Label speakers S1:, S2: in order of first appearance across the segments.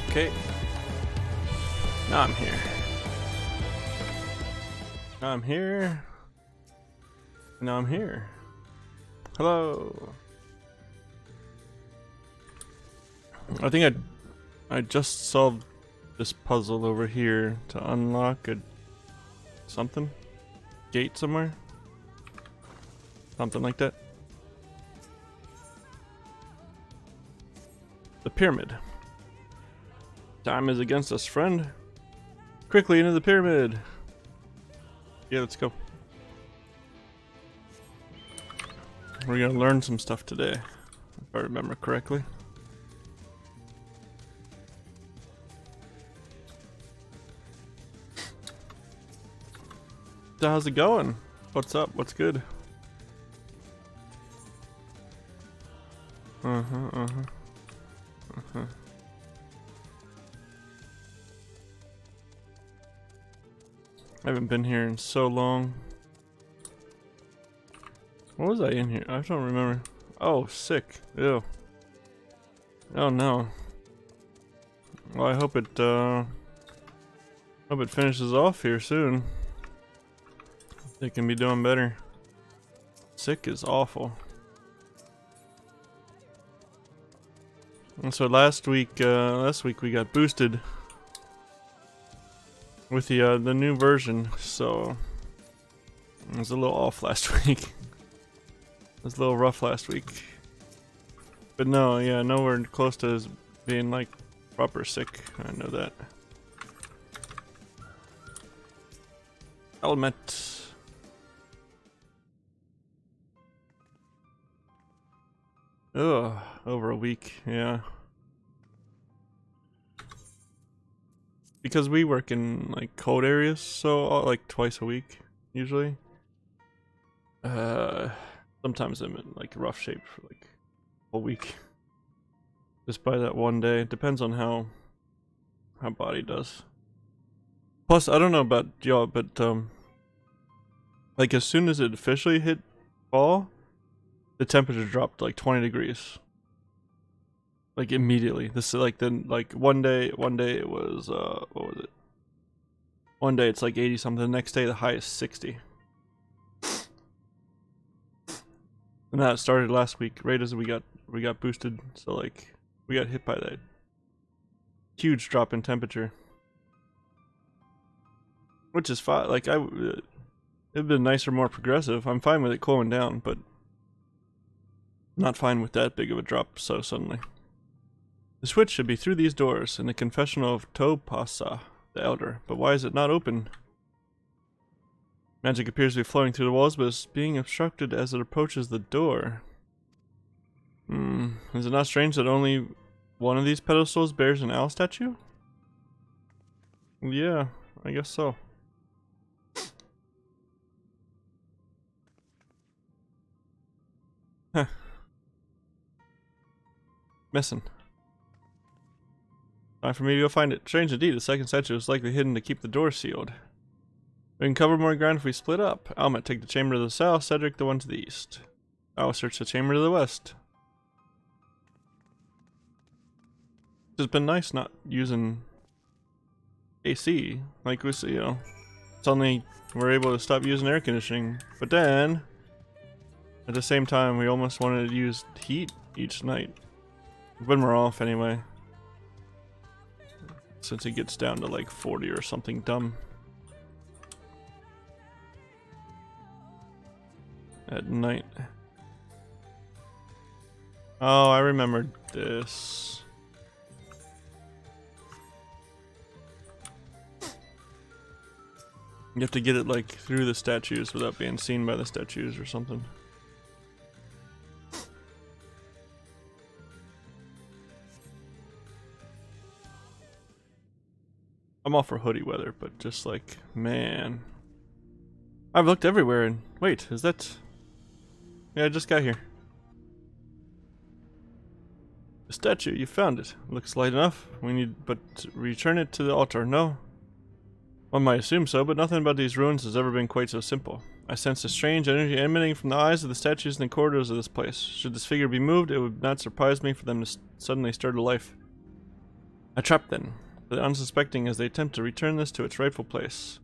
S1: Okay. Now I'm here. Now I'm here. Now I'm here. Hello. I think I just solved this puzzle over here to unlock a something gate somewhere. Something like that. The pyramid. Time is against us, friend. Quickly into the pyramid. Yeah, let's go. We're gonna learn some stuff today, if I remember correctly. So how's it going? What's up? What's good? I haven't been here in so long. What was I in here? I don't remember. Oh, sick. Ew. Oh no. Well, I hope it finishes off here soon. They can be doing better. Sick is awful. And so last week we got boosted with the new version, so it was a little off last week. It was a little rough last week. But no, yeah, nowhere close to being like proper sick. I know that. Element. Ugh, over a week, yeah. Because we work in like cold areas, so like twice a week usually. Sometimes I'm in like rough shape for like a week. Just by that one day. It depends on how body does. Plus, I don't know about y'all, but like as soon as it officially hit fall, the temperature dropped like 20 degrees. Like immediately. This is like then like one day it was what was it? One day it's like 80 something, the next day the high is 60. And that started last week, right as we got boosted, so like we got hit by that huge drop in temperature. Which is fine, like it'd been nicer, more progressive. I'm fine with it cooling down, but not fine with that big of a drop so suddenly. The switch should be through these doors in the confessional of Topasa, the Elder, but why is it not open? Magic appears to be flowing through the walls, but is being obstructed as it approaches the door. Is it not strange that only one of these pedestals bears an owl statue? Yeah, I guess so. Huh. Missing. Time for me to go find it. Strange indeed, the second statue is likely hidden to keep the door sealed. We can cover more ground if we split up. Al might take the chamber to the south, Cedric the one to the east. I will search the chamber to the west. It's been nice not using AC. Like we see, you know, suddenly we're able to stop using air conditioning. But then, at the same time, we almost wanted to use heat each night. When we're off anyway. Since it gets down to like 40 or something dumb. At night. Oh, I remembered this. You have to get it like through the statues without being seen by the statues or something. I'm all for hoodie weather, but just like, man. I've looked everywhere and wait, is that... Yeah, I just got here. The statue, you found it. Looks light enough. We need but to return it to the altar. No? One might assume so, but nothing about these ruins has ever been quite so simple. I sense a strange energy emanating from the eyes of the statues in the corridors of this place. Should this figure be moved, it would not surprise me for them to suddenly stir to life. A trap then, for the unsuspecting as they attempt to return this to its rightful place.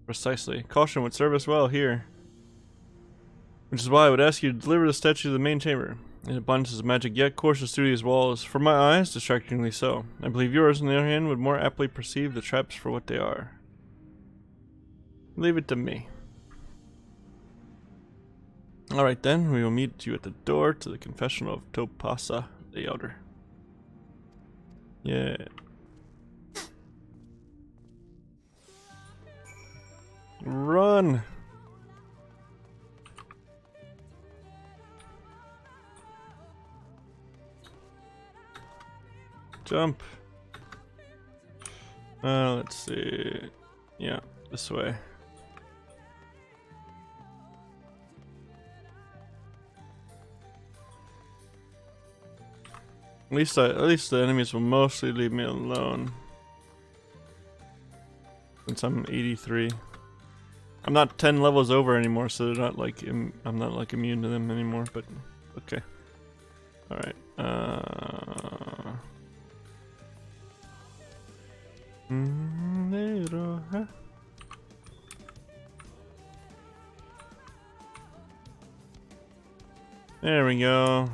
S1: Precisely. Caution would serve us well here. Which is why I would ask you to deliver the statue to the main chamber. An abundance of magic yet courses through these walls, for my eyes, distractingly so. I believe yours, on the other hand, would more aptly perceive the traps for what they are. Leave it to me. Alright then, we will meet you at the door to the confessional of Topasa the Elder. Yeah. Run! Jump. Let's see. Yeah, this way. At least the enemies will mostly leave me alone. Since I'm 83. I'm not 10 levels over anymore, so they're not like I'm not like immune to them anymore, but okay. Alright. There we go.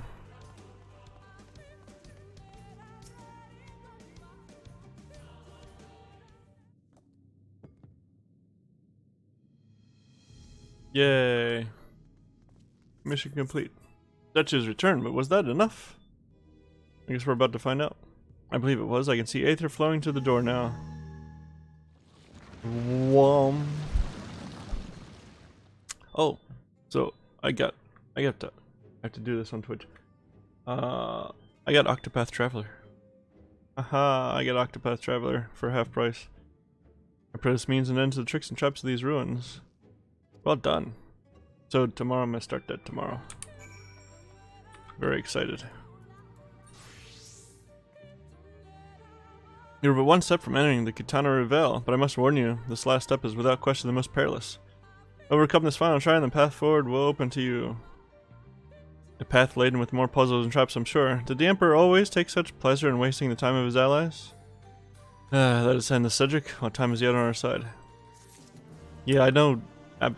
S1: Yay. Mission complete. Duchess returned, but was that enough? I guess we're about to find out. I believe it was. I can see aether flowing to the door now. Whom. Oh, so I have to do this on Twitch. I got Octopath Traveler. Aha, I got Octopath Traveler for half price. I pray this means an end to the tricks and traps of these ruins. Well done. So tomorrow I'm gonna start that tomorrow. Very excited. You're but one step from entering the Katana Revel, but I must warn you, this last step is without question the most perilous. Overcome this final try and the path forward will open to you. A path laden with more puzzles and traps, I'm sure. Did the Emperor always take such pleasure in wasting the time of his allies? Let us end this, Cedric, while time is yet on our side. Yeah, I know, I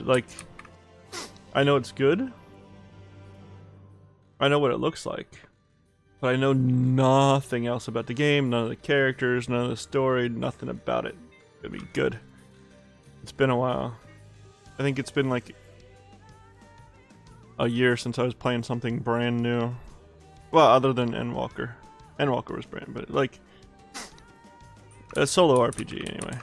S1: know it's good. I know what it looks like. But I know nothing else about the game, none of the characters, none of the story, nothing about it. It'll be good. It's been a while. I think it's been like a year since I was playing something brand new. Well, other than Endwalker. Endwalker was brand, but like a solo RPG anyway.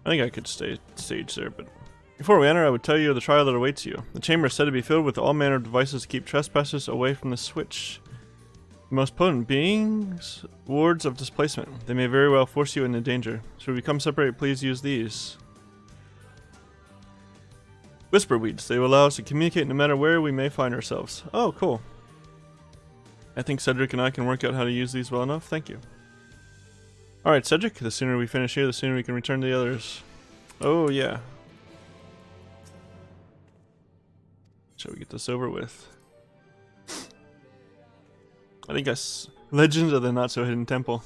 S1: I think I could stay stage there, but before we enter, I would tell you of the trial that awaits you. The chamber is said to be filled with all manner of devices to keep trespassers away from the switch. The most potent beings, wards of displacement. They may very well force you into danger. Should we become separated, please use these. Whisper weeds. They will allow us to communicate no matter where we may find ourselves. Oh, cool. I think Cedric and I can work out how to use these well enough. Thank you. Alright, Cedric, the sooner we finish here, the sooner we can return to the others. Oh, yeah. Shall we get this over with? I think Legends of the Not So Hidden Temple.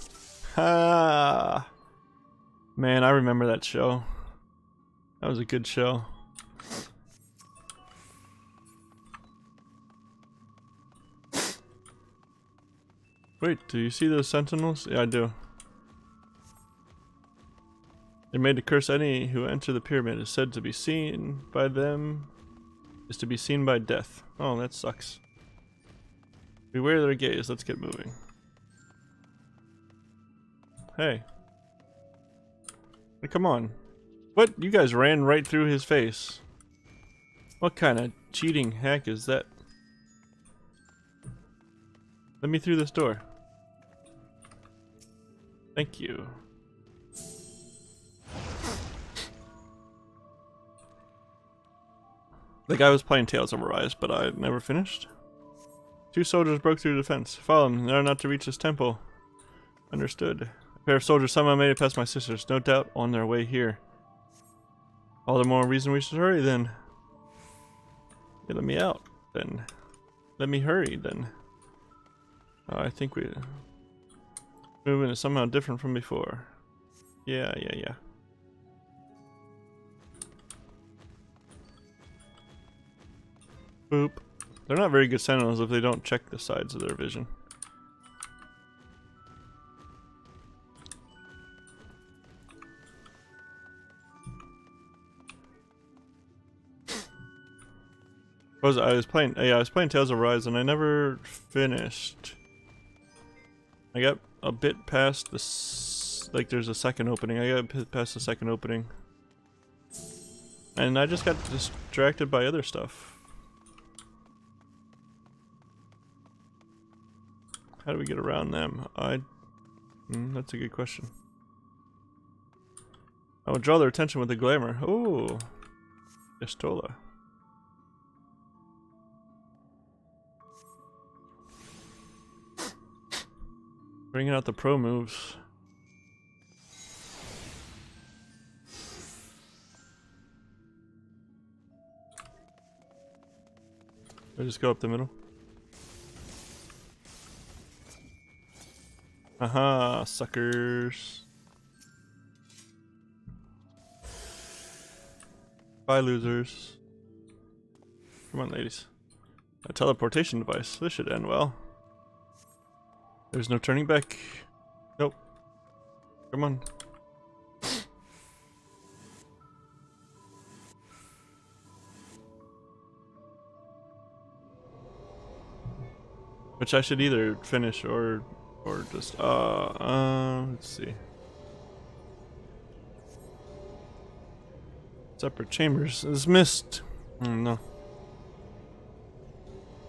S1: Ha! Man, I remember that show. That was a good show. Wait, do you see those sentinels? Yeah, I do. They're made to curse any who enter the pyramid. Is said to be seen by them. Is to be seen by death. Oh, that sucks. Beware their gaze. Let's get moving. Hey. Come on. What? You guys ran right through his face. What kind of cheating hack is that? Let me through this door. Thank you. The guy was playing Tales of Arise, but I never finished. 2 soldiers broke through the defense. Follow them. They are not to reach this temple. Understood. A pair of soldiers somehow made it past my sisters. No doubt on their way here. All the more reason we should hurry then. Yeah, let me out then. Let me hurry then. I think movement is somehow different from before. Yeah. Boop. They're not very good sentinels if they don't check the sides of their vision. I was playing Tales of Rise and I never finished. I got a bit past this, like there's a second opening. I got a bit past the second opening. And I just got distracted by other stuff. How do we get around them? That's a good question. I would draw their attention with the glamour. Ooh, Estola. Bringing out the pro moves. I just go up the middle. Aha, suckers. Bye, losers. Come on, ladies. A teleportation device. This should end well. There's no turning back. Nope. Come on. Which I should either finish or just let's see. Separate chambers is missed. Oh, no.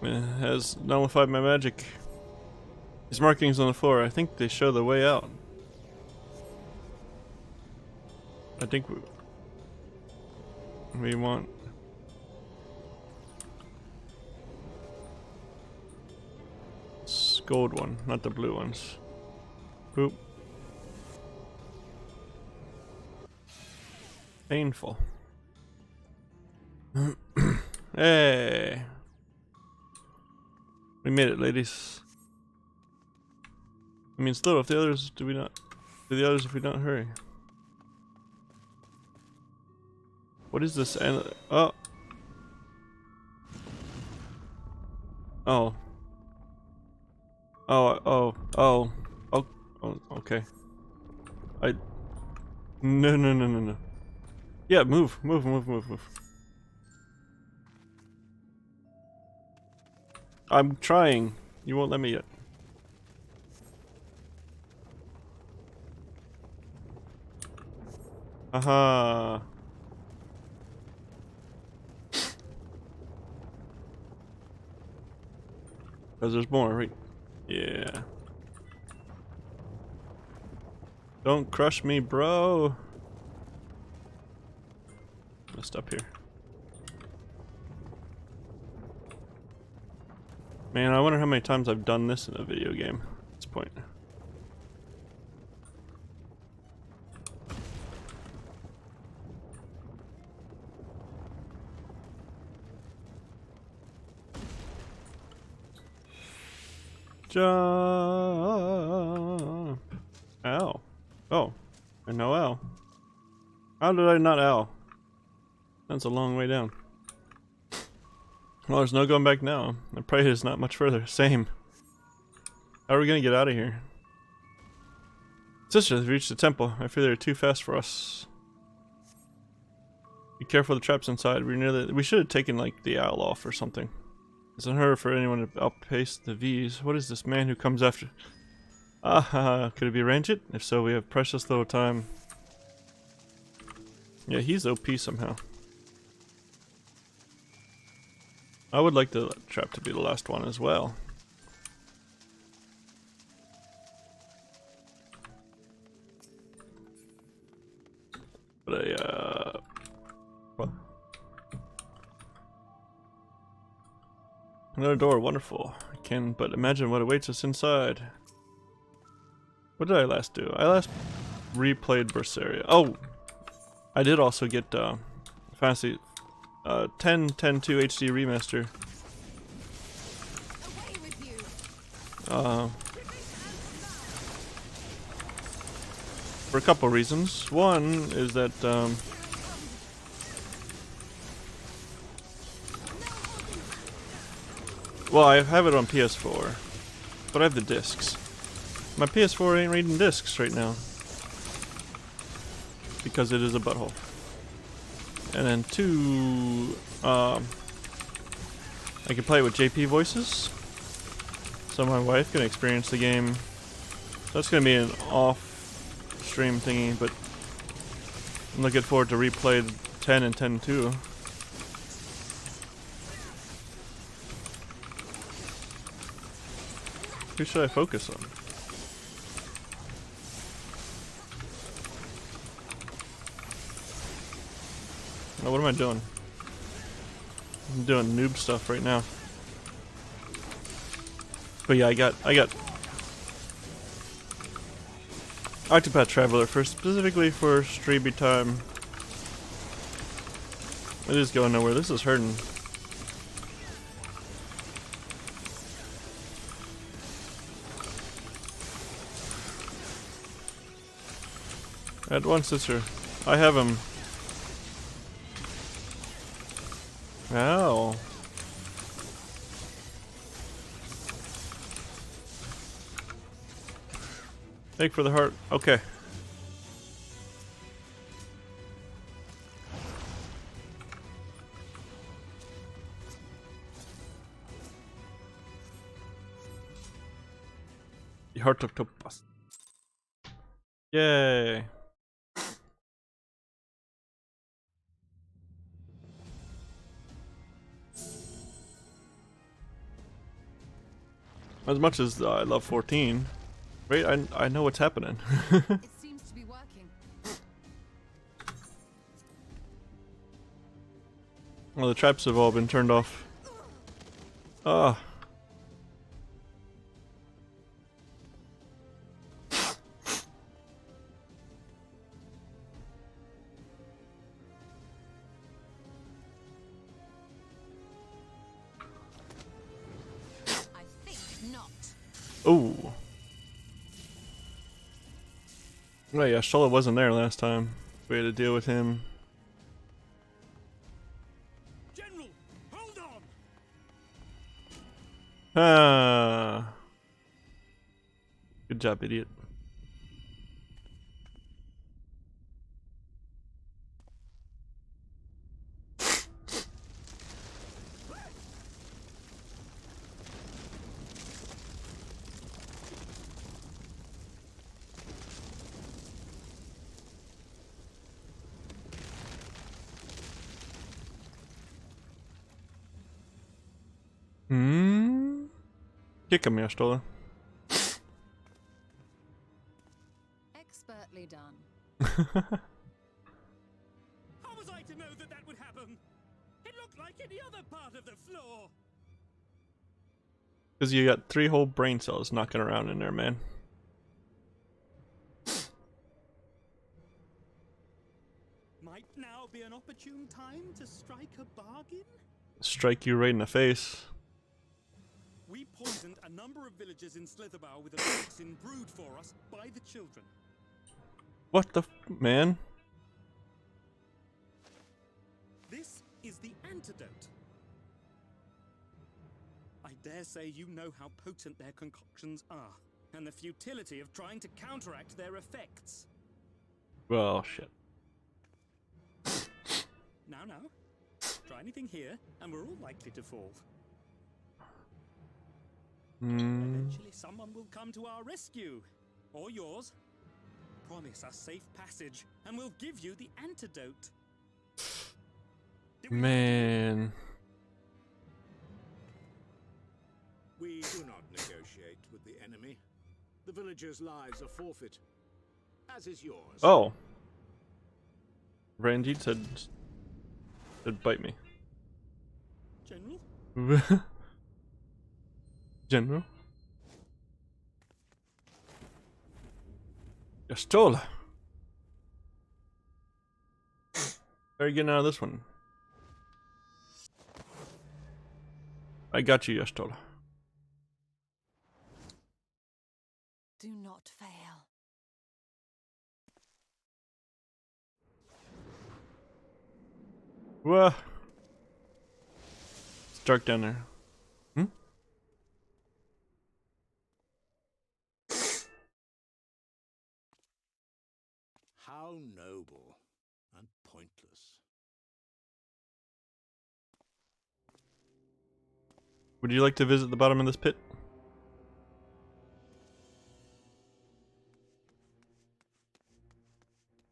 S1: It has nullified my magic. These markings on the floor, I think they show the way out. I think we want gold one, not the blue ones. Boop. Painful. Hey. We made it, ladies. I mean, still, if the others do the others if we don't hurry. What is this? Oh. Oh. Oh, okay. No. Yeah, move. I'm trying. You won't let me yet. Aha. Because there's more, right? Yeah. Don't crush me, bro. Messed up here. Man, I wonder how many times I've done this in a video game at this point. Jump. Ow. Oh. And no ow. How did I not ow? That's a long way down. Well, there's no going back now. The prey is not much further. Same. How are we gonna get out of here? Sisters have reached the temple. I fear they're too fast for us. Be careful of the traps inside. We should have taken like the owl off or something. It's unheard for anyone to outpace the V's. What is this man who comes after? Ah, could it be Ranjit? If so, we have precious little time. Yeah, he's OP somehow. I would like the trap to be the last one as well. But what? Another door, wonderful. I can but imagine what awaits us inside. What did I last do? I last replayed Berseria. Oh! I did also get Fantasy 10.2 HD remaster. for a couple reasons. One is that well, I have it on PS4, but I have the discs. My PS4 ain't reading discs right now because it is a butthole. And then two, I can play it with JP voices, so my wife can experience the game. That's gonna be an off-stream thingy, but I'm looking forward to replay 10 and 10 too. Who should I focus on? Oh, what am I doing? I'm doing noob stuff right now. But yeah, I got Octopath Traveler specifically for streamy time. It is going nowhere. This is hurting. At one sister. I have him. Ow. Thank for the heart. Okay. The heart of Topaz. Yay. As much as I love 14, wait, I know what's happening.
S2: It seems to be working.
S1: Well, the traps have all been turned off. Ah. Oh. Oh yeah, Shola wasn't there last time. We had to deal with him.
S3: General, hold on.
S1: Ah. Good job, idiot. Kick him, Yastola.
S2: Expertly done.
S3: How was I to know that that would happen? It looked like any other part of the floor.
S1: Because you got 3 whole brain cells knocking around in there, man.
S3: Might now be an opportune time to strike a bargain?
S1: Strike you right in the face.
S3: We poisoned a number of villagers in Slitherbough with a toxin brewed for us by the children.
S1: What the man?
S3: This is the antidote. I dare say you know how potent their concoctions are, and the futility of trying to counteract their effects.
S1: Well, shit.
S3: Now, try anything here, and we're all likely to fall. Eventually someone will come to our rescue. Or yours. Promise us safe passage, and we'll give you the antidote.
S1: Man.
S4: We do not negotiate with the enemy. The villagers' lives are forfeit, as is yours.
S1: Oh. Ranjit said bite me.
S3: General?
S1: General? Yastola. How are you getting out of this one? I got you, Yastola.
S2: Do not fail.
S1: Whoa. It's dark down there. Hmm?
S4: How noble and pointless.
S1: Would you like to visit the bottom of this pit?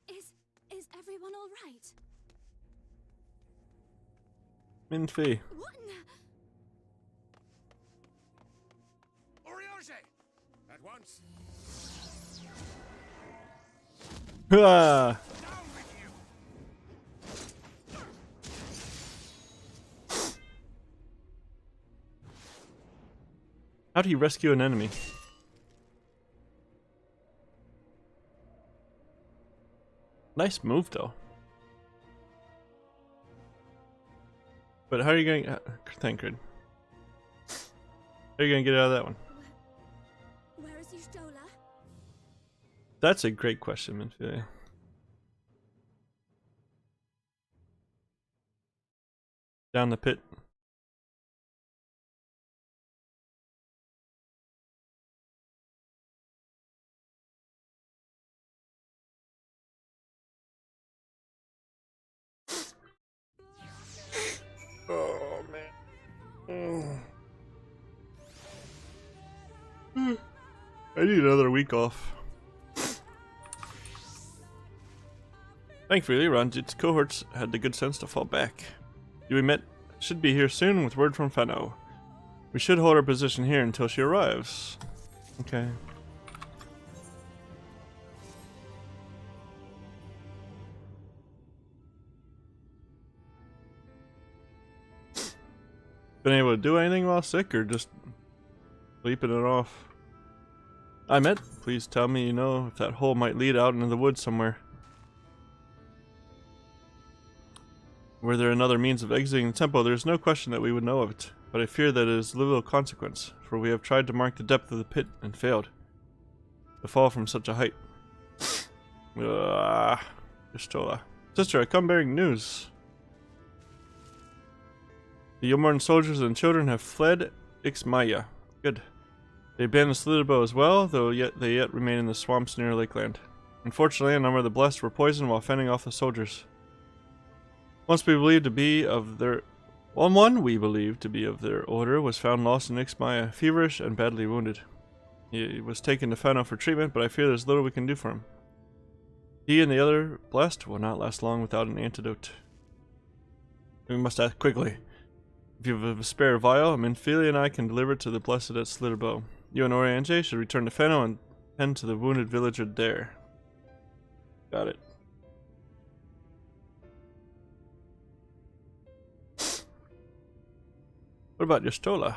S2: Is everyone all right?
S1: Minfi.
S2: What in the...
S3: Orioge! At once!
S1: Ah!
S3: Down with you!
S1: How'd he rescue an enemy? Nice move though. But how are you going? Thankred. How are you gonna get out of that one?
S2: Where is Y'shtola?
S1: That's a great question, Minfi. Down the pit. Oh man. I need another week off. Thankfully, Ranjit's cohorts had the good sense to fall back. We met should be here soon with word from Fano. We should hold our position here until she arrives. Okay. Been able to do anything while sick or just sleeping it off? I met. Please tell me you know if that hole might lead out into the woods somewhere. Were there another means of exiting the temple, there is no question that we would know of it, but I fear that it is little consequence, for we have tried to mark the depth of the pit and failed. To fall from such a height. Y'shtola. Sister, I come bearing news. The Yomorn soldiers and children have fled Ixmaya. Good. They abandoned Slitherbow as well, though they yet remain in the swamps near Lakeland. Unfortunately, a number of the blessed were poisoned while fending off the soldiers. One we believed to be of their order was found lost in Ixmaya, feverish and badly wounded. He was taken to Fano for treatment, but I fear there's little we can do for him. He and the other blessed will not last long without an antidote. We must act quickly. If you have a spare vial, Minfi and I can deliver it to the blessed at Slitherbow. You and Oriange should return to Fano and tend to the wounded villager there. Got it. What about Y'shtola?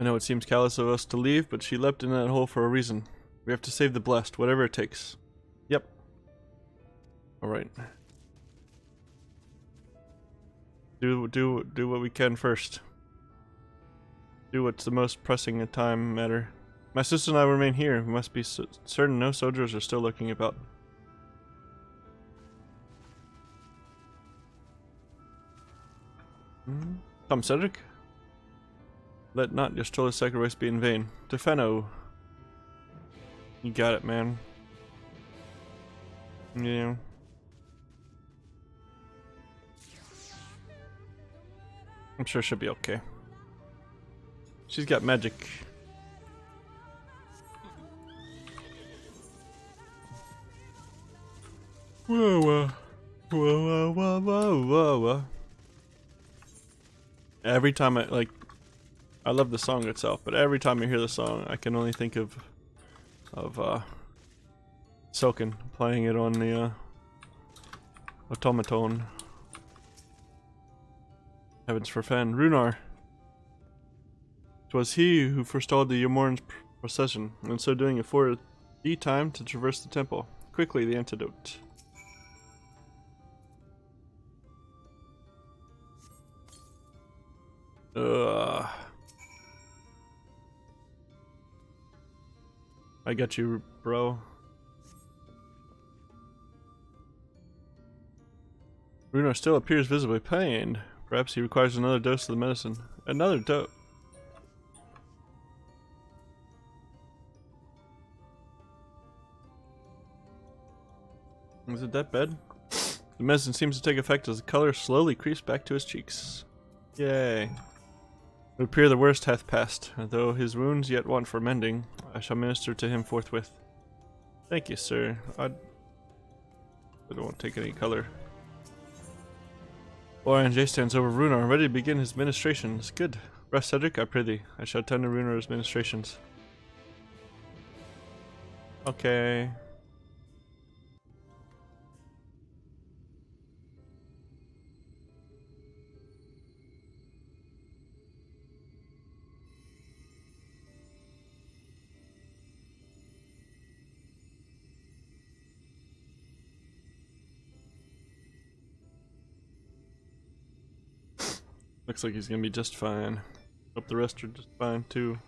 S1: I know it seems callous of us to leave, but she leapt in that hole for a reason. We have to save the blessed, whatever it takes. Yep. Alright. Do what we can first. Do what's the most pressing a time matter. My sister and I remain here. We must be certain no soldiers are still lurking about. Come, Cedric. Let not Y'shtola's sacrifice be in vain. To Fano. You got it, man. Yeah. I'm sure she'll be okay. She's got magic. Whoa, whoa. Whoa, whoa, whoa, whoa, whoa. Every time I love the song itself, but every time I hear the song, I can only think of Soken playing it on the automaton. Heavens for Fen. Runar. 'Twas he who forestalled the Yomorn's procession, and so doing afforded thee time to traverse the temple. Quickly, the antidote. I got you, bro. Runar still appears visibly pained. Perhaps he requires another dose of the medicine. Another dose. Is it that bad? The medicine seems to take effect as the color slowly creeps back to his cheeks. Yay. It would appear the worst hath passed. Though his wounds yet want for mending, I shall minister to him forthwith. Thank you, sir. I don't take any color. Orange stands over Runar, ready to begin his ministrations. Good. Rest, Cedric, I prithee. I shall attend to Runar's ministrations. Okay. Looks like he's gonna be just fine. Hope the rest are just fine too.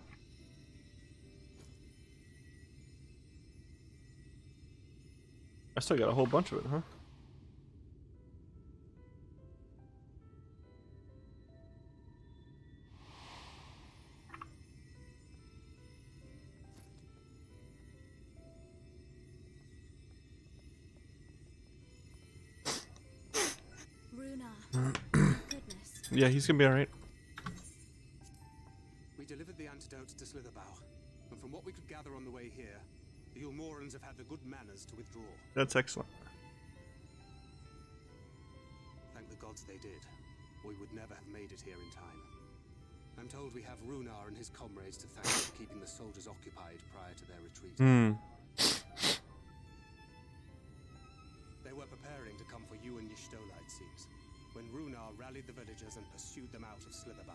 S1: I still got a whole bunch of it, huh?
S2: Runar. Goodness.
S1: Yeah, he's gonna be alright.
S5: We delivered the antidotes to Slitherbow, and from what we could gather on the way here, the Ulmorans have had the good manners to withdraw.
S1: That's excellent.
S5: Thank the gods they did, or we would never have made it here in time. I'm told we have Runar and his comrades to thank for keeping the soldiers occupied prior to their retreat. They were preparing to come for you and Y'shtola, it seems, when Runar rallied the villagers and pursued them out of Slitherbow.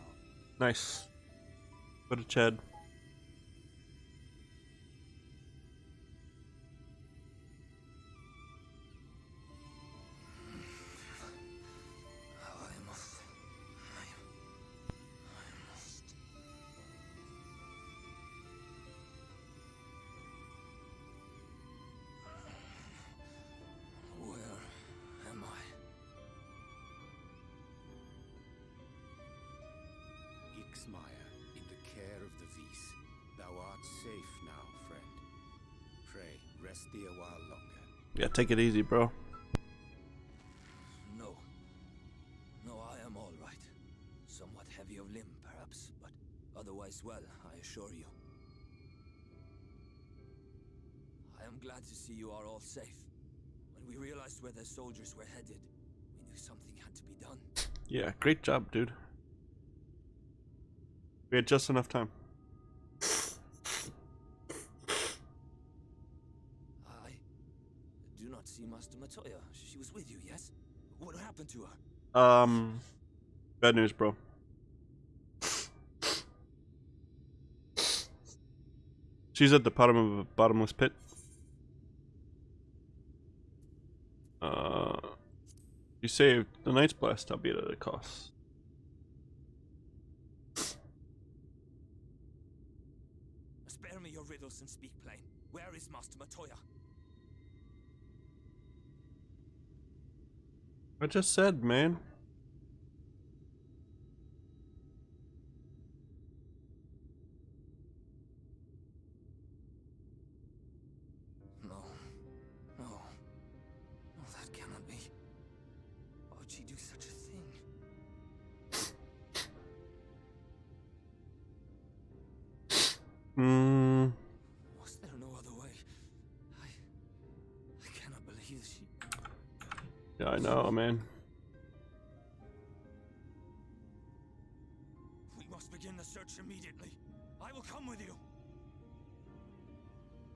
S1: Nice. What a Chad.
S4: In the care of the Vis, thou art safe now, friend. Pray, rest thee a while longer.
S1: Yeah, take it easy, bro.
S6: No. No, I am all right. Somewhat heavy of limb, perhaps, but otherwise well, I assure you. I am glad to see you are all safe. When we realized where the soldiers were headed, we knew something had to be done.
S1: Yeah, great job, dude. We had just enough time.
S6: I do not see Master Matoya. She was with you, yes? What happened to her?
S1: Bad news, bro. She's at the bottom of a bottomless pit. You saved the Knight's Blast, albeit at a cost.
S6: Spare me your riddles and speak plain. Where is Master Matoya?
S1: I just said, man.
S6: No. No. No, that cannot be. Why would she do such a thing? Was there no other way? I cannot believe she...
S1: Yeah, I know, man.
S6: We must begin the search immediately. I will come with you.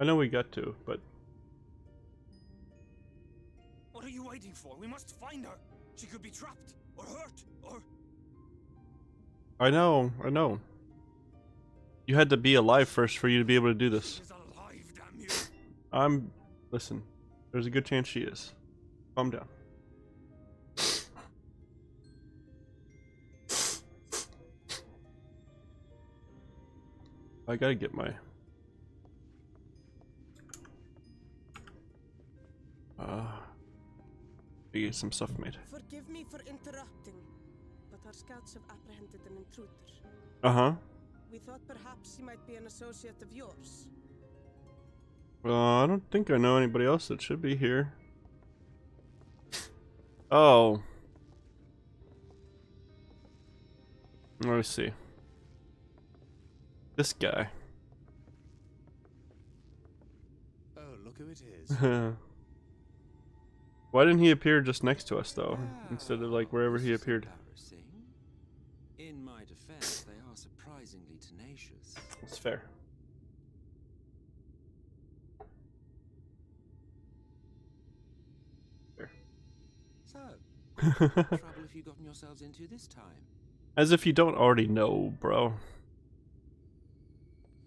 S1: I know we got to, but...
S6: What are you waiting for? We must find her. She could be trapped, or hurt, or...
S1: I know. You had to be alive first for you to be able to do this.
S6: She is alive, damn you.
S1: Listen, there's a good chance she is. Calm down. I gotta get my... to get some stuff made.
S7: Forgive me for interrupting, but our scouts have apprehended an intruder.
S1: Uh-huh.
S7: We thought perhaps he might be an associate of yours.
S1: I don't think I know anybody else that should be here. Oh. Let me see. This guy.
S5: Oh, look who it is.
S1: Why didn't he appear just next to us, though? Instead of, like, wherever he appeared.
S6: In my defense, they are surprisingly tenacious.
S1: That's fair.
S6: So, what trouble have you gotten yourselves into this time?
S1: As if you don't already know, bro.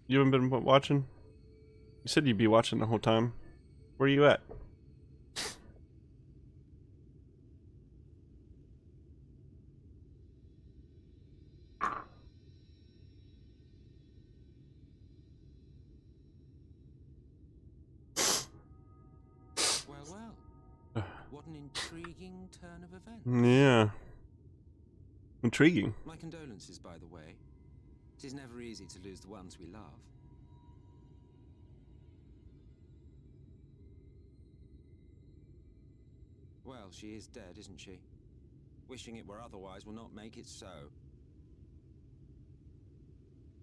S1: You haven't been watching? You said you'd be watching the whole time. Where are you at?
S6: Well, what an intriguing turn of events.
S1: Yeah. Intriguing.
S6: My condolences, by the way. It is never easy to lose the ones we love. Well, she is dead, isn't she? Wishing it were otherwise will not make it so.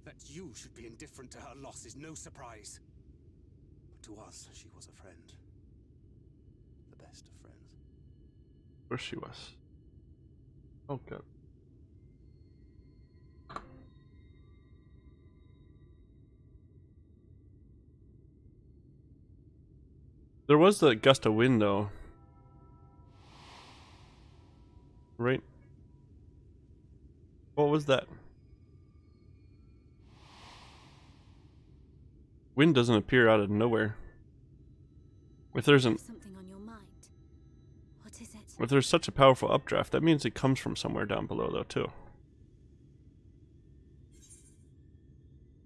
S5: That you should be indifferent to her loss is no surprise. But to us, she was a friend. The best of friends.
S1: Where she was. Oh god. There was the gust of wind though. Right? What was that? Wind doesn't appear out of nowhere. If there's
S2: Something on your mind. What is it?
S1: if there's such a powerful updraft, that means it comes from somewhere down below though too.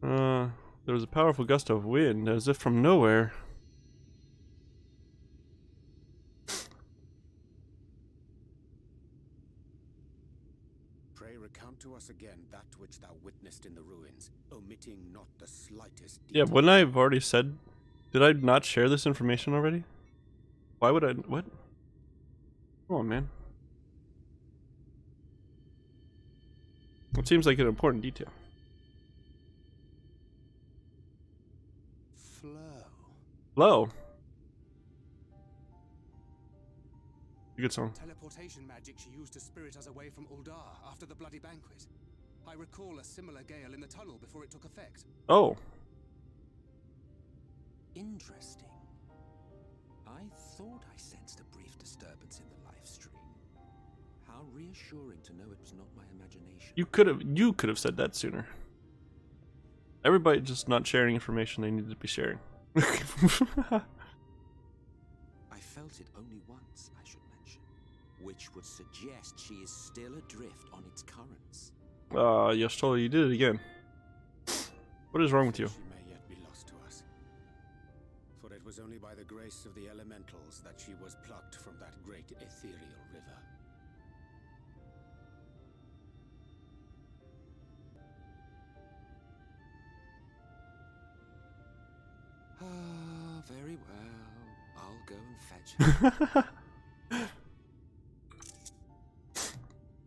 S1: There was a powerful gust of wind, as if from nowhere.
S4: Pray recount to us again that which thou witnessed in the ruins, omitting not the slightest
S1: Yeah,
S4: detail.
S1: wouldn't I have already said? Did I not share this information already? Why would I? What? Come on, man. It seems like an important detail.
S5: Flow.
S1: Hello. Good song.
S5: Teleportation magic she used to spirit us away from Uldar after the bloody banquet. I recall a similar gale in the tunnel before it took effect.
S1: Oh.
S6: Interesting. I thought I sensed a brief disturbance in the live stream. How reassuring to know it was not my imagination.
S1: You could have said that sooner. Everybody just not sharing information they need to be sharing.
S6: I felt it only once, I should mention, which would suggest she is still adrift on its currents.
S1: Yostola, you did it again. What is wrong with you?
S4: She may yet be lost to us. For it was only by the grace of the elementals that she was plucked from that great ethereal river.
S6: Ah, very well. I'll go and fetch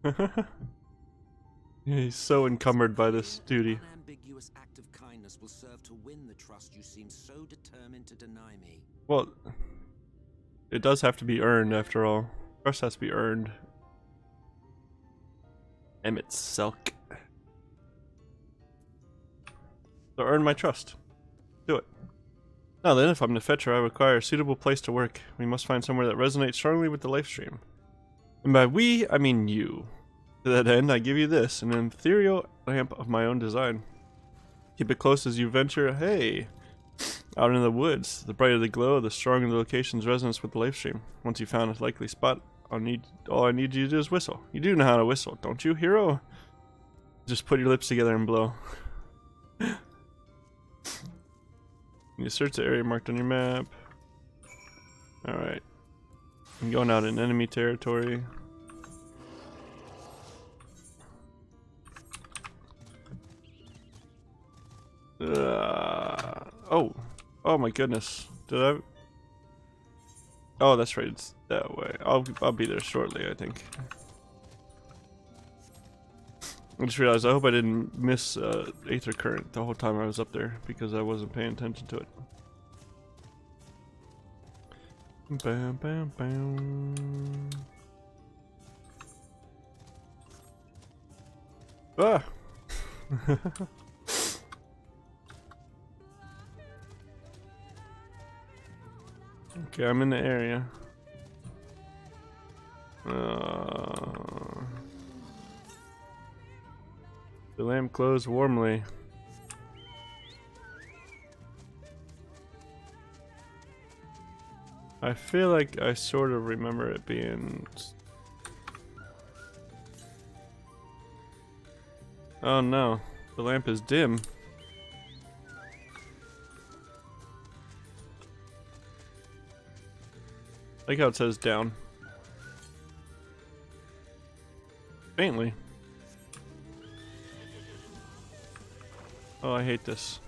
S6: her.
S1: He's so encumbered by this duty.
S6: An unambiguous act of kindness will serve to win the trust you seem so determined to deny me.
S1: Well, it does have to be earned after all. Trust has to be earned. Emmett Selk. So earn my trust. Do it. Now then, if I'm to fetch her, I require a suitable place to work. We must find somewhere that resonates strongly with the life stream. And by we, I mean you. To that end, I give you this, an ethereal lamp of my own design. Keep it close as you venture, hey, out in the woods. The brighter the glow, the stronger the location's resonance with the life stream. Once you've found a likely spot, all I need you to do is whistle. You do know how to whistle, don't you, hero? Just put your lips together and blow. You search the area marked on your map. Alright. I'm going out in enemy territory. Oh. Oh my goodness. Did I? Oh, that's right. It's that way. I'll be there shortly, I think. I just realized I hope I didn't miss Aether Current the whole time I was up there because I wasn't paying attention to it. Bam, bam, bam. Ah! Okay, I'm in the area. The lamp glows warmly. I feel like I sort of remember it being... Oh no, the lamp is dim. I like how it says down. Faintly. Oh, I hate this.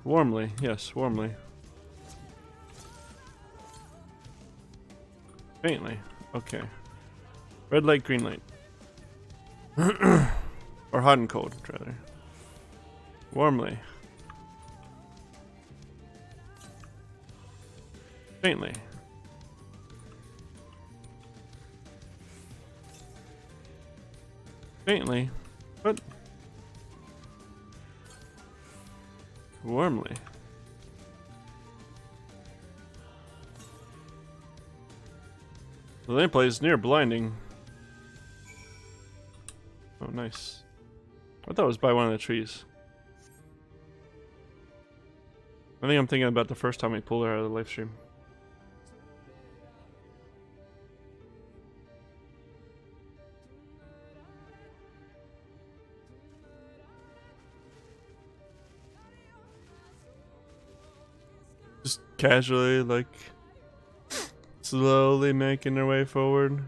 S1: Warmly, yes, warmly. Faintly, okay. Red light, green light. Or hot and cold, rather. Warmly. Faintly. Faintly. What? Warmly. The lamplight is near blinding. Oh, nice. I thought it was by one of the trees. I think I'm thinking about the first time we pulled her out of the live stream. Just casually, like, slowly making their way forward.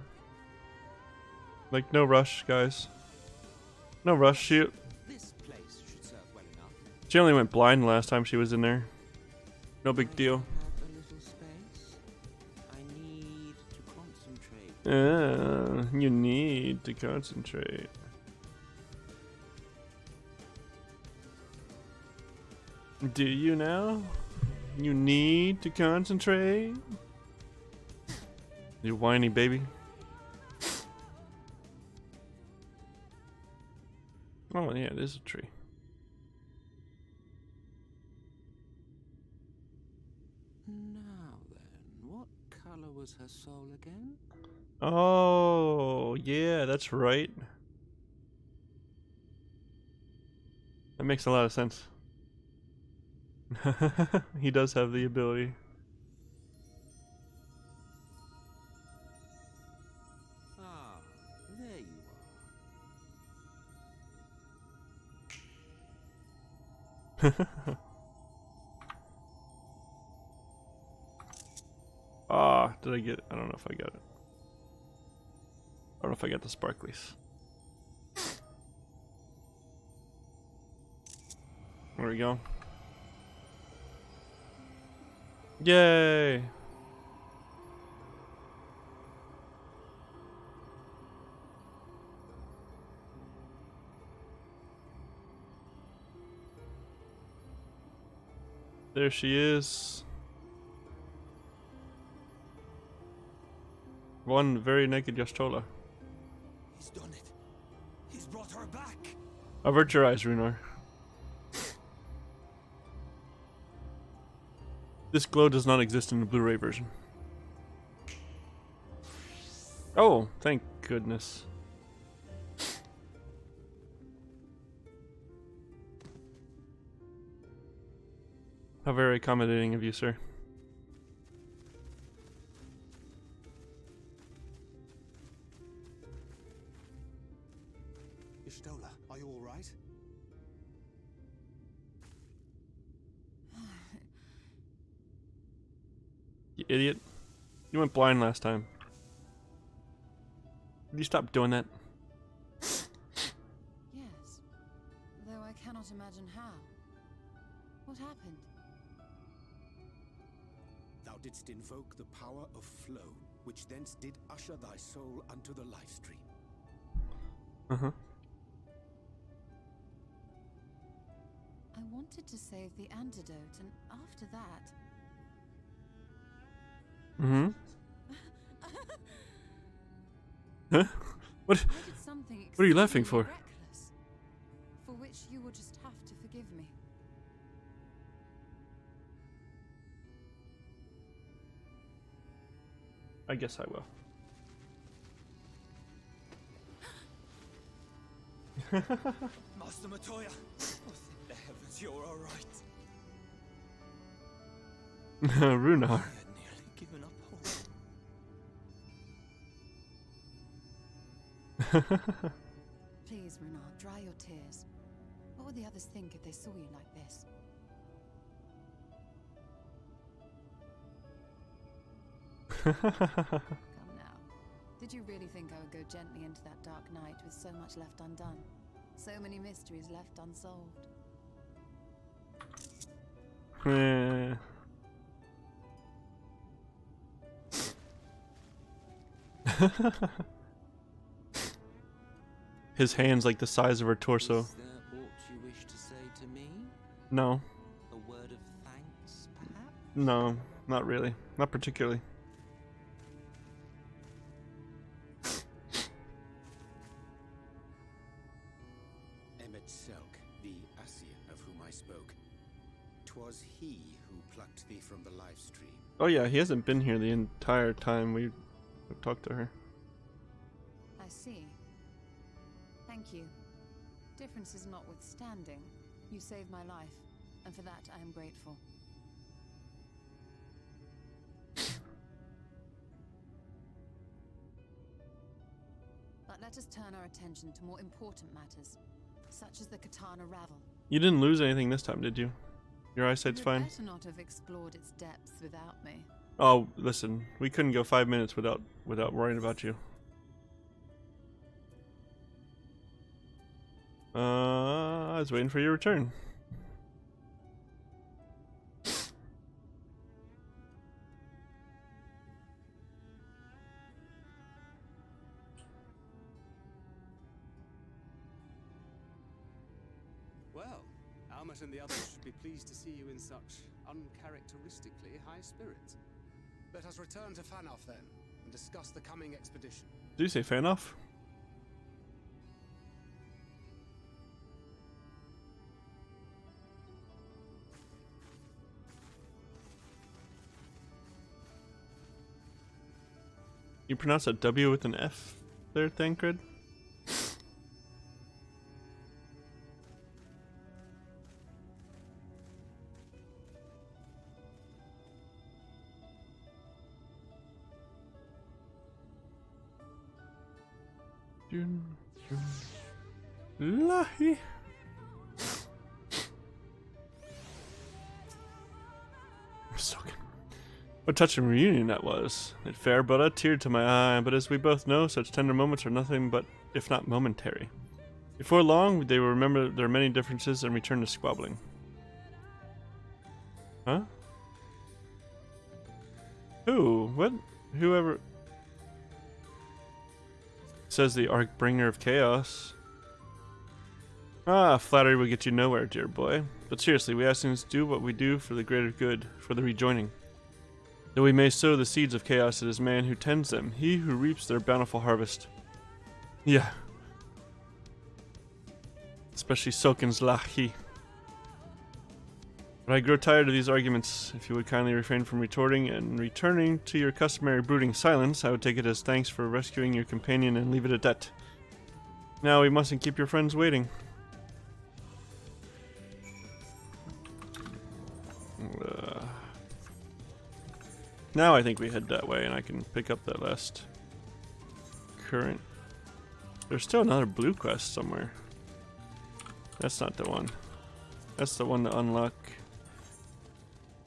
S1: Like, no rush, guys. No rush. She only went blind last time she was in there. No big deal. You need to concentrate. Do you now? You need to concentrate? You whiny baby. Oh yeah, there's a tree.
S6: Now then, what color was her soul again?
S1: Oh, yeah, that's right. That makes a lot of sense. He does have the ability.
S6: Ah, there you are.
S1: Ah, did I get it? I don't know if I got it. I don't know if I got the sparklies. There we go. Yay! There she is. One very naked Yastola.
S6: He's done it. He's brought her back.
S1: Avert your eyes, Runar. This glow does not exist in the Blu-ray version. Oh, thank goodness. How very accommodating of you, sir.
S5: Ishtola, are you all right?
S1: You idiot. You went blind last time. Will you stop doing that?
S8: Yes, though I cannot imagine how. What happened?
S5: Thou didst invoke the power of flow, which thence did usher thy soul unto the life stream.
S1: Uh-huh.
S8: I wanted to save the antidote, and after that...
S1: Mm-hmm. Huh? What?
S8: I did something
S1: What are you laughing for?
S8: reckless, for which you will just have to forgive me.
S1: I guess I will.
S3: Master Matoya, oh, thank the heavens you're all right.
S1: Runar.
S3: I had nearly given up hope.
S8: Please, Renard, dry your tears. What would the others think if they saw you like this? Come now. Did you really think I would go gently into that dark night with so much left undone? So many mysteries left unsolved.
S1: His hand's like the size of her torso.
S6: Is there aught you wish to say to me?
S1: No.
S6: A word of thanks, perhaps?
S1: No, not really. Not particularly.
S5: Emmet Selk, the Asir of whom I spoke. 'Twas he who plucked thee from the life stream.
S1: Oh yeah, he hasn't been here the entire time we've talked to her.
S8: I see. Thank you. Differences notwithstanding, you saved my life, and for that I am grateful. But let us turn our attention to more important matters, such as the Katana Ravel.
S1: You didn't lose anything this time, did you? Your eyesight's
S8: You
S1: fine?
S8: had better not have explored its depths without me.
S1: Oh, listen, we couldn't go 5 minutes without worrying about you. I was waiting for your return.
S5: Well, Almet and the others should be pleased to see you in such uncharacteristically high spirits. Let us return to Fanoff then, and discuss the coming expedition.
S1: Did you say fan off? You pronounce that W with an F there, Thancred? Lahi. Soaking. What touching reunion that was. It fair brought a tear to my eye, but as we both know, such tender moments are nothing but, if not momentary. Before long, they will remember their many differences and return to squabbling. Huh? Who? What? Whoever... Says the Archbringer of Chaos. Ah, flattery will get you nowhere, dear boy. But seriously, we Assassins do what we do for the greater good, for the rejoining. Though we may sow the seeds of chaos, it is man who tends them, he who reaps their bountiful harvest. Yeah. Especially Soken's Lahi. But I grow tired of these arguments. If you would kindly refrain from retorting and returning to your customary brooding silence, I would take it as thanks for rescuing your companion and leave it at that. Now we mustn't keep your friends waiting. Now I think we head that way and I can pick up that last current. There's still another blue quest somewhere. That's not the one. That's the one to unlock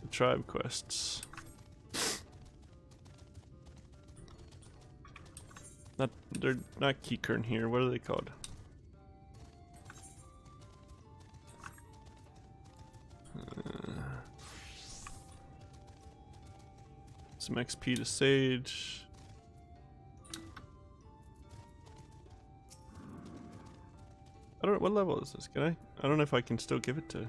S1: the tribe quests. They're not Keycurn here. What are they called? Some XP to Sage. I don't know, what level is this? Can I don't know if I can still give it to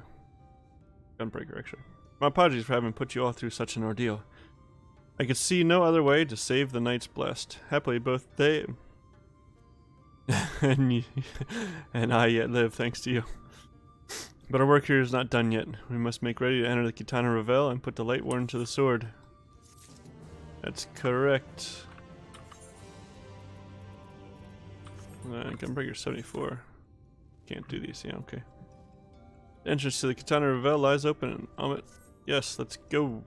S1: Gunbreaker, actually. My apologies for having put you all through such an ordeal. I could see no other way to save the Knights Blessed. Happily, both they and I yet live, thanks to you. But our work here is not done yet. We must make ready to enter the Kitana Revel and put the Light Warden to the sword. That's correct. Gunbreaker 74. Can't do these, yeah, okay. The entrance to the Kitana Revel lies open. Yes, let's go.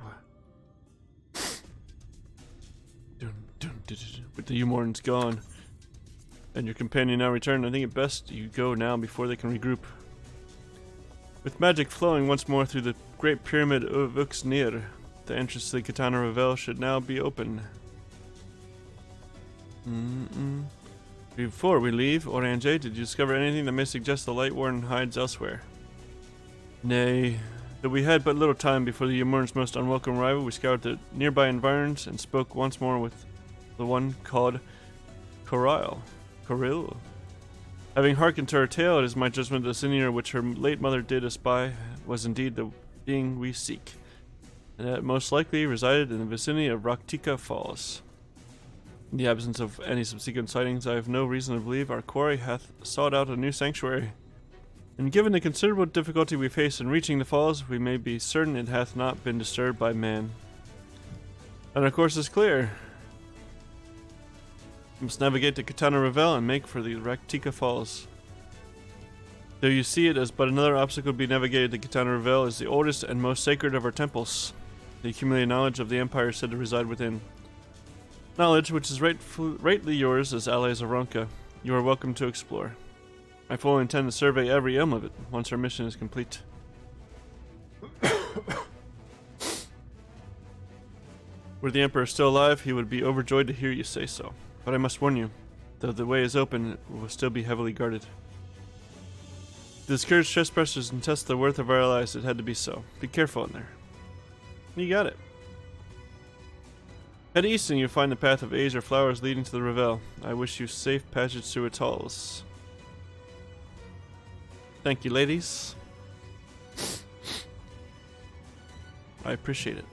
S1: With the Umorn's gone and your companion now returned, I think it best you go now before they can regroup. With magic flowing once more through the Great Pyramid of Uxnir, the entrance to the Kitana Revel should now be open. Before we leave, Orange, did you discover anything that may suggest the Light Warden hides elsewhere? Nay, though we had but little time before the Umorn's most unwelcome arrival, we scoured the nearby environs and spoke once more with the one called Coril. Having hearkened to her tale, it is my judgment that the Sinir which her late mother did espy was indeed the being we seek, and that it most likely resided in the vicinity of Raktika Falls. In the absence of any subsequent sightings, I have no reason to believe our quarry hath sought out a new sanctuary. And given the considerable difficulty we face in reaching the falls, we may be certain it hath not been disturbed by man. And our course is clear. We must navigate to Kitana Revel and make for the Raktika Falls. Though you see it as but another obstacle to be navigated, the Kitana Revel is the oldest and most sacred of our temples. The accumulated knowledge of the Empire is said to reside within. Knowledge which is rightly yours as allies of Ronka. You are welcome to explore. I fully intend to survey every elm of it once our mission is complete. Were the Emperor still alive, he would be overjoyed to hear you say so. But I must warn you, though the way is open, it will still be heavily guarded. To discourage trespassers and test the worth of our allies, it had to be so. Be careful in there. You got it. Head east and you'll find the path of azure flowers leading to the Revel. I wish you safe passage through its halls. Thank you, ladies. I appreciate it.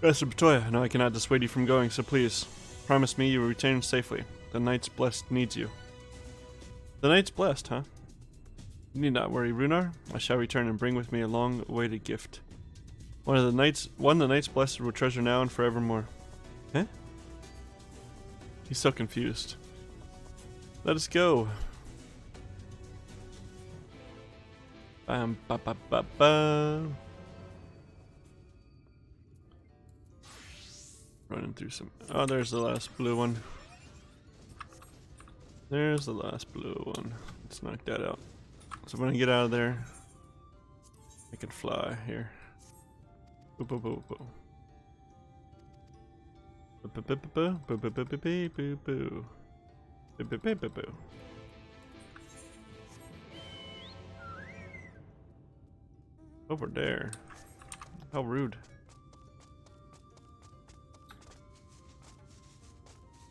S1: Master Batoya, no, I cannot dissuade you from going, so please, promise me you will return safely. The Knight's Blessed needs you. The Knight's Blessed, huh? You need not worry, Runar. I shall return and bring with me a long-awaited gift. One the Knight's Blessed will treasure now and forevermore. Eh? He's so confused. Let us go. Bam, ba, ba, ba, ba. Running through some. Oh, there's the last blue one. There's the last blue one. Let's knock that out. So when I get out of there, I can fly here. Boo boo boo boo. Boo boo boo boo boo boo boo boo boo boo boo. Boo boo boo boo boo. Over there. How rude.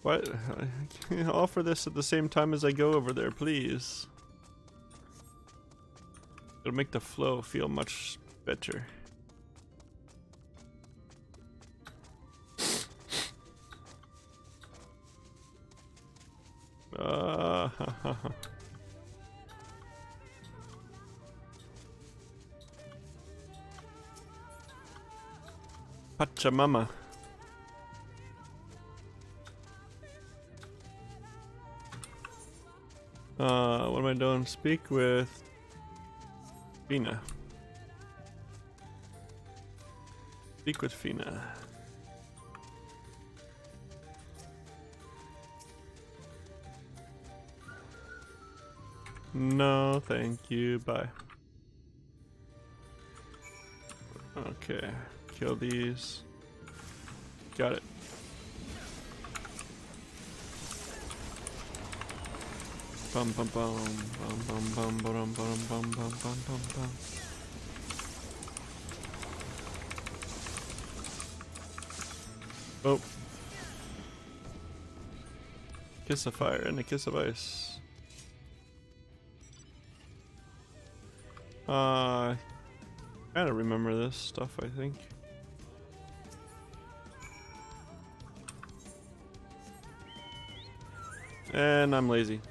S1: What? I can't offer this at the same time as I go over there, please. It'll make the flow feel much better. Pachamama. What am I doing? Speak with Fina. Speak with Fina. No, thank you. Bye. Okay, kill these. Got it. Bum bum bum bum bum bum bum bum bum bum bum bum bum. Oh. Kiss of fire and a kiss of ice. I kinda remember this stuff, I think. And I'm lazy.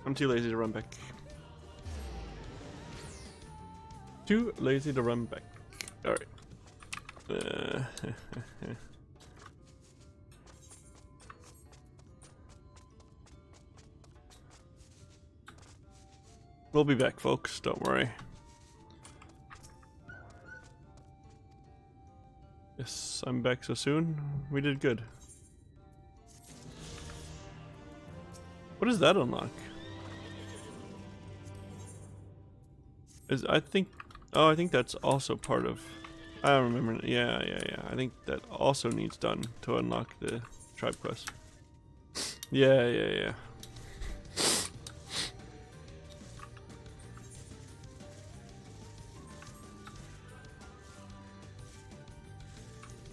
S1: I'm too lazy to run back. Too lazy to run back. Alright. We'll be back, folks. Don't worry. Yes, I'm back so soon. We did good. What does that unlock? I think that's also part of. I don't remember. Yeah. I think that also needs done to unlock the tribe quest. Yeah.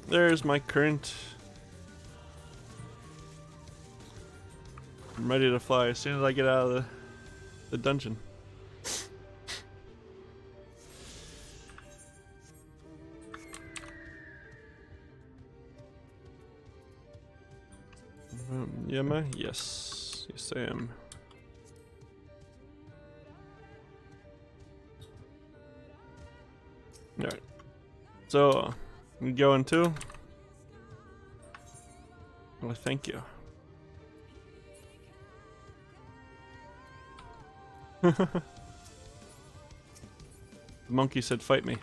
S1: There's my current. I'm ready to fly as soon as I get out of the dungeon. Am I? Yes. Yes, I am. Alright. So, you going too? Well, thank you. The monkey said, fight me.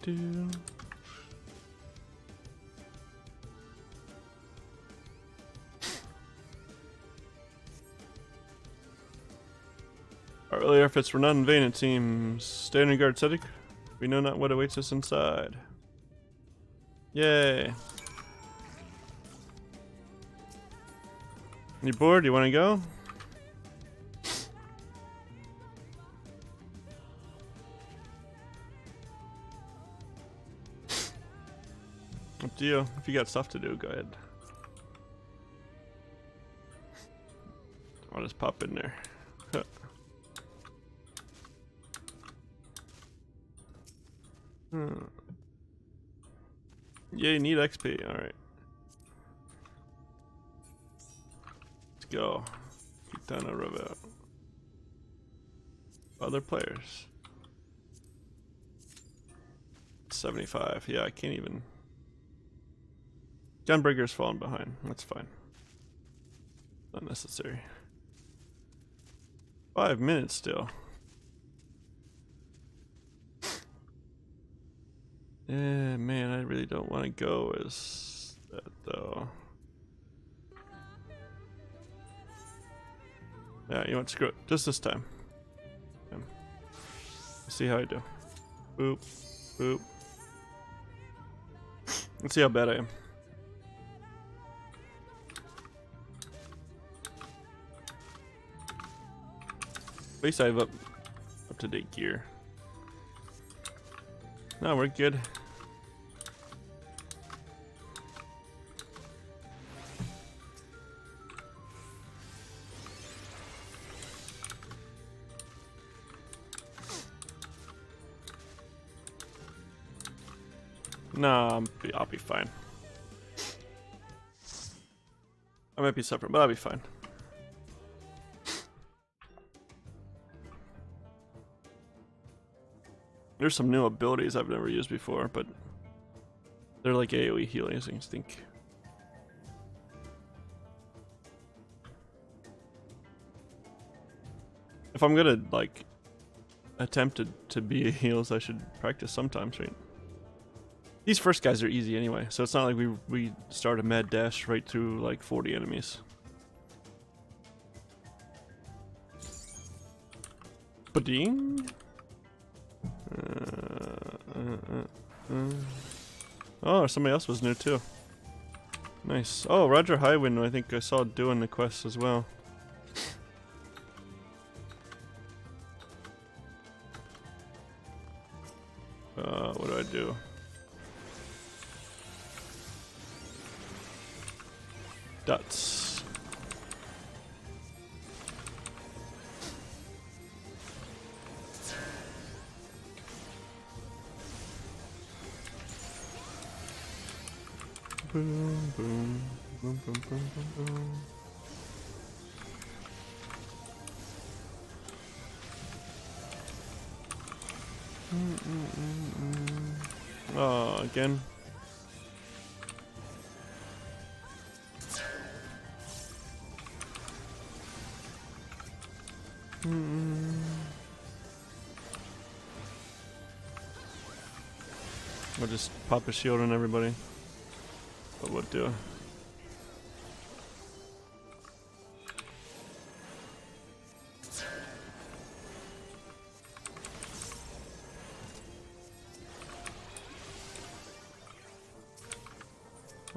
S1: Do. Our early efforts were not in vain, it seems. Standing guard Cedric. We know not what awaits us inside. Yay. You bored? You want to go? Up to you. If you got stuff to do, go ahead. I'll just pop in there. Huh. Yeah, you need XP. Alright. Let's go. Keep down a robot. Other players. 75. Yeah, I can't even. Gunbreaker's falling behind. That's fine. Not necessary. 5 minutes still. Yeah, man, I really don't want to go as that though. Yeah, you know what? Screw it. Just this time. See how I do. Boop, boop. Let's see how bad I am. At least I have up to date gear. No, we're good. No, I'll be fine. I might be suffering, but I'll be fine. There's some new abilities I've never used before, but they're like AoE healing, I think. If I'm gonna like attempt to be heals, I should practice sometimes, right? These first guys are easy anyway, so it's not like we start a mad dash right through like 40 enemies. Ba-ding. Oh, somebody else was new too. Nice. Oh, Roger Highwind, I think I saw doing the quest as well. What do I do? Dots. Boom, boom, boom, boom, boom, boom, boom. Oh, again. I'll just pop a shield on everybody. But what do?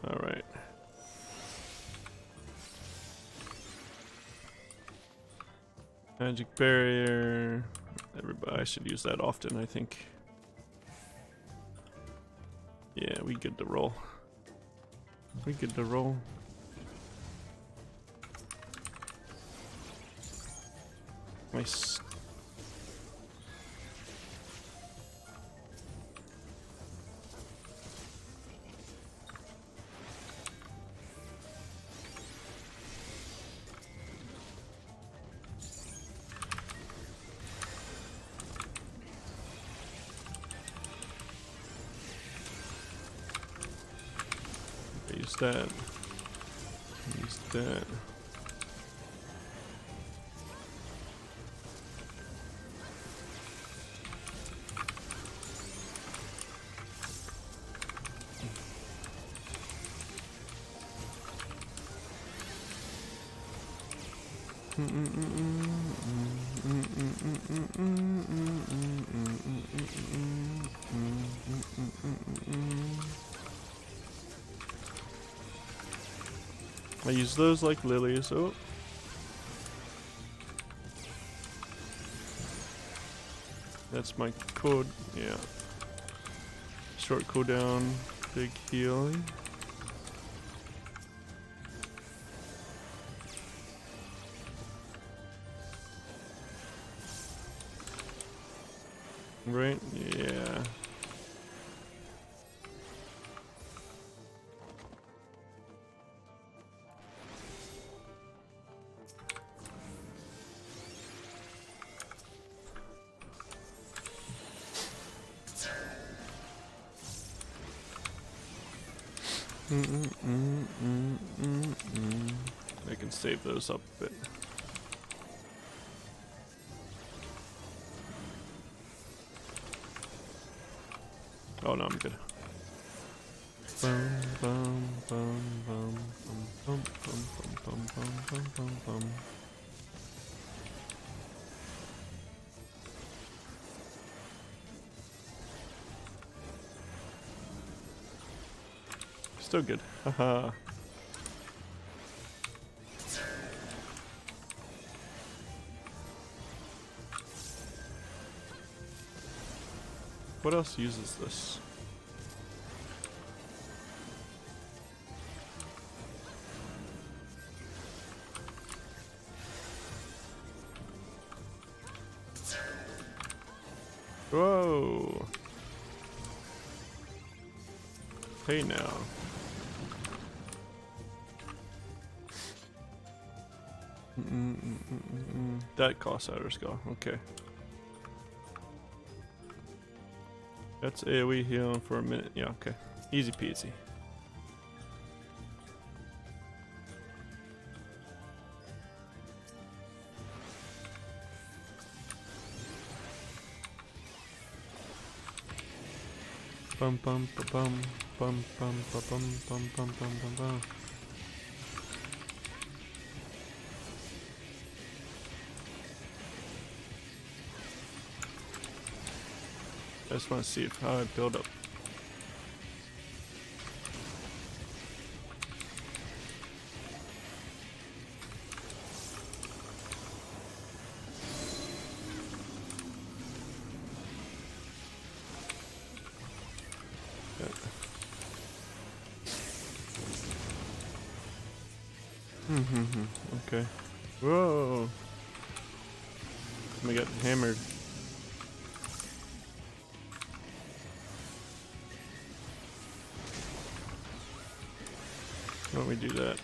S1: Alright. Magic barrier. Everybody, I should use that often, I think. Yeah, we good to roll. We good to roll. Nice. Use that. Use that. I use those like lilies. Oh. That's my code. Yeah. Short cooldown, big heal. Right? Yeah. I can save those up a bit. Oh no, I'm good. Bum, bum, bum, bum, bum, bum, bum, bum, bum, bum, bum. Still good. Haha. What else uses this? Whoa. Hey now. That costs outer skull. Okay. That's AoE heal for a minute. Yeah, okay. Easy peasy. Bum bum ba bum bum bum ba bum bum bum bum bum bum. I just want to see how I build up. Okay. Whoa! I got hammered. Why don't we do that?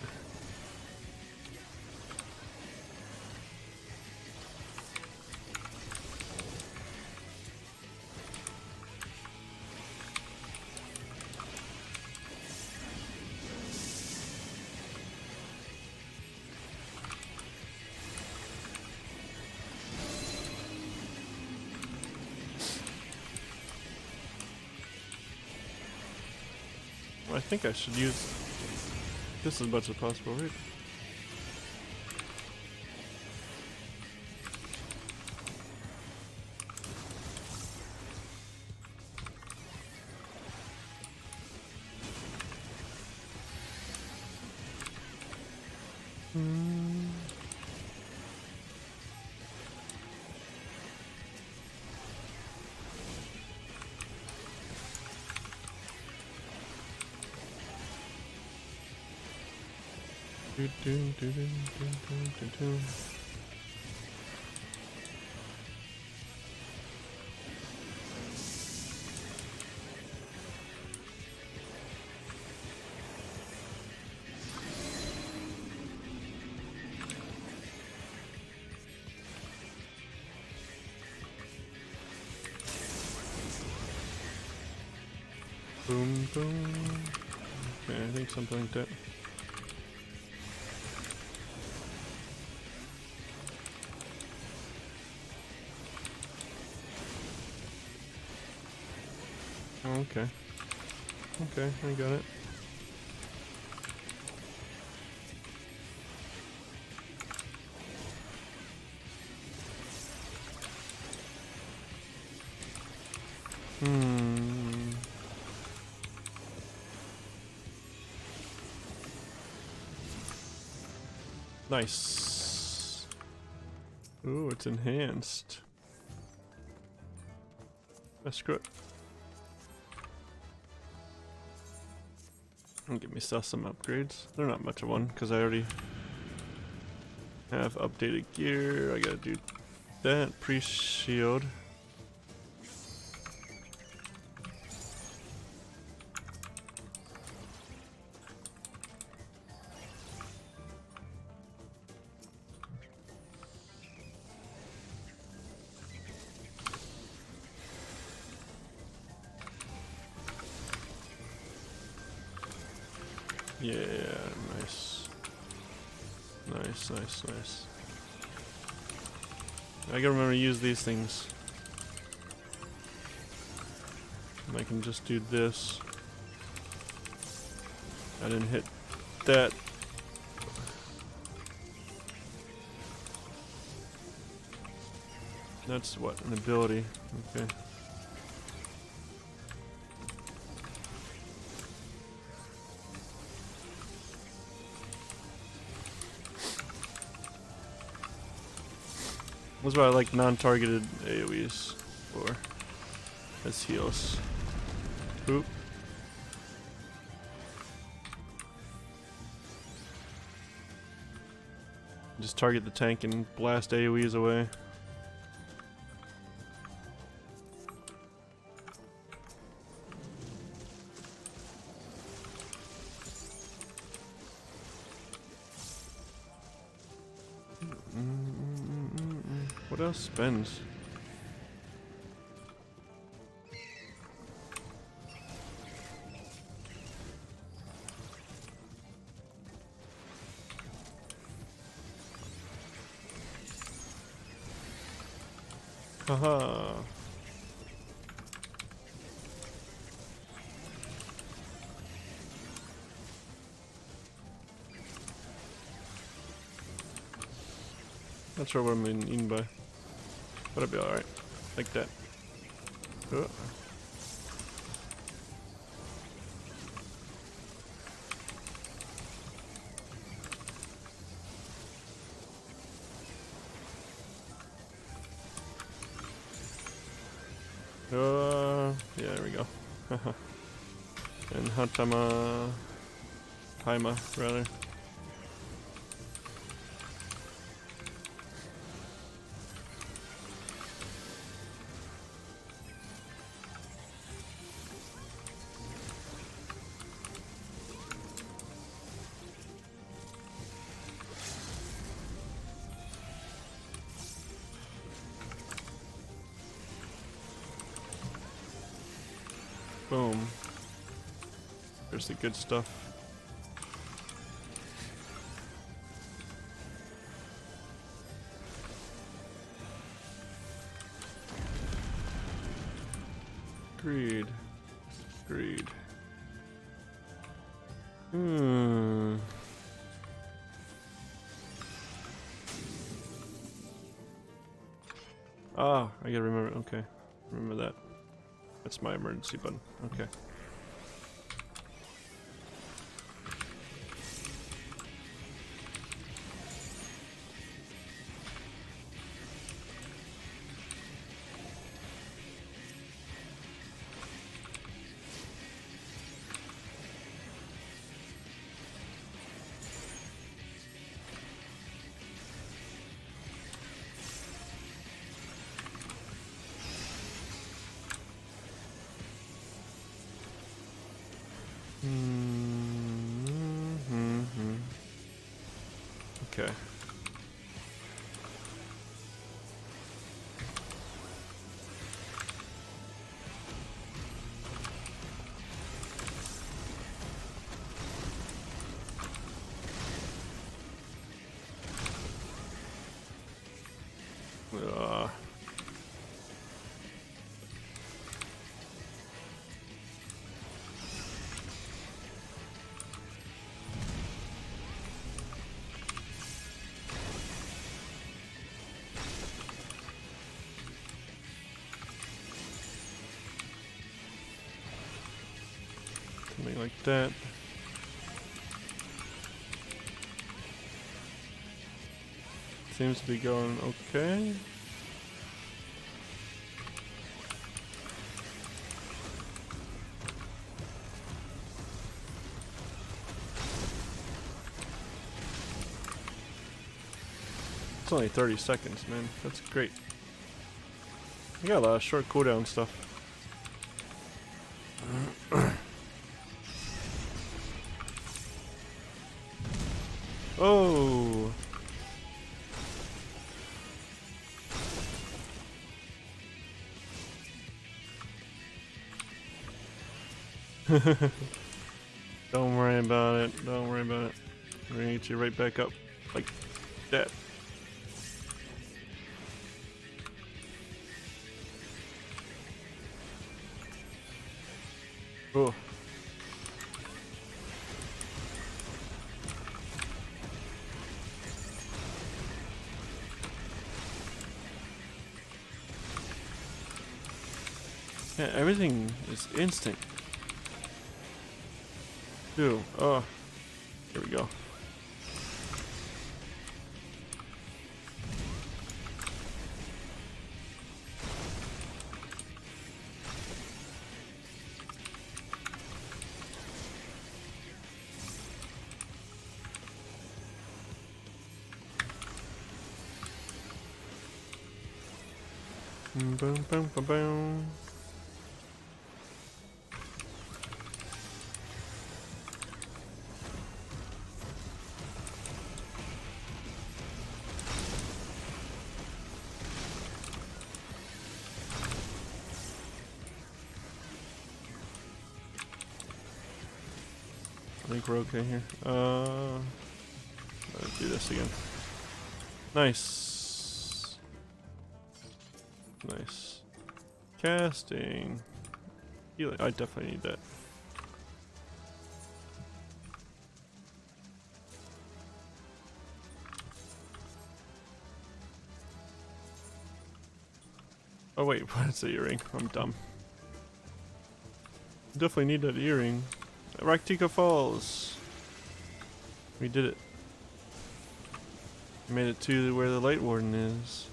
S1: I think I should use this as much as possible, right? Boom, boom. Okay, I think something like that. Okay. Okay, I got it. Nice. Ooh, it's enhanced. Screw it. And get myself some upgrades. They're not much of one because I already have updated gear. I gotta do that. Pre-shield. Yeah, nice. Nice, nice, nice. I gotta remember to use these things. And I can just do this. I didn't hit that. That's what, an ability. Okay. That's why I like non-targeted AoEs for as heals. Oop. Just target the tank and blast AoEs away. What else spends? Haha. Not sure what I'm mean by, but I'll be alright. Like that. Yeah, there we go. And Hatama... Haima, rather. Boom. There's the good stuff. Greed. Greed. Ah, I gotta remember. Okay. Remember that. That's my emergency button. Okay. Okay. Something like that. Seems to be going okay. It's only 30 seconds, man. That's great. I got a lot of short cooldown stuff. Oh! Don't worry about it. Don't worry about it. We're gonna get you right back up. Like that. Oh. Yeah, everything is instant. Dude, oh. Here we go. Boom, boom, boom, boom. I think we're okay here. Let's do this again. Nice. Nice. Casting. Healing. I definitely need that. Oh wait, what's the earring? I'm dumb. Definitely need that earring. Raktika Falls. We did it. We made it to where the Light Warden is.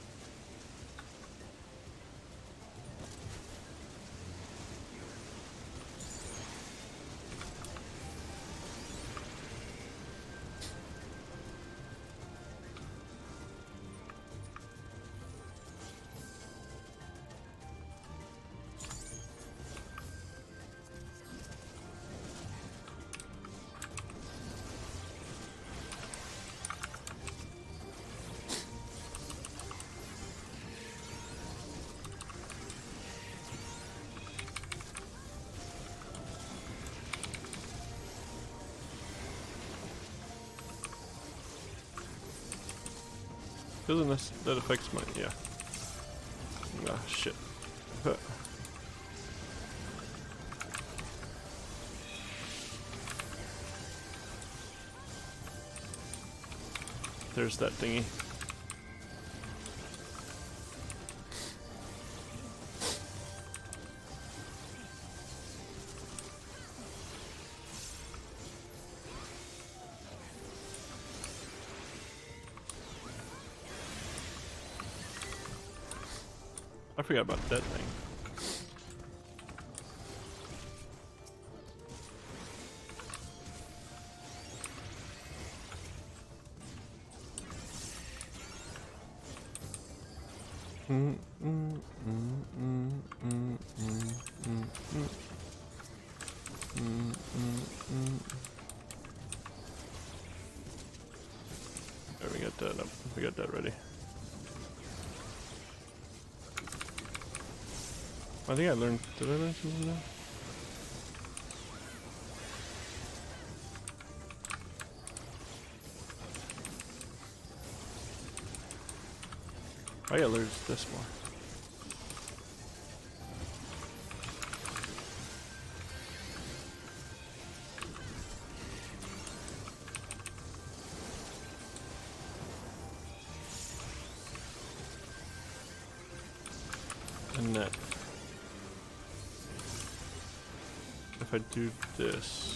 S1: Doesn't that affects my, yeah. Ah, shit. There's that thingy. I forgot about that thing. There, we got that up. We got that ready. I think I learned. Did I learn something now? I gotta learn this more. And that. If I do this.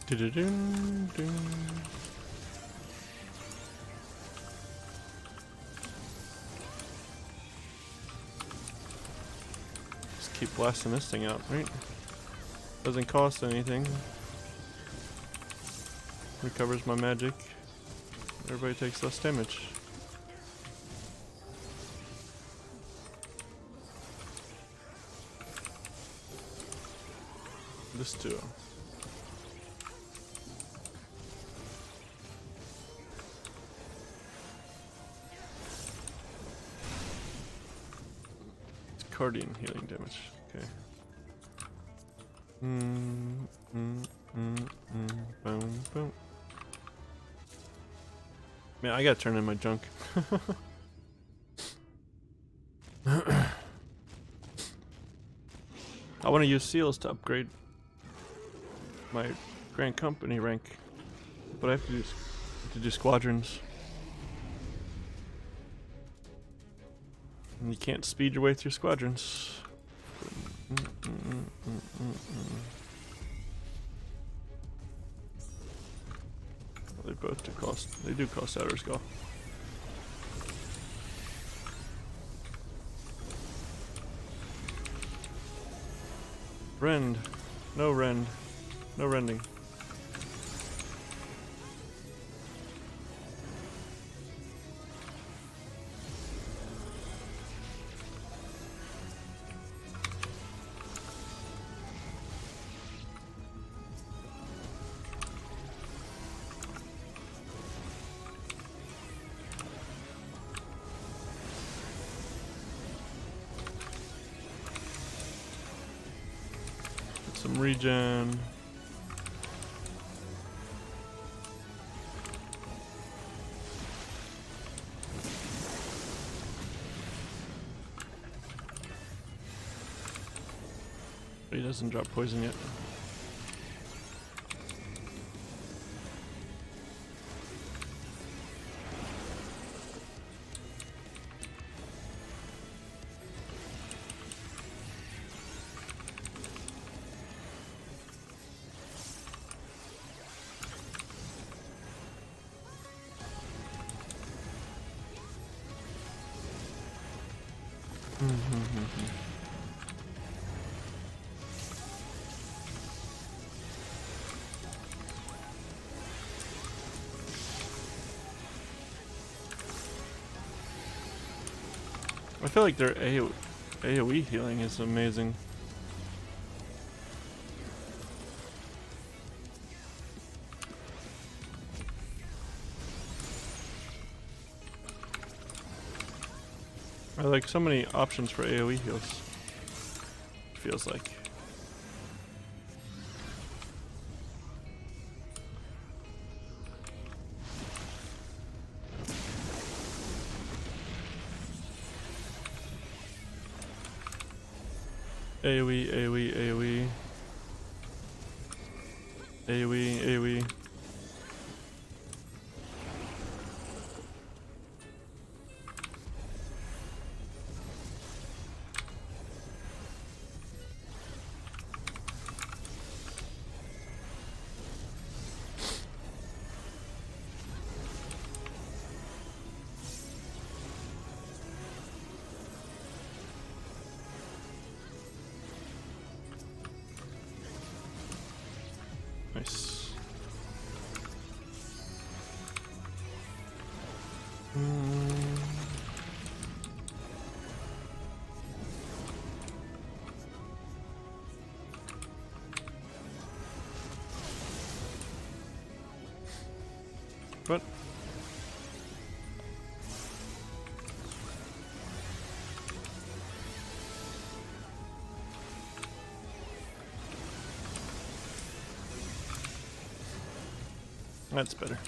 S1: Do-do-dum-dum. Just keep blasting this thing out, right? Doesn't cost anything. Recovers my magic. Everybody takes less damage. This too. Cardian healing damage. Okay. Boom, boom. Man, I gotta turn in my junk. I want to use seals to upgrade my Grand Company rank, but I have to do squadrons. And you can't speed your way through squadrons. Well, they both do cost. They do cost outer skull. Rend. No rend. No rending. Some regen. doesn't drop poison yet. I feel like their AoE healing is amazing. I like so many options for AoE heals. Feels like. AoE, AoE, AoE. AoE, AoE. Nice. What? That's better.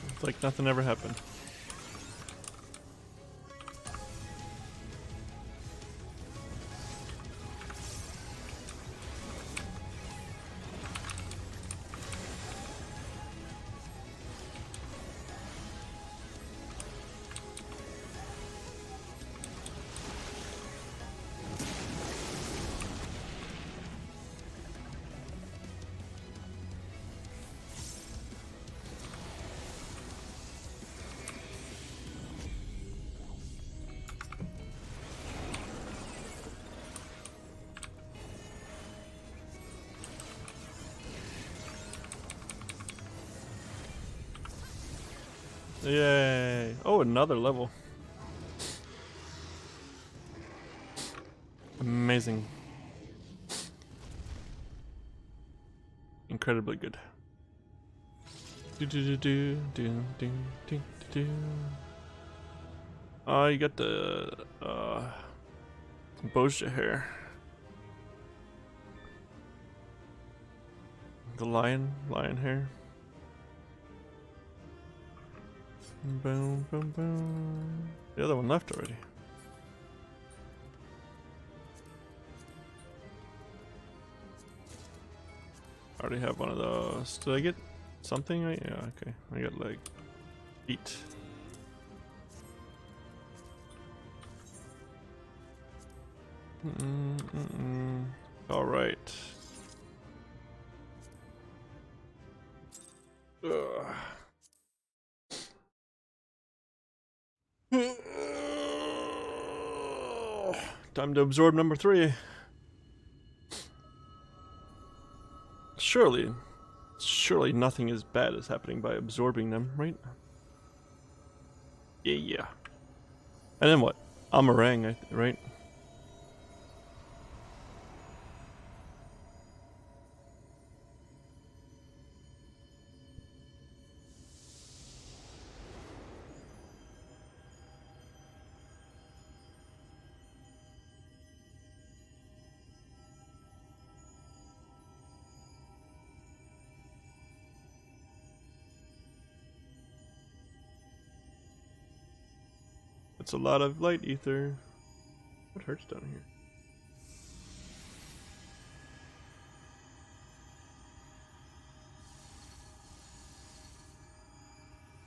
S1: It's like nothing ever happened. Yay! Oh, another level. Amazing. Incredibly good. Do do do do do do do do. Oh, you got the Bozja hair. The lion hair. Boom, boom, boom. The other one left already. I already have one of those. Did I get something? Yeah, okay. I got like feet. All right. Ugh. Time to absorb number 3. Surely nothing as bad is happening by absorbing them, right? Yeah. And then what? Amarang, right? It's a lot of light ether. What hurts down here?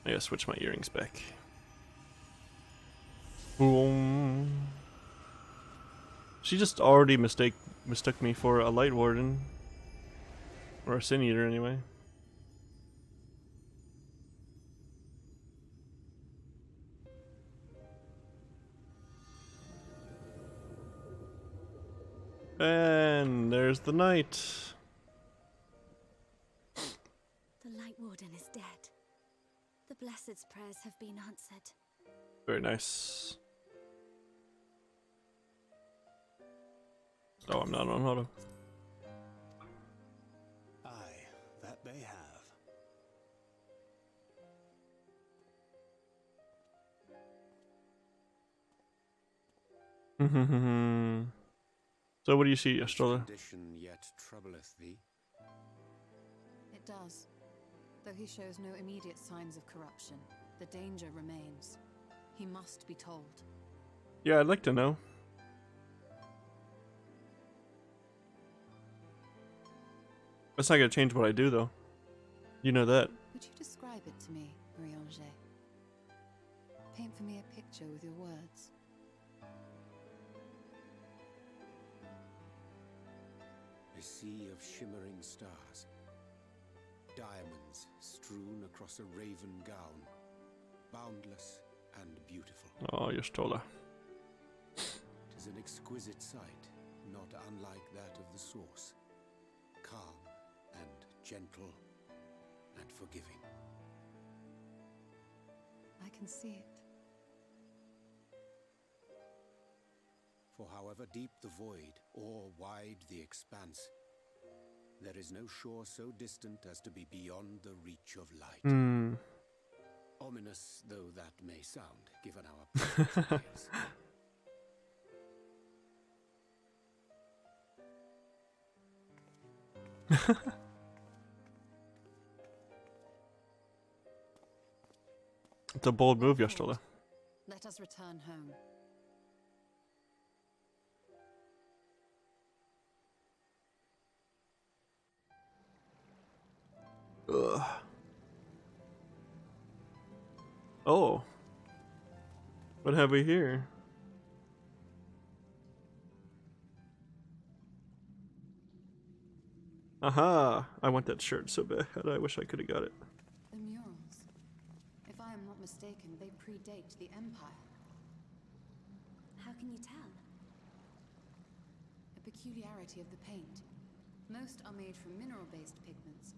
S1: I gotta switch my earrings back. Boom. She just already mistook me for a light warden. Or a sin eater anyway. And there's the knight.
S2: The Light Warden is dead. The Blessed's prayers have been answered.
S1: Very nice. Oh, I'm not on auto.
S5: Aye, that they have.
S1: So what do you see, Astrola?
S5: Condition yet troubleth thee.
S8: It does. Though he shows no immediate signs of corruption, the danger remains. He must be told.
S1: Yeah, I'd like to know. That's not gonna change what I do, though. You know that.
S8: Would you describe it to me, Marie-Ange? Paint for me a picture with your words.
S5: A sea of shimmering stars. Diamonds strewn across a raven gown. Boundless and beautiful.
S1: Oh, Astrola.
S5: 'Tis an exquisite sight, not unlike that of the source. Calm and gentle and forgiving.
S8: I can see it.
S5: For however deep the void or wide the expanse, there is no shore so distant as to be beyond the reach of light. Ominous though that may sound, given our present years.
S1: It's a bold move, Astrola.
S8: Let us return home.
S1: Ugh. Oh. What have we here? Aha! I want that shirt so bad. I wish I could have got it.
S8: The murals. If I am not mistaken, they predate the Empire.
S2: How can you tell?
S8: A peculiarity of the paint. Most are made from mineral-based pigments.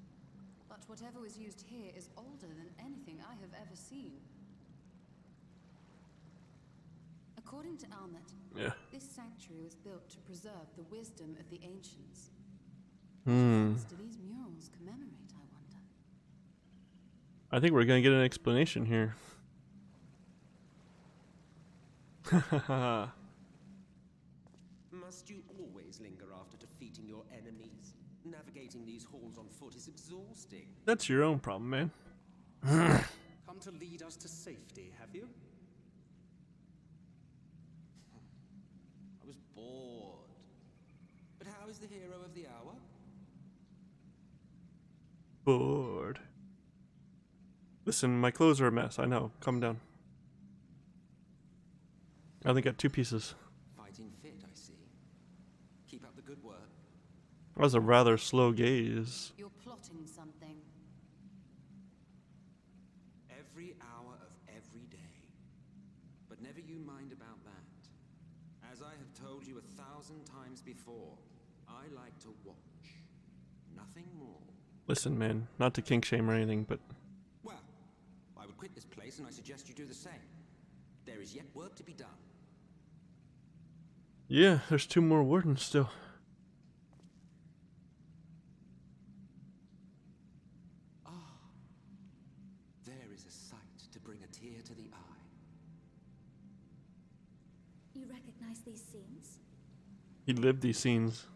S8: But whatever was used here is older than anything I have ever seen. According to Almet, this sanctuary was built to preserve the wisdom of the ancients. What events do these murals commemorate, I wonder?
S1: I think we're gonna get an explanation here.
S6: Must you always linger after defeating your enemies? Navigating these halls on foot is exhausting.
S1: That's your own problem, man.
S5: Come to lead us to safety, have you?
S6: I was bored. But how is the hero of the hour?
S1: Bored. Listen, my clothes are a mess. I know. Calm down. I only got 2 pieces.
S6: Fighting fit, I see. Keep up the good work.
S1: That was a rather slow gaze.
S8: You're plotting something.
S6: Every hour of every day. But never you mind about that. As I have told you 1,000 times before, I like to watch. Nothing more.
S1: Listen, man, not to kink shame or anything, but...
S6: Well, I would quit this place and I suggest you do the same. There is yet work to be done.
S1: Yeah, there's 2 more wardens still.
S6: There is a sight to bring a tear to the eye.
S2: You recognize these scenes?
S1: He lived these scenes.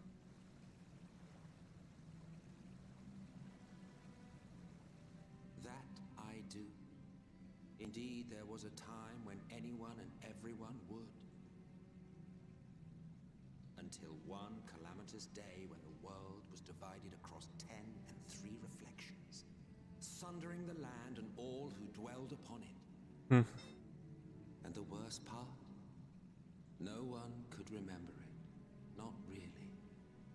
S6: That I do. Indeed, there was a time when anyone and one calamitous day when the world was divided across 10 and 3 reflections, sundering the land and all who dwelled upon it.
S1: Hmm.
S6: And the worst part? No one could remember it. Not really.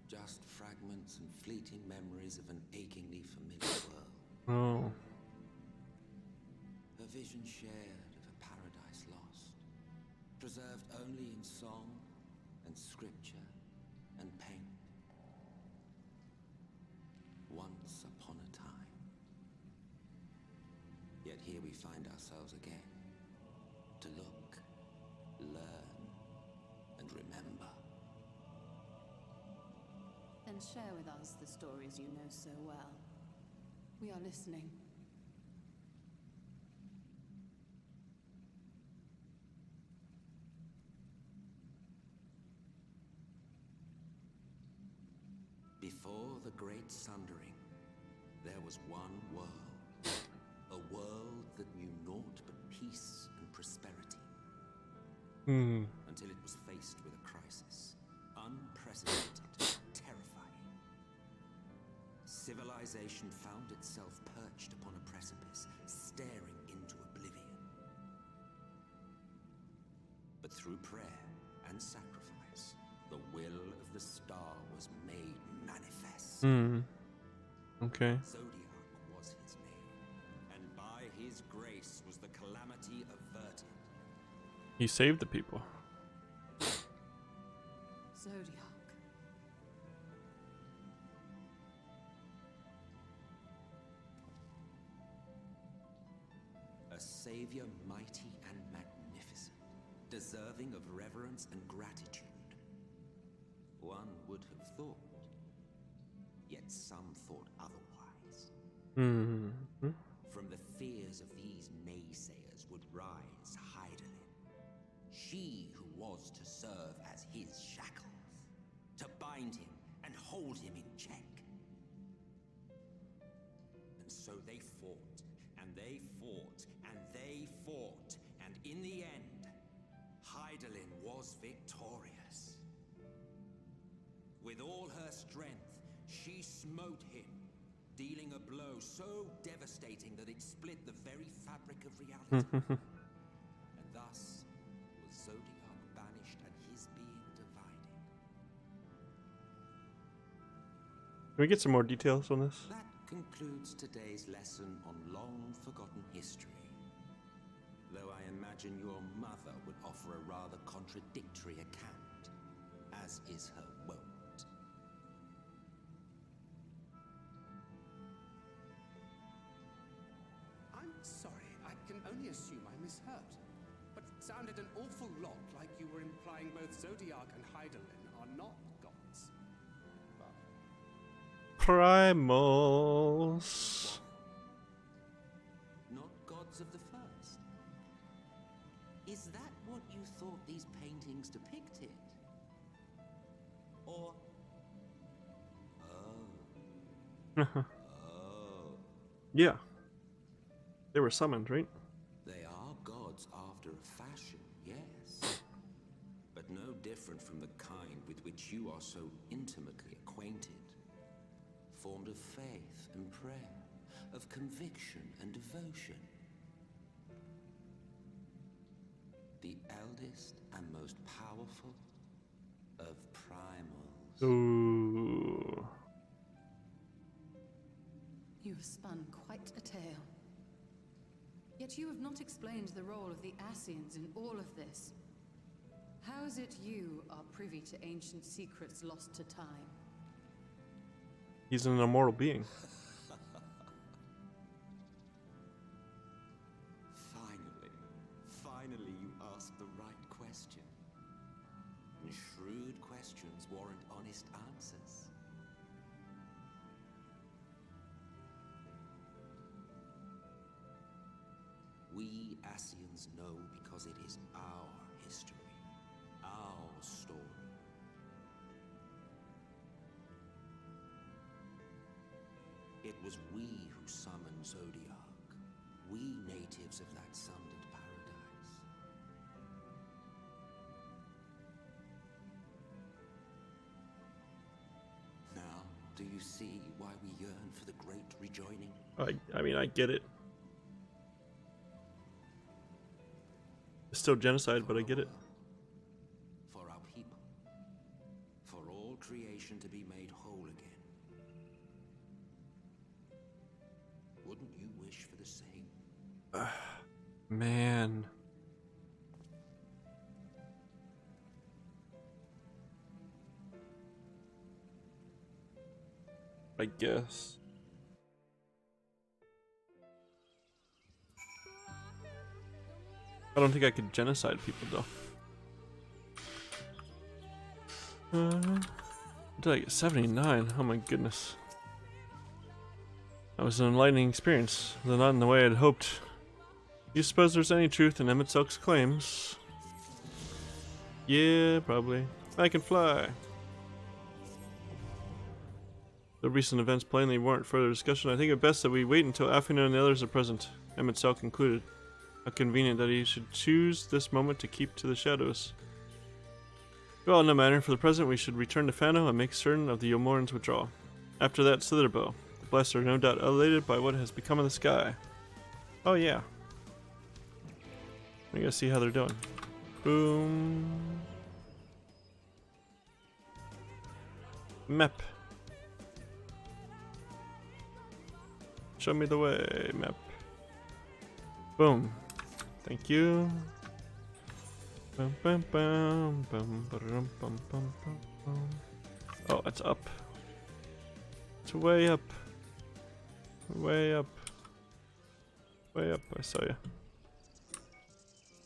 S6: Just fragments and fleeting memories of an achingly familiar world.
S1: Oh.
S6: A vision shared of a paradise lost, preserved only in song and scripture and paint. Once upon a time. Yet here we find ourselves again, to look, learn, and remember.
S8: Then share with us the stories you know so well. We are listening.
S6: Before the Great Sundering, there was one world. A world that knew naught but peace and prosperity.
S1: Hmm.
S6: Until it was faced with a crisis. Unprecedented, terrifying. Civilization found itself perched upon a precipice, staring into oblivion. But through prayer and sacrifice, the will of the star was made manifest.
S1: Hmm. Okay.
S6: Zodiac was his name, and by his grace was the calamity averted.
S1: He saved the people.
S8: Zodiac.
S6: A savior mighty and magnificent, deserving of reverence and gratitude. One would have thought, yet some thought otherwise.
S1: Hmm.
S6: From the fears of these naysayers would rise Hydaelyn, she who was to serve as his shackles, to bind him and hold him in check. And so they fought, and they fought, and they fought, and in the end, Hydaelyn was victorious. With all her strength, she smote him, dealing a blow so devastating that it split the very fabric of reality. And thus was Zodiac banished and his being divided.
S1: Can we get some more details on this?
S6: That concludes today's lesson on long-forgotten history. Though I imagine your mother would offer a rather contradictory account, as is her wont.
S5: I'm sorry, I can only assume I misheard. But it sounded an awful lot like you were implying both Zodiac and Hydaelyn are not gods. But
S1: Primals.
S6: Not gods of the first. Is that what you thought these paintings depicted? Or... Oh.
S1: Yeah. They were summoned, right?
S6: They are gods after a fashion, yes. But no different from the kind with which you are so intimately acquainted. Formed of faith and prayer, of conviction and devotion. The eldest and most powerful of primals.
S1: Ooh.
S8: You have spun quite a tale. Yet you have not explained the role of the Ascians in all of this. How is it you are privy to ancient secrets lost to time?
S1: He's an immortal being.
S6: Finally you asked the right question. And shrewd questions warrant honest answers. We Ascians know because it is our history, our story. It was we who summoned Zodiac, we natives of that sundered paradise. Do you see why we yearn for the great rejoining?
S1: I mean, I get it. It's still genocide, but I get it.
S6: For our people. For all creation to be made whole again. Wouldn't you wish for the same?
S1: Man. I guess. I don't think I could genocide people though. Did I get 79? Oh my goodness. That was an enlightening experience, though not in the way I'd hoped. You suppose there's any truth in Emmett Selk's claims? Yeah, probably. I can fly. The recent events plainly warrant further discussion. I think it best that we wait until Afina and the others are present. Emmett Selk included. How convenient that he should choose this moment to keep to the shadows. Well, no matter. For the present, we should return to Fano and make certain of the Yomoran's withdrawal. After that, Slitherbow. The blessed are no doubt elated by what has become of the sky. Oh yeah. We gotta see how they're doing. Boom. Map. Show me the way, map. Boom. Thank you. Bum, bum, bum, bum, ba-dum, bum, bum, bum, bum. Oh, it's up. It's way up. Way up. Way up, I saw you.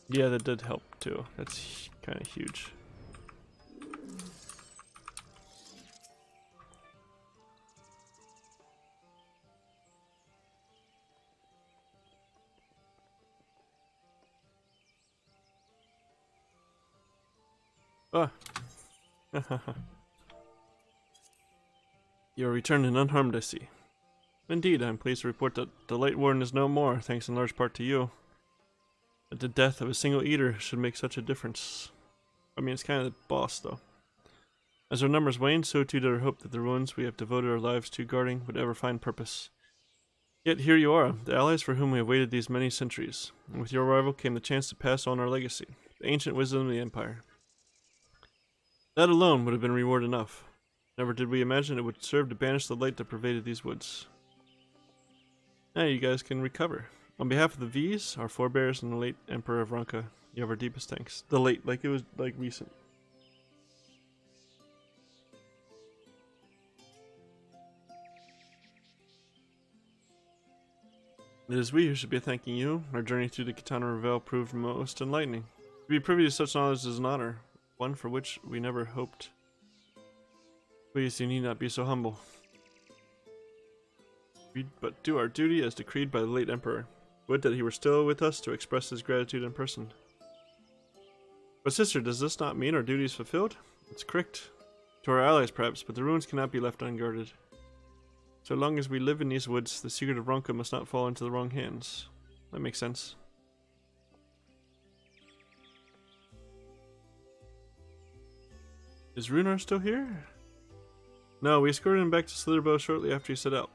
S1: Yeah, that did help too. That's kind of huge. Ah. You are returned and unharmed, I see. Indeed, I am pleased to report that the Light Warden is no more, thanks in large part to you. That the death of a single eater should make such a difference. I mean, it's kind of the boss, though. As our numbers wane, so too did our hope that the ruins we have devoted our lives to guarding would ever find purpose. Yet here you are, the allies for whom we have waited these many centuries, and with your arrival came the chance to pass on our legacy, the ancient wisdom of the Empire. That alone would have been reward enough. Never did we imagine it would serve to banish the light that pervaded these woods. Now you guys can recover. On behalf of the V's, our forebears, and the late Emperor of Ranka, you have our deepest thanks. The late, like it was like recent. It is we who should be thanking you. Our journey through the Katana Revel proved most enlightening. To be privy to such knowledge is an honor, one for which we never hoped. Please, you need not be so humble. We but do our duty as decreed by the late Emperor. Would that he were still with us to express his gratitude in person. But sister, does this not mean our duty is fulfilled? It's correct. To our allies perhaps, but the ruins cannot be left unguarded. So long as we live in these woods, the secret of Ronka must not fall into the wrong hands. That makes sense. Is Runar still here? No, we escorted him back to Slitherbow shortly after he set out.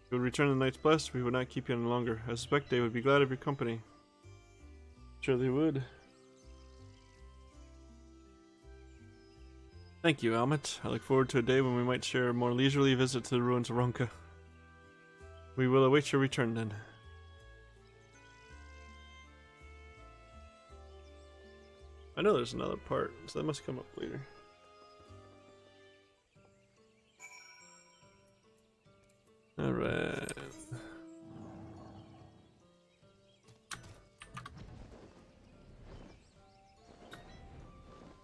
S1: If we would return the Knight's Blessed, we would not keep you any longer. I suspect they would be glad of your company. Sure they would. Thank you, Almet. I look forward to a day when we might share a more leisurely visit to the ruins of Ronka. We will await your return then. I know there's another part, so that must come up later. Alright.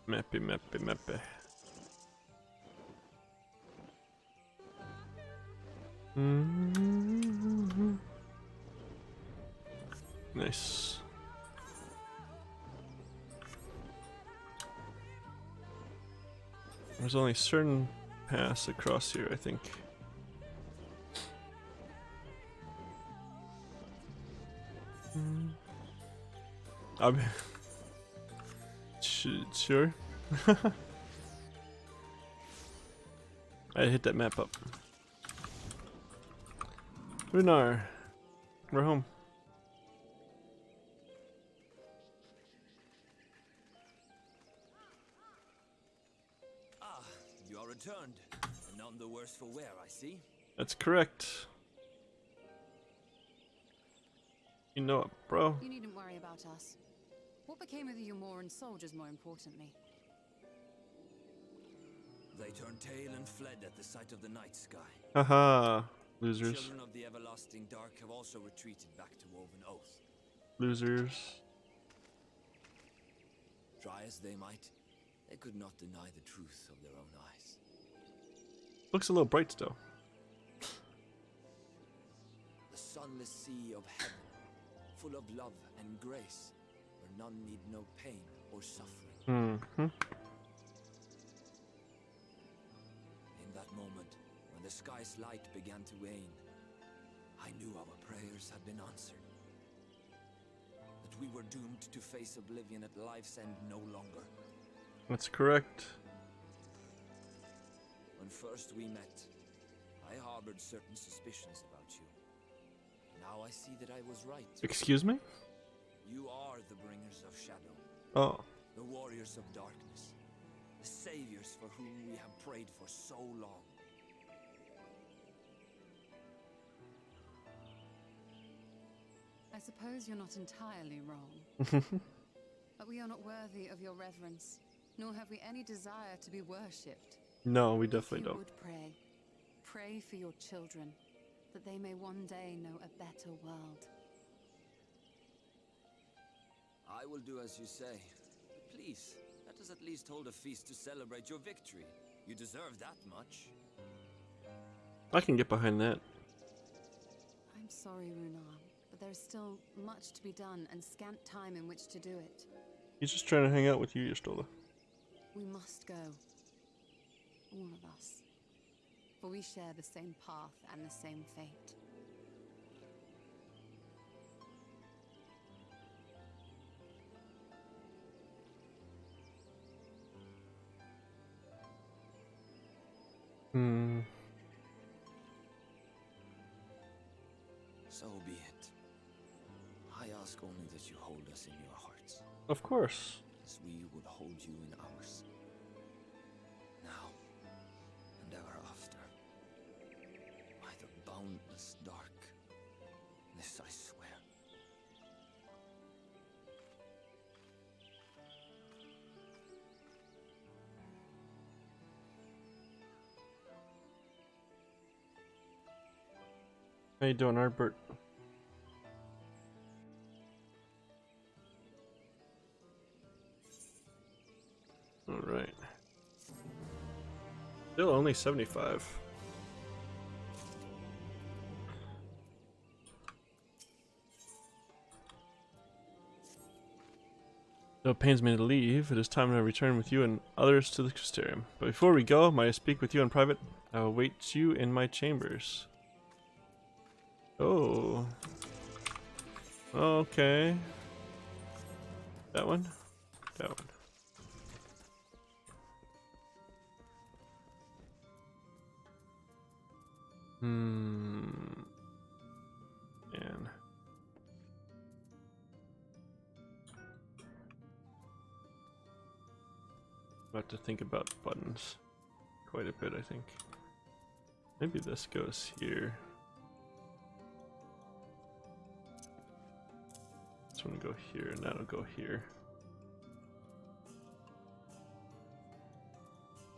S1: Mappy. Nice. There's only certain paths across here, I think. Sure. I hit that map up. Runar, we're home.
S9: Ah, you are returned, and none the worse for wear, I see.
S1: That's correct. You know it, bro.
S8: You needn't worry about us. What became of the Umoran soldiers, more importantly?
S9: They turned tail and fled at the sight of the night sky.
S1: Haha, losers.
S9: Children of the everlasting dark have also retreated back to Woven Oath.
S1: Losers.
S9: Try as they might, they could not deny the truth of their own eyes.
S1: Looks a little bright still.
S9: The sunless sea of heaven, full of love and grace, where none need know pain or suffering.
S1: Mm-hmm.
S9: In that moment, when the sky's light began to wane, I knew our prayers had been answered. That we were doomed to face oblivion at life's end no longer.
S1: That's correct.
S9: When first we met, I harbored certain suspicions about you. Now I see that I was right.
S1: Excuse me?
S9: You are the bringers of shadow.
S1: Oh.
S9: The warriors of darkness. The saviors for whom we have prayed for so long.
S8: I suppose you're not entirely wrong. But we are not worthy of your reverence, nor have we any desire to be worshipped.
S1: No, we definitely
S8: If you
S1: don't.
S8: would pray. Pray for your children, that they may one day know a better world.
S9: I will do as you say. Please, let us at least hold a feast to celebrate your victory. You deserve that much.
S1: I can get behind that.
S8: I'm sorry, Runar, but there is still much to be done and scant time in which to do it.
S1: He's just trying to hang out with you, Yastola.
S8: We must go. All of us. For we share the same path and the same fate.
S9: So be it. I ask only that you hold us in your hearts,
S1: Of course.
S9: as we would hold you in ours. Now and ever after. By the boundless dark. This I swear.
S1: How you doing, Arbert? Alright. Still only 75. Though it pains me to leave, it is time to return with you and others to the Crystarium. But before we go, may I speak with you in private? I will await you in my chambers. Oh. Okay. That one? That one. Man. I have to think about buttons quite a bit, I think. Maybe this goes here. This one will go here, and that'll go here.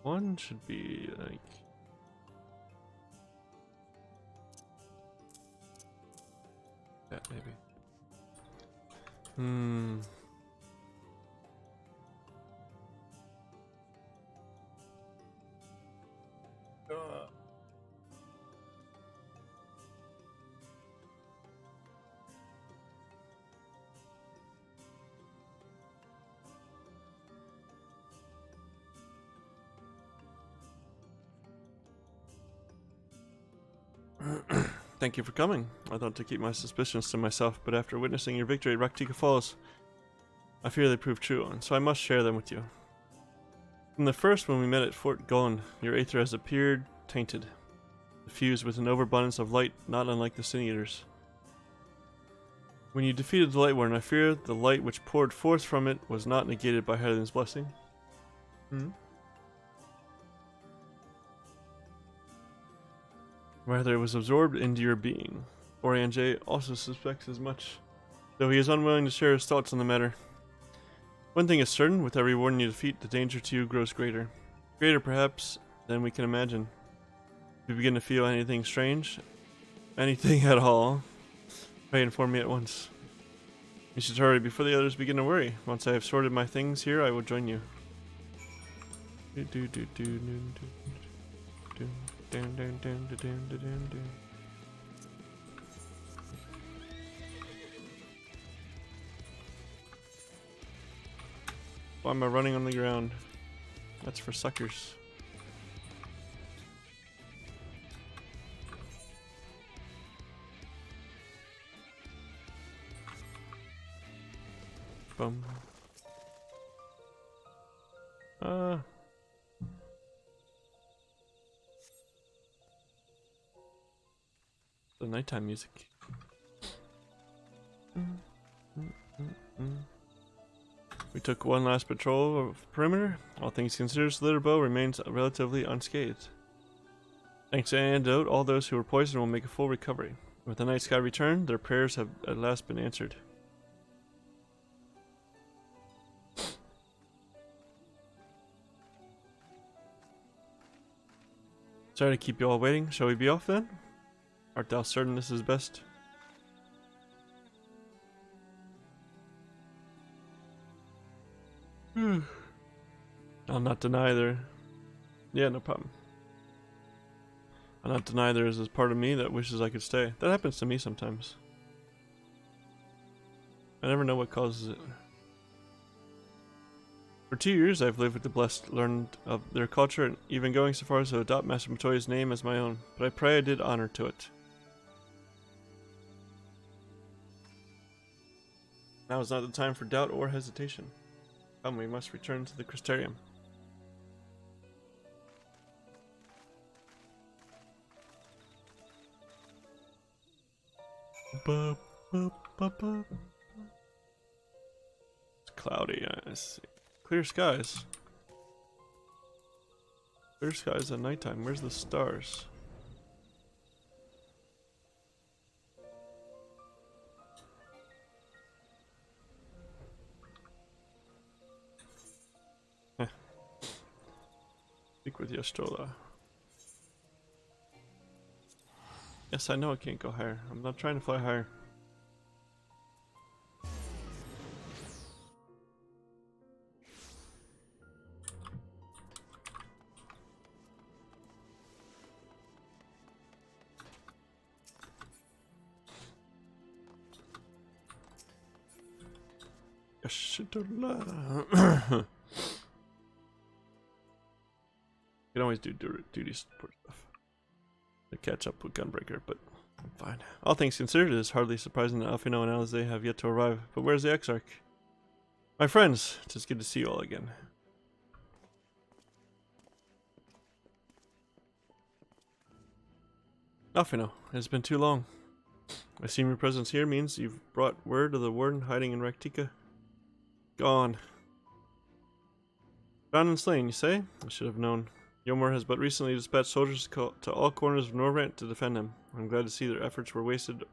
S1: One should be like that, maybe. Thank you for coming. I thought to keep my suspicions to myself, but after witnessing your victory at Raktika Falls, I fear they proved true, and so I must share them with you. From the first when we met at Fort Gon, your aether has appeared tainted. diffused with an overabundance of light, not unlike the Sin Eaters. When you defeated the Light Warden, I fear the light which poured forth from it was not negated by Hydaelyn's blessing. Rather, it was absorbed into your being. Orianjay also suspects as much, though he is unwilling to share his thoughts on the matter. One thing is certain, with every warden you defeat, the danger to you grows greater. Greater, perhaps, than we can imagine. If you begin to feel anything strange, anything at all, pray inform me at once. You should hurry before the others begin to worry. Once I have sorted my things here, I will join you. Why am I running on the ground? That's for suckers. Bum. The nighttime music. We took one last patrol of perimeter. All things considered, Slitterbow remains relatively unscathed. Thanks to Antidote, all those who were poisoned will make a full recovery. With the night sky returned, their prayers have at last been answered. Sorry to keep you all waiting. Shall we be off then? Art thou certain this is best? I'll not deny there. Yeah, no problem. I'll not deny there is a part of me that wishes I could stay. That happens to me sometimes. I never know what causes it. For 2 years I've lived with the Blessed, learned of their culture, and even going so far as to adopt Master Matoya's name as my own, but I pray I did honor to it. Now is not the time for doubt or hesitation. Come, we must return to the Crystarium. It's cloudy, I see. Clear skies. Clear skies at nighttime. Where's the stars? Speak with Yastrola. Yes, I know I can't go higher. I'm not trying to fly higher. Yastrola. You can always do duty support stuff to catch up with Gunbreaker, but I'm fine. All things considered, it is hardly surprising that Alfino and Alizé have yet to arrive. But where's the Exarch? My friends, it is good to see you all again. Alfino, it has been too long. I assume your presence here means you've brought word of the warden hiding in Raktika. Gone. Found and slain, you say? I should have known. Yomor has but recently dispatched soldiers to all corners of Norvrant to defend him. I'm glad to see their efforts were wasted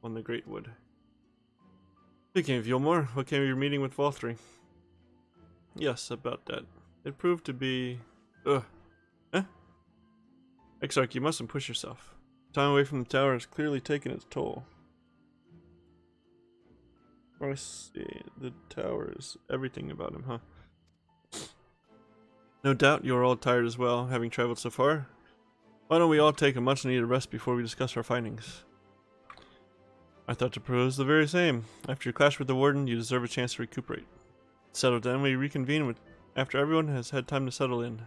S1: on the Great Wood. Speaking of Yomor, what came of your meeting with Valthry? Yes, about that. It proved to be... Exarch, you mustn't push yourself. Time away from the tower has clearly taken its toll. I see. The tower is everything about him, huh? No doubt you are all tired as well, having traveled so far. Why don't we all take a much needed rest before we discuss our findings? I thought to propose the very same. After your clash with the warden, you deserve a chance to recuperate. Settle down, we reconvene after everyone has had time to settle in.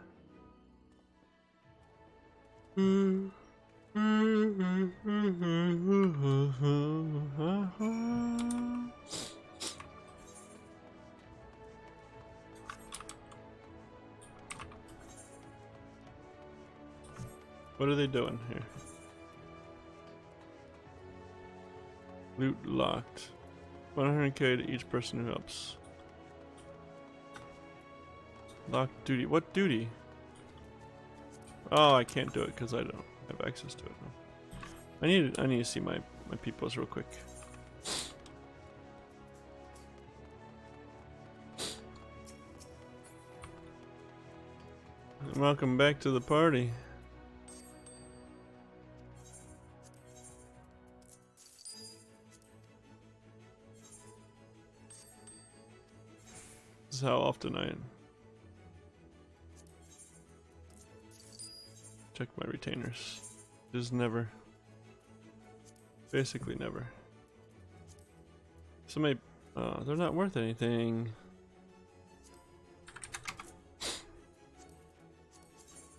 S1: What are they doing here? Loot locked. 100k to each person who helps. Locked duty. What duty? Oh, I can't do it because I don't have access to it. I need to see my peoples real quick. Welcome back to the party. This is how often I check my retainers. Just never. Basically never. Somebody, they're not worth anything.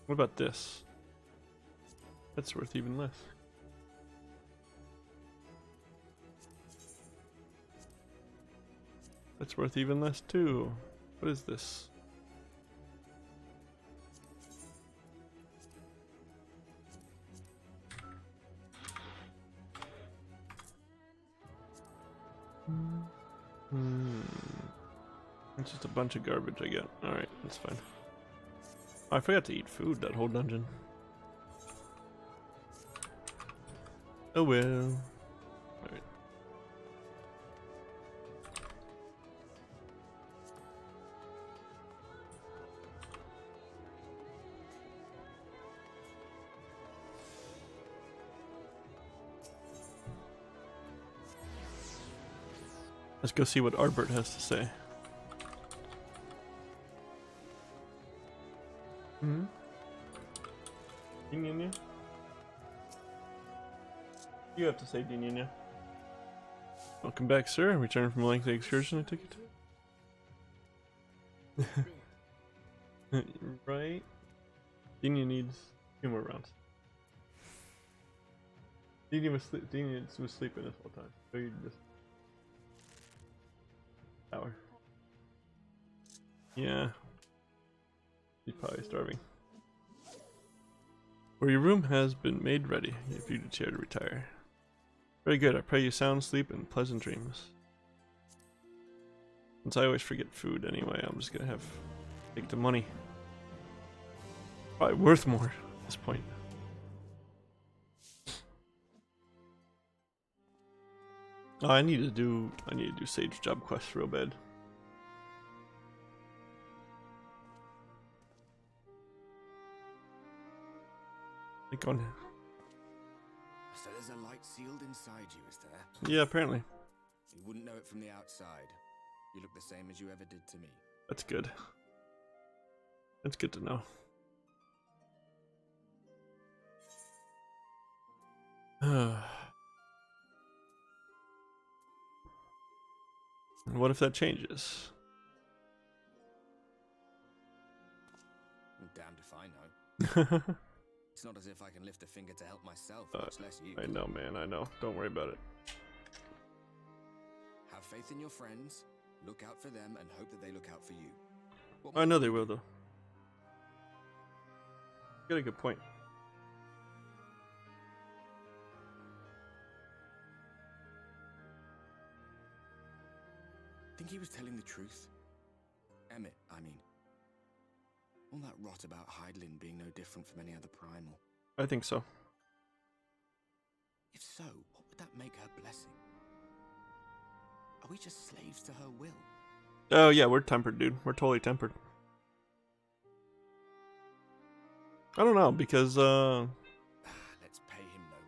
S1: What about this? That's worth even less. That's worth even less too. What is this? It's just a bunch of garbage I get. Alright, that's fine. Oh, I forgot to eat food that whole dungeon. Oh well. Alright. Let's go see what Arbert has to say. Hmm? Dinyanya? You have to say Dinyanya. Welcome back, sir. Returned from a lengthy excursion, I take it. Right? Dinya needs 2 more rounds. Dinya was sleeping this whole time. So you just hour. Yeah. He's probably starving. Well, your room has been made ready. If you chair to retire. Very good. I pray you sound sleep and pleasant dreams. Since I always forget food anyway, I'm just gonna take the money. Probably worth more at this point. Oh, I need to do Sage job quests real bad. Like on.
S6: So there's a light sealed inside you, is there?
S1: Yeah, apparently.
S6: You wouldn't know it from the outside. You look the same as you ever did to me.
S1: That's good. That's good to know. What if that changes?
S6: I'm damned if I know. It's not as if I can lift a finger to help myself, much less you.
S1: I know, man, I know. Don't worry about it.
S6: Have faith in your friends, look out for them, and hope that they look out for you.
S1: I know they will, though. You got a good point.
S6: Think he was telling the truth? Emmett, I mean. All that rot about Hydaelyn being no different from any other primal.
S1: I think so.
S6: If so, what would that make her blessing? Are we just slaves to her will?
S1: Oh yeah, we're tempered, dude. We're totally tempered. I don't know, because
S6: let's pay him no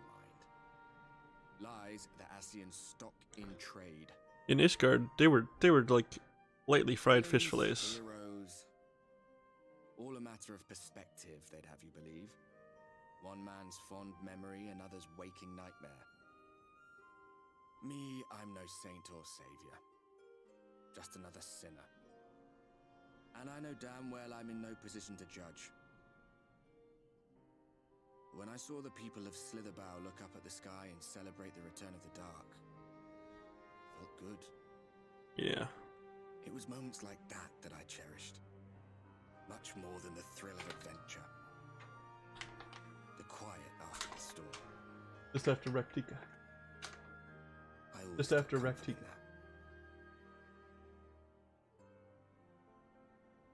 S6: mind. Lies the Ascians stock in trade.
S1: In Ishgard, they were like lightly fried fish fillets.
S6: Heroes. All a matter of perspective, they'd have you believe. One man's fond memory, another's waking nightmare. Me, I'm no saint or savior. Just another sinner. And I know damn well I'm in no position to judge. When I saw the people of Slitherbough look up at the sky and celebrate the return of the dark, felt good.
S1: Yeah.
S6: It was moments like that I cherished. Much more than the thrill of adventure. The quiet after the storm.
S1: Just after Rectica.
S6: I
S1: Just after Raktika.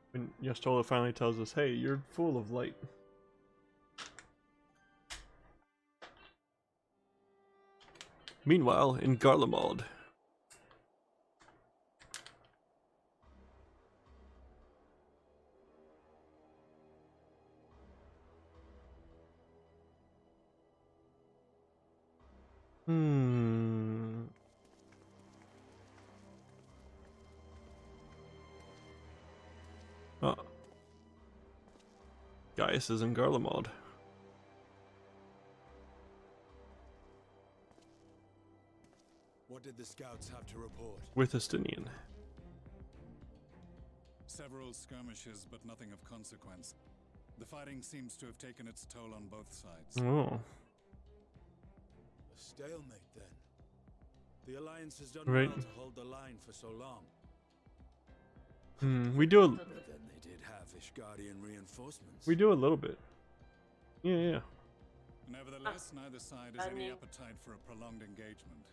S1: When Yastola finally tells us, hey, you're full of light. Meanwhile, in Garlemald. Oh. Gaius is in Garlemald.
S10: What did the scouts have to report?
S1: With Estinian.
S3: Several skirmishes, but nothing of consequence. The fighting seems to have taken its toll on both sides.
S1: Oh.
S10: A stalemate, then. The Alliance has done
S1: Right.
S10: well to hold the line for so long.
S1: We do
S10: But then they did have Ishgardian reinforcements.
S1: a little bit. Yeah.
S3: Nevertheless, neither side has any appetite for a prolonged engagement.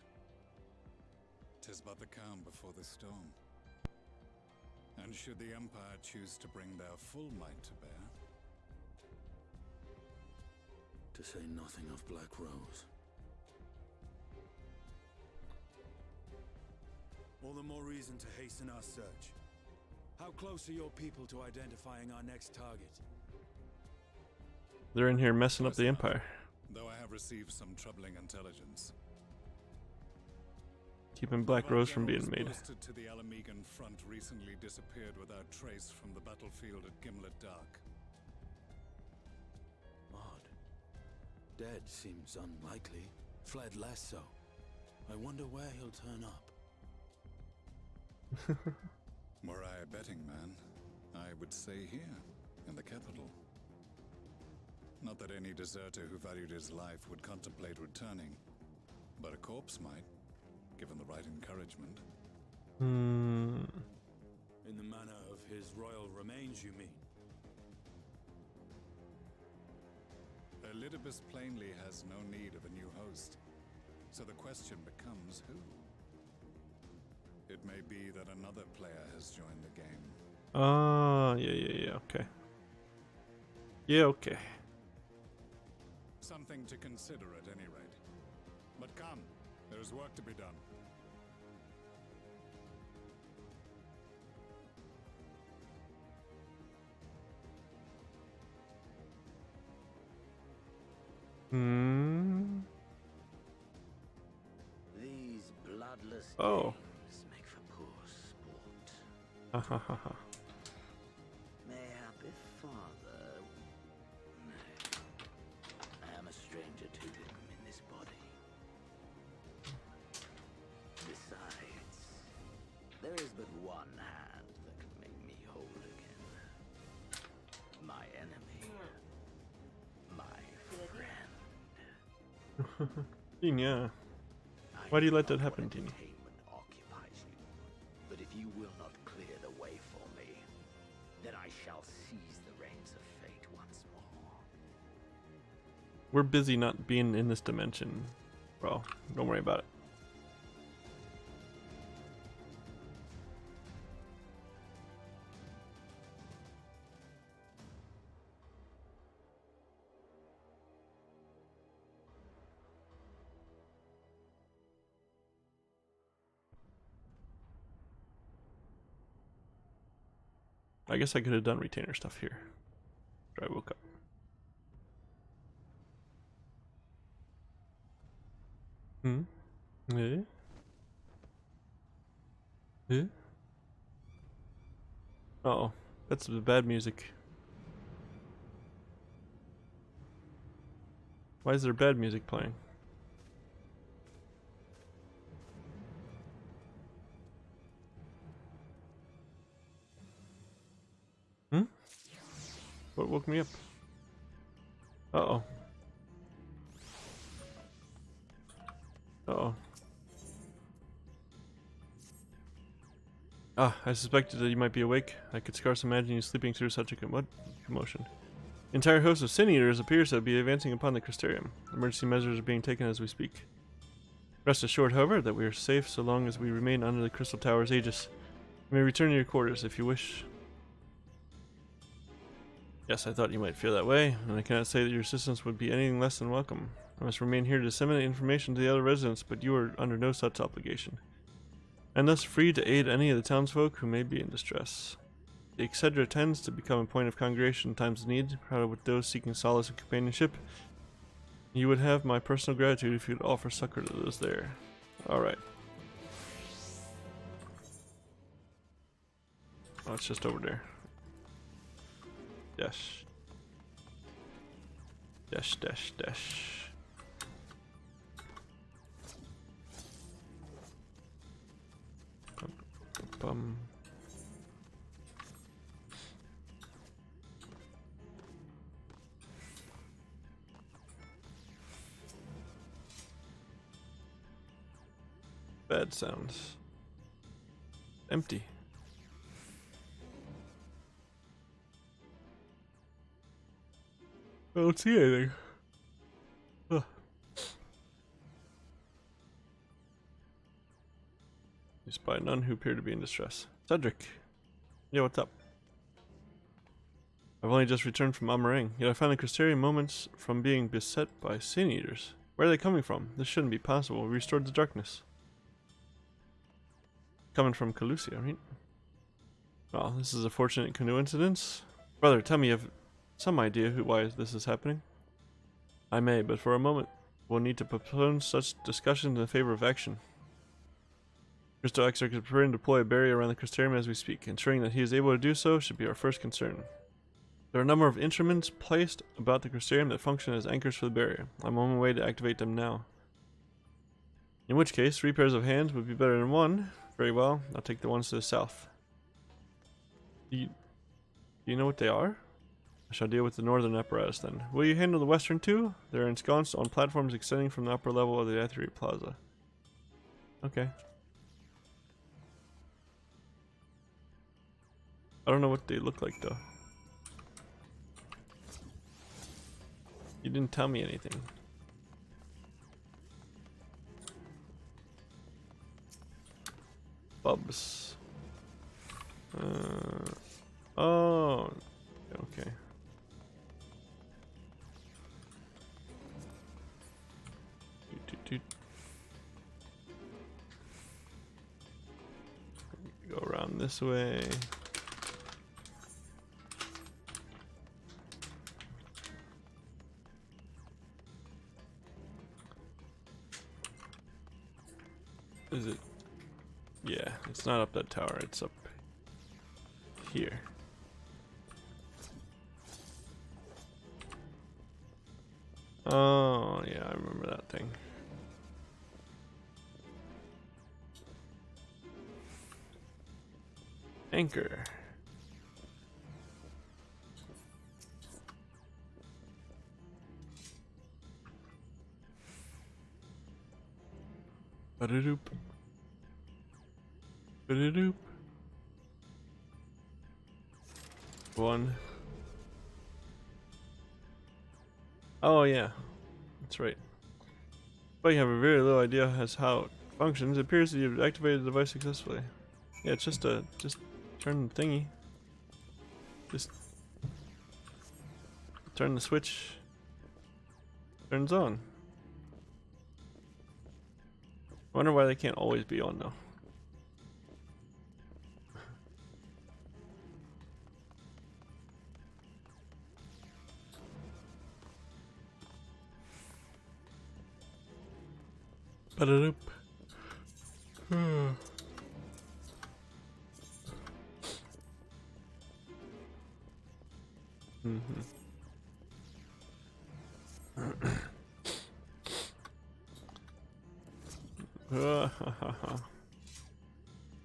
S3: 'Tis but the calm before the storm. And should the Empire choose to bring their full might to bear,
S10: To say nothing of Black Rose. All the more reason to hasten our search. How close are your people to identifying our next target?
S1: They're in here messing up the Empire.
S3: though I have received some troubling intelligence.
S1: Keeping Black Rose from being made.
S3: Posted to the Alamegan front recently disappeared without trace from the battlefield at Gimlet Dark.
S10: Odd. Dead seems unlikely. Fled less so. I wonder where he'll turn up.
S3: Were I a betting man, I would say here, in the capital. Not that any deserter who valued his life would contemplate returning, but a corpse might, given the right encouragement.
S10: In the manner of his royal remains, you mean?
S3: Elidibus plainly has no need of a new host, so the question becomes who? It may be that another player has joined the game.
S1: Yeah, okay. Yeah, okay.
S3: Something to consider at any rate. But come, there is work to be done.
S11: These bloodless
S1: Oh.
S11: games make for poor sport.
S1: Hahaha.
S11: Mayhap if father... Nay. I am a stranger to him in this body. Besides, there is but one hand that can make me whole again. My enemy. My friend.
S1: Yeah. Why do you let that happen, Tini?
S11: Entertainment occupies you. But if you will not clear the way for me, then I shall seize the reins of fate once more.
S1: We're busy not being in this dimension. Well, don't worry about it. I guess I could have done retainer stuff here. After I woke up. Yeah? Yeah? Uh-oh. That's the bad music. Why is there bad music playing? What woke me up? Uh-oh. Uh-oh. Ah, I suspected that you might be awake. I could scarce imagine you sleeping through such a commotion. Entire host of sin eaters appears to be advancing upon the Crystarium. Emergency measures are being taken as we speak. Rest assured, however, that we are safe so long as we remain under the Crystal Tower's aegis. You may return to your quarters if you wish. Yes, I thought you might feel that way, and I cannot say that your assistance would be anything less than welcome. I must remain here to disseminate information to the other residents, but you are under no such obligation, and thus free to aid any of the townsfolk who may be in distress. The Excedra tends to become a point of congregation in times of need, crowded with those seeking solace and companionship. You would have my personal gratitude if you would offer succor to those there. Alright. Oh, it's just over there. Dash. Dash, dash, dash. Bum. Bad sounds. Empty. I don't see anything. Ugh. You spy none who appear to be in distress. Cedric. Yeah, what's up? I've only just returned from Amarang, yet I found the Crystarian moments from being beset by Sin Eaters. Where are they coming from? This shouldn't be possible. We restored the darkness. Coming from Calusia, right? Well, this is a fortunate coincidence. Brother, tell me you have some idea why this is happening? I may, but for a moment, we'll need to postpone such discussions in favor of action. Crystal Exarch is preparing to deploy a barrier around the Crystarium as we speak. Ensuring that he is able to do so should be our first concern. There are a number of instruments placed about the Crystarium that function as anchors for the barrier. I'm on my way to activate them now. In which case, 3 pairs of hands would be better than 1. Very well, I'll take the ones to the south. Do you know what they are? I shall deal with the northern apparatus then. Will you handle the western too? They're ensconced on platforms extending from the upper level of the Aethery Plaza. Okay. I don't know what they look like though. You didn't tell me anything. Bubs. Oh. Okay. Go around this way. Is it? Yeah, it's not up that tower, it's up here. Oh, yeah, I remember that thing. Anchor. Ba-da-doop. Ba-da-doop. 1. Oh yeah, that's right. But you have a very little idea as how it functions. It appears that you've activated the device successfully. Yeah, it's just turn the thingy. Just turn the switch. Turns on. I wonder why they can't always be on though. Ba-da-doop.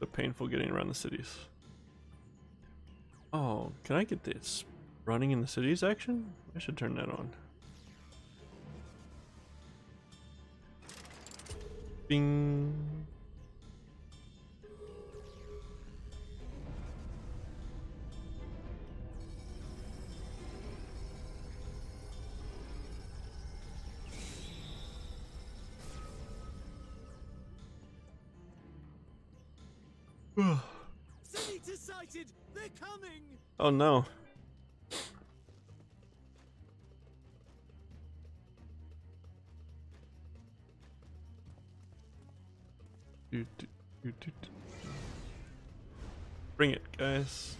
S1: The painful getting around the cities. Oh, can I get this running in the cities action? I should turn that on. Bing.
S4: Senator sighted! They're coming!
S1: Oh no. Bring it, guys.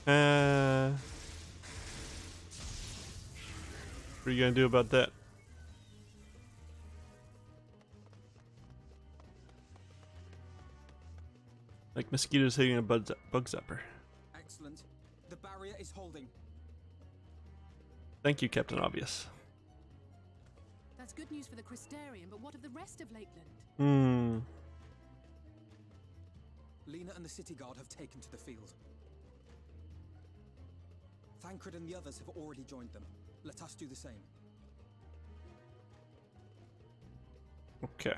S1: What are you gonna do about that? Like mosquitoes hitting a bug zapper.
S12: Excellent. The barrier is holding.
S1: Thank you, Captain Obvious.
S13: That's good news for the Crystarian, but what of the rest of Lakeland?
S12: Lena and the city guard have taken to the field. Thancred and the others have already joined them. Let us do the same.
S1: Okay.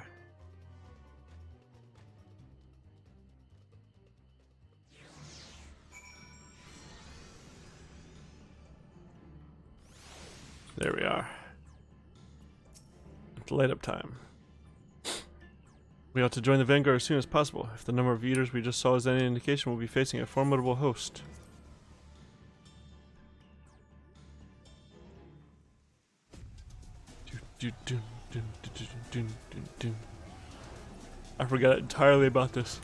S1: There we are. It's light up time. We ought to join the Vanguard as soon as possible. If the number of eaters we just saw is any indication, we'll be facing a formidable host. I forgot entirely about this.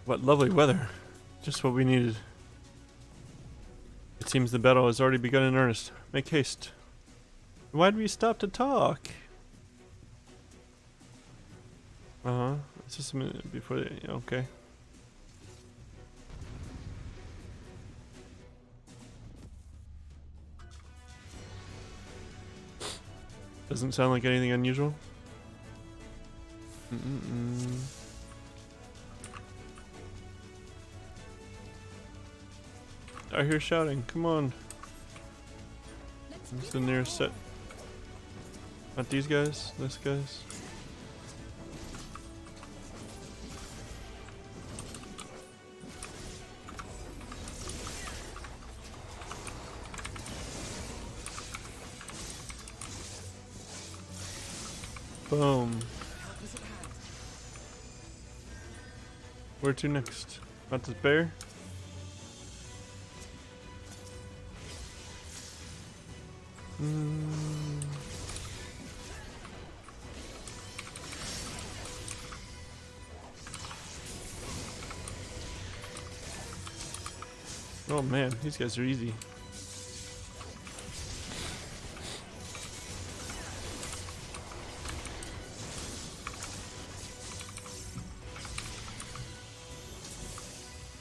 S1: What lovely weather. Just what we needed. It seems the battle has already begun in earnest. Make haste. Why did we stop to talk? It's just a minute before they... Okay. Doesn't sound like anything unusual. I hear shouting. Come on. What's the nearest set? Not these guys. This guys. Boom. Where to next? About this bear? Oh man, these guys are easy.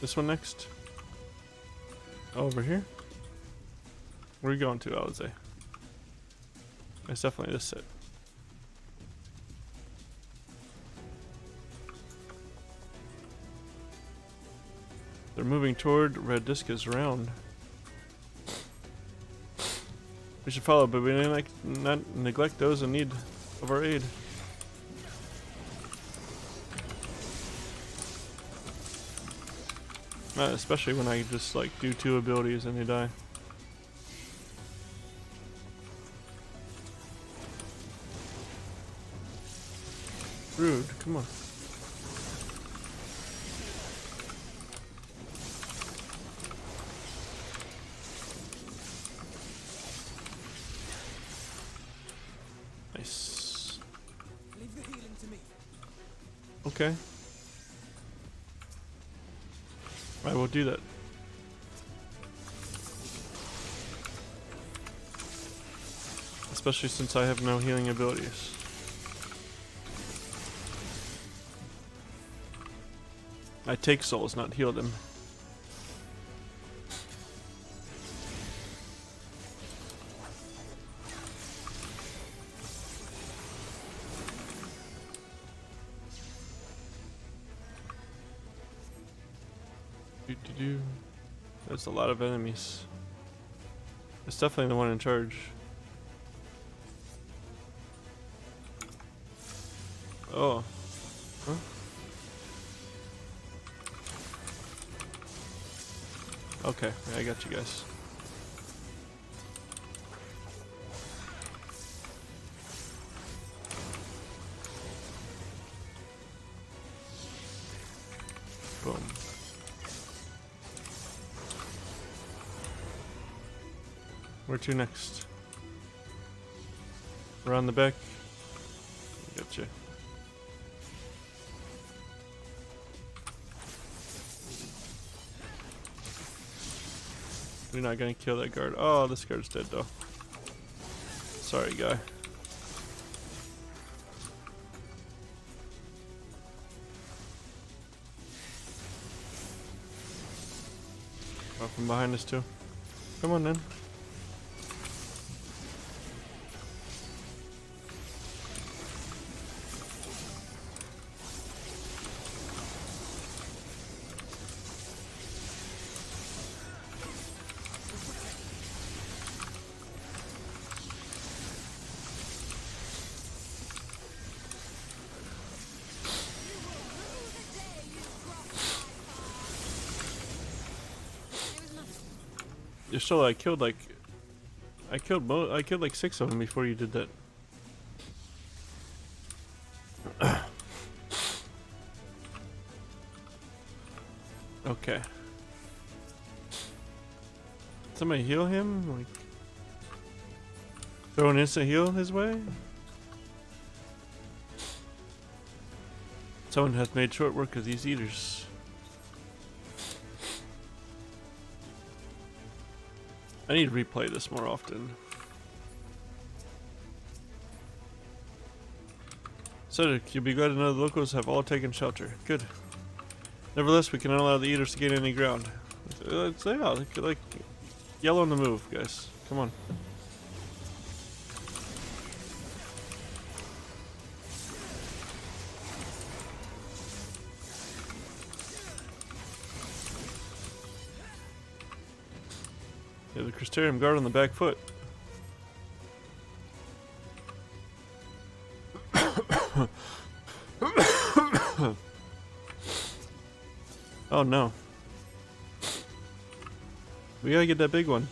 S1: This one next? Over here? Where are you going to, Alize? It's definitely this set. They're moving toward red disc is round. We should follow, but we not neglect those in need of our aid. Especially when I just like do 2 abilities and they die. Rude, come on. Nice.
S12: Leave the healing to me.
S1: Okay. I will do that. Especially since I have no healing abilities. I take souls, not heal them. Do. There's a lot of enemies. It's definitely the one in charge. Oh. Huh? Okay, I got you guys. Boom. Where to next? Around the back. Gotcha. We're not gonna kill that guard. Oh, this guard's dead though. Sorry, guy. Oh, from behind us too. Come on then. You're still, I killed like 6 of them before you did that. Okay. Somebody heal him? Like throw an instant heal his way? Someone has made short work of these eaters. I need to replay this more often. Cedric, you'll be glad to know the locals have all taken shelter. Good. Nevertheless, we cannot allow the eaters to gain any ground. Let's like yellow on the move, guys. Come on. Yeah, the Crystarium guard on the back foot. Oh no. We gotta get that big one.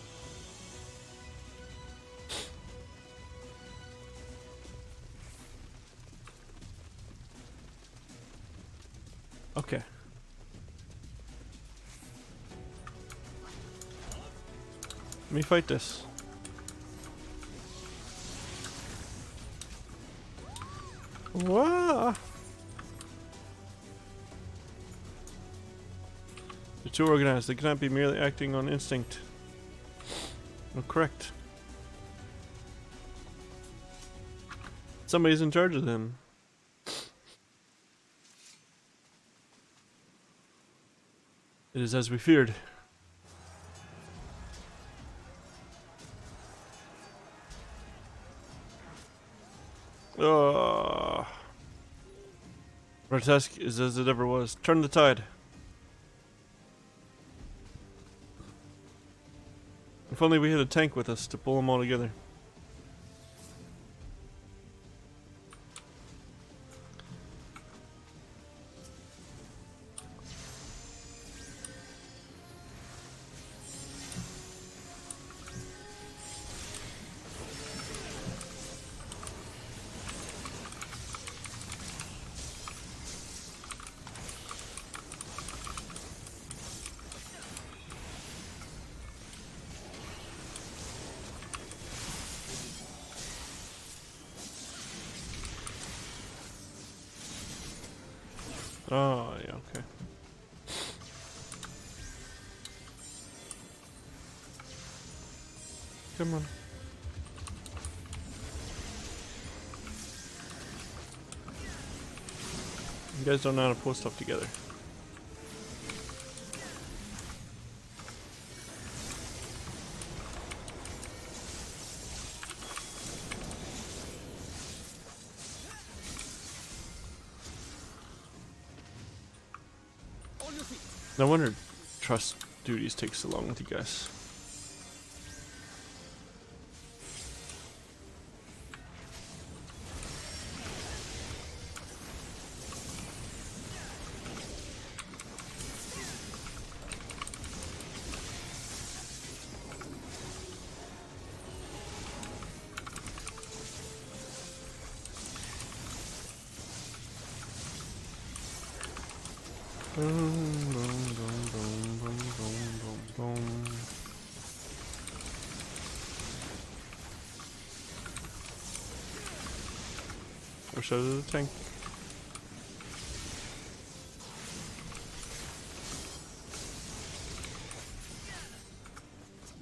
S1: Okay. Let me fight this. Wow. They're too organized. They cannot be merely acting on instinct. Oh, correct. Somebody's in charge of them. It is as we feared. Our task is as it ever was. Turn the tide. If only we had a tank with us to pull them all together. Oh, yeah, okay. Come on. You guys don't know how to pull stuff together. No wonder trust duties take so long with you guys. Wish I was a tank.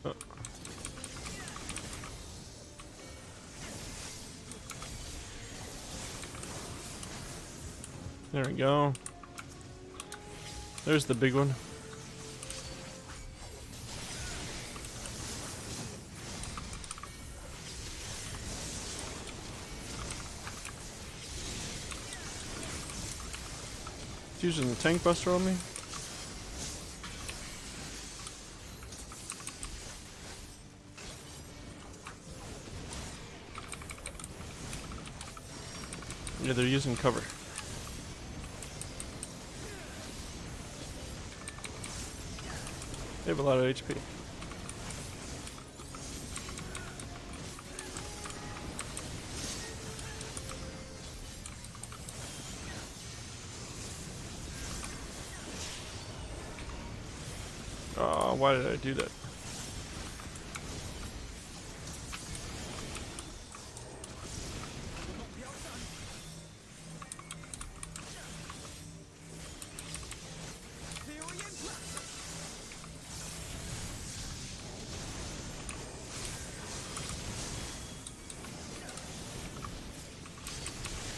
S1: Oh. There we go. There's the big one. Using the tank buster on me. Yeah, they're using cover. They have a lot of HP. Oh, why did I do that?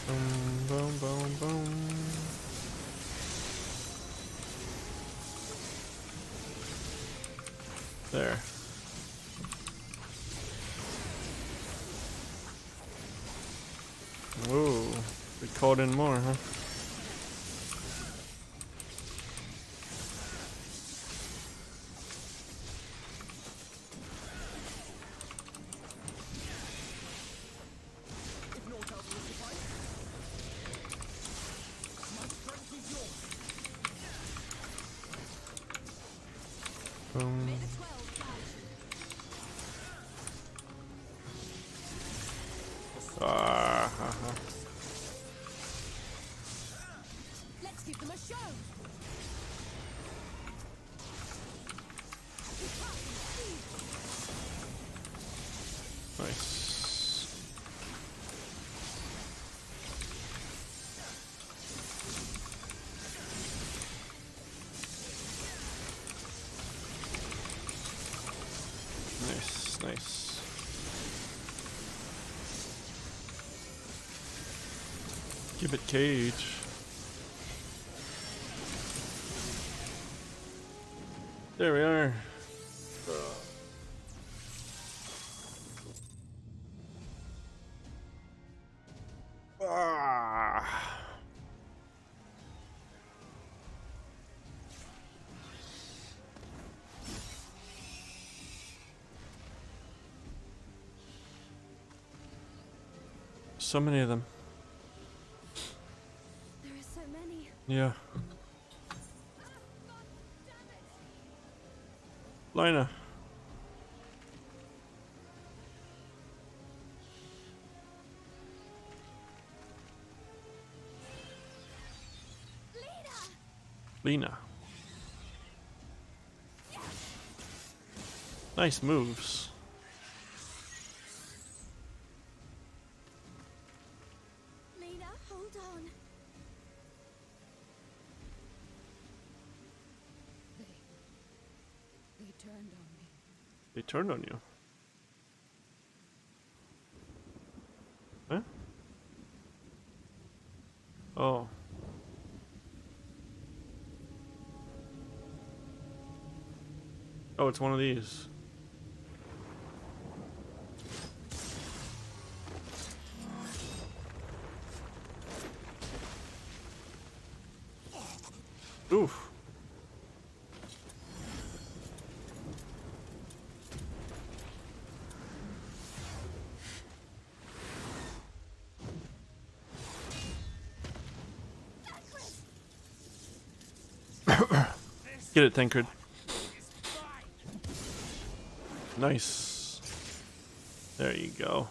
S1: Boom, boom, boom, boom. There. Whoa, we called in more, huh? Boom. Ah, ha, ha.
S13: Let's give them a show.
S1: Nice. Nice, nice. Give it cage. There we are. Ah. So many of them.
S2: There are so many.
S1: Yeah. Lina. Lina. Nice moves.
S2: Lena, hold on.
S13: They turned on me.
S1: They turned on you. Huh? Oh. Oh, it's one of these. Oof. Get it, Tancred. Nice. There you go.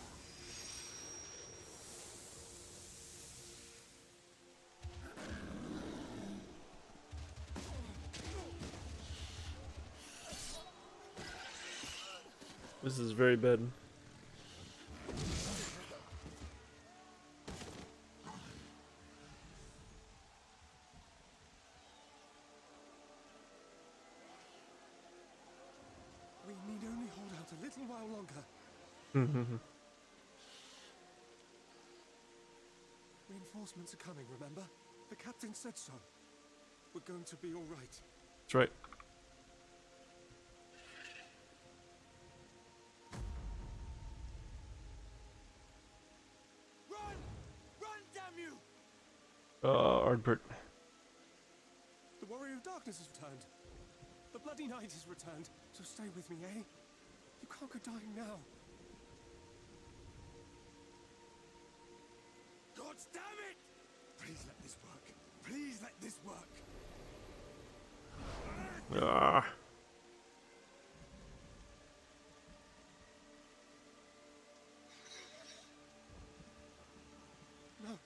S1: This is very bad.
S5: We need only hold out a little while longer. Reinforcements are coming, remember? The captain said so. We're going to be all right.
S1: That's right.
S5: Run! Run, damn you!
S1: Ardbert.
S5: The Warrior of Darkness has returned. The Bloody Knight has returned. So stay with me, eh? You can't go dying now. God damn it! Please let this work. Please let this work.
S1: Ah.
S5: No.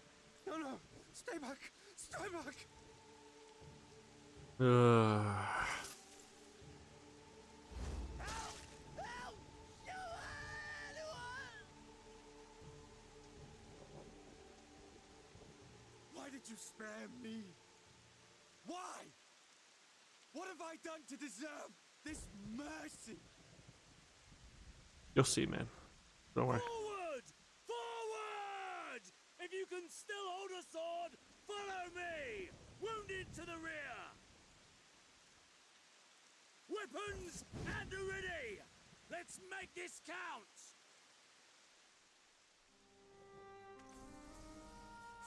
S5: No, no. Stay back. Stay back. Why did you spare me? Why? What have I done to deserve this mercy?
S1: You'll see, man. Don't worry.
S14: Forward! Forward! If you can still hold a sword, follow me! Wounded to the rear! Weapons at the ready! Let's make this count!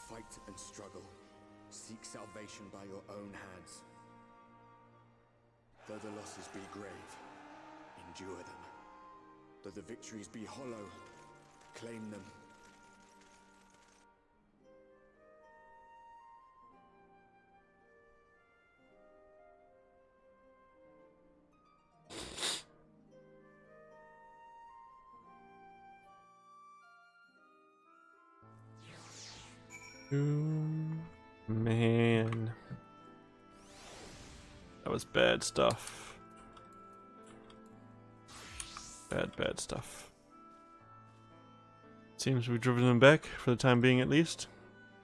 S15: Fight and struggle. Seek salvation by your own hands. Though the losses be grave, endure them. Though the victories be hollow, claim them.
S1: Man. That was bad stuff. Bad stuff. Seems we've driven them back, for the time being at least.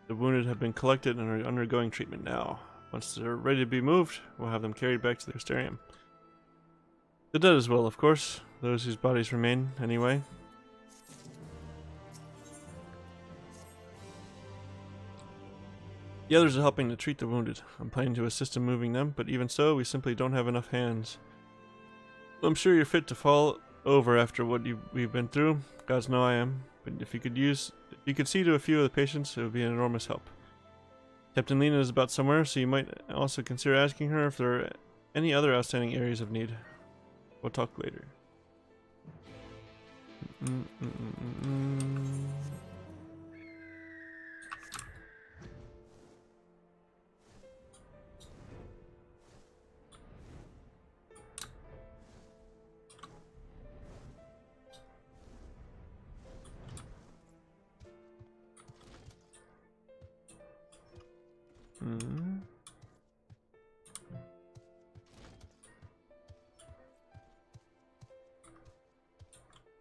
S1: The wounded have been collected and are undergoing treatment now. Once they're ready to be moved, we'll have them carried back to the Crystarium. The dead as well, of course. Those whose bodies remain, anyway. The others are helping to treat the wounded. I'm planning to assist in moving them, but even so, we simply don't have enough hands. I'm sure you're fit to fall over after what we've been through. Gods know I am. But if you could see to a few of the patients, it would be an enormous help. Captain Lena is about somewhere, so you might also consider asking her if there are any other outstanding areas of need. We'll talk later.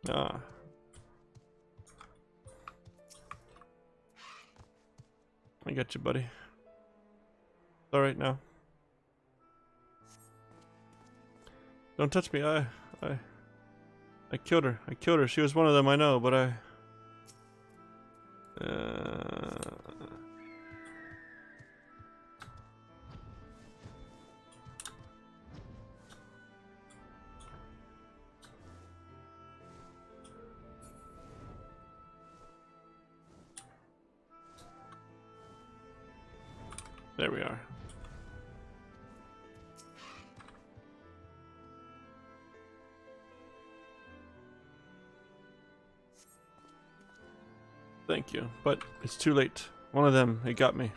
S1: Ah. I got you, buddy. Alright now. Don't touch me. I killed her. I killed her. She was one of them, I know, but I... There we are. Thank you, but it's too late. One of them, it got me.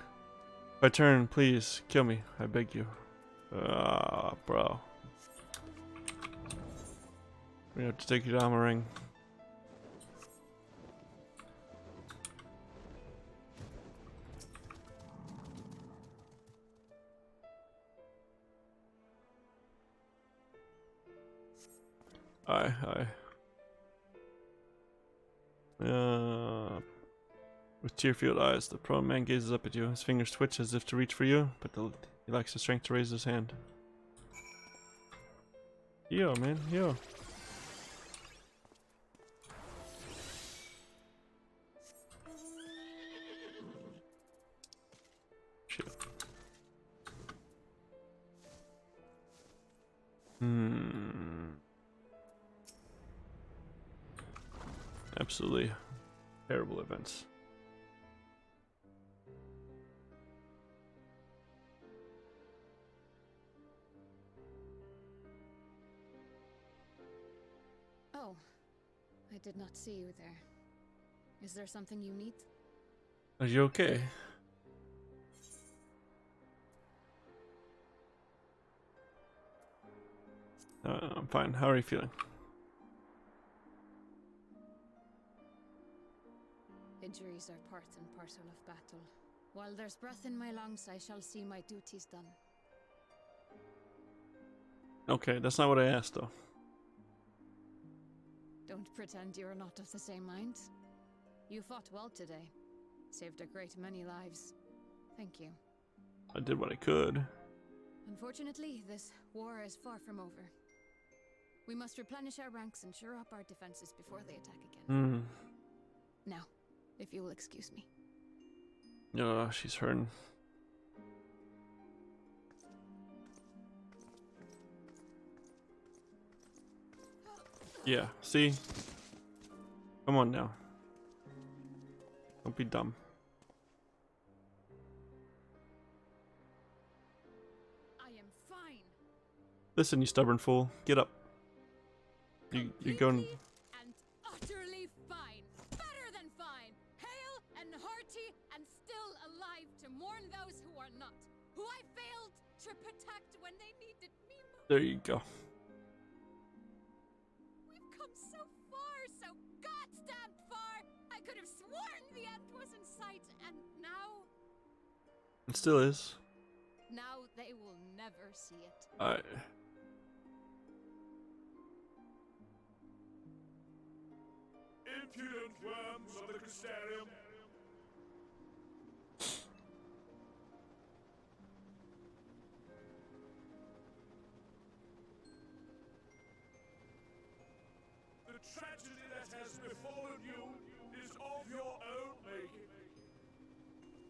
S1: If I turn, please, kill me, I beg you. Bro. We have to take you to Amaring. Aye. With tear-filled eyes, the prone man gazes up at you. His fingers twitch as if to reach for you, but he lacks the strength to raise his hand. Yo, man, yo. Shit. Absolutely terrible events.
S13: Oh, I did not see you there. Is there something you need?
S1: Are you okay? I'm fine. How are you feeling?
S13: Injuries are part and parcel of battle. While there's breath in my lungs, I shall see my duties done.
S1: Okay, that's not what I asked, though.
S13: Don't pretend you're not of the same mind. You fought well today. Saved a great many lives. Thank you.
S1: I did what I could.
S13: Unfortunately, this war is far from over. We must replenish our ranks and shore up our defenses before they attack again. Now, if you will excuse me.
S1: She's hurting. Yeah, see? Come on now. Don't be dumb.
S13: I am fine.
S1: Listen, you stubborn fool. Get up. You're going...
S13: and utterly fine. Better than fine. Hale and hearty and still alive to mourn those who are not. Who I failed to protect when they needed me most.
S1: There you go.
S13: We've come so far, so goddamn far. I could have sworn the end was in sight, and now...
S1: It still is.
S13: Now they will never see it.
S14: Impudent worms of the Crystarium. The tragedy that has befallen you is of your own making.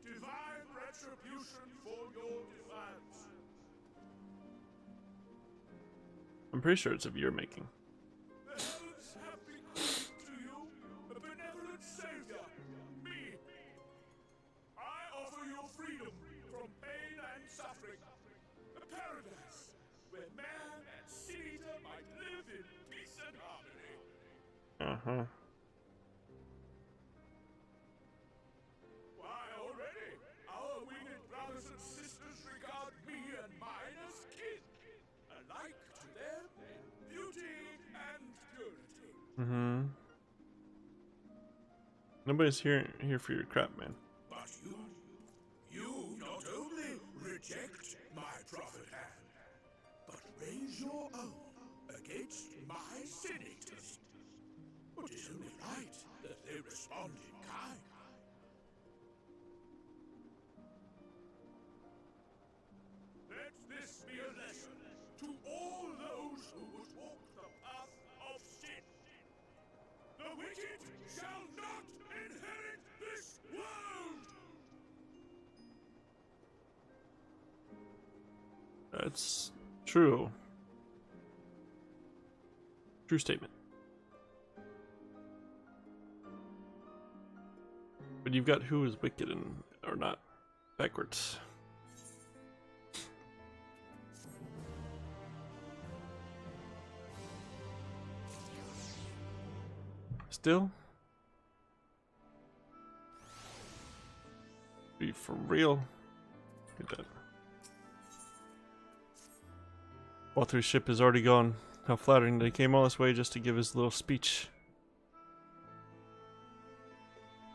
S14: Divine retribution for your defiance.
S1: I'm pretty sure it's of your making.
S14: The heavens have bequeathed to you a benevolent savior, me. I offer you freedom from pain and suffering. A paradise where man and sin-eater might live in peace and harmony. Why, already, our winged brothers and sisters regard me and mine as kin, alike to them in beauty and purity.
S1: Nobody's here for your crap, man.
S14: But you not only reject my prophet hand, but raise your own against my sin-eaters. It is only right that they respond in kind. Let this be a lesson to all those who would walk the path of sin. The wicked shall not inherit this world!
S1: That's true. True statement. But you've got who is wicked and or not backwards. Still? Are you for real? Look at that. Walter's ship is already gone. How flattering that he came all this way just to give his little speech.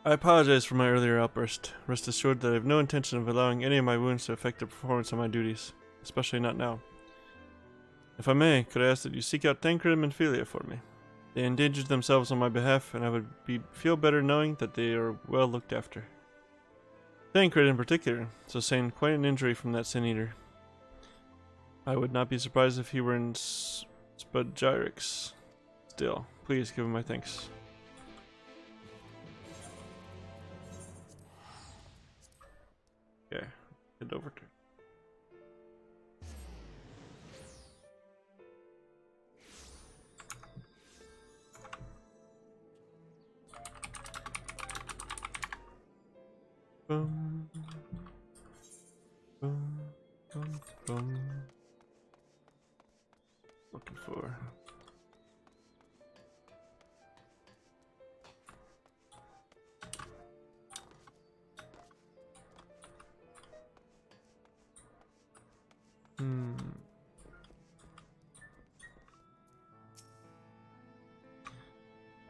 S1: I apologize for my earlier outburst. Rest assured that I have no intention of allowing any of my wounds to affect the performance of my duties, especially not now. If I may, could I ask that you seek out Tancred and Menphilia for me? They endangered themselves on my behalf, and I would feel better knowing that they are well looked after. Tancred in particular sustained quite an injury from that Sin Eater. I would not be surprised if he were in Spudgyrix. Still, please give him my thanks. Okay, head over to. Boom, boom, boom, boom. Looking for.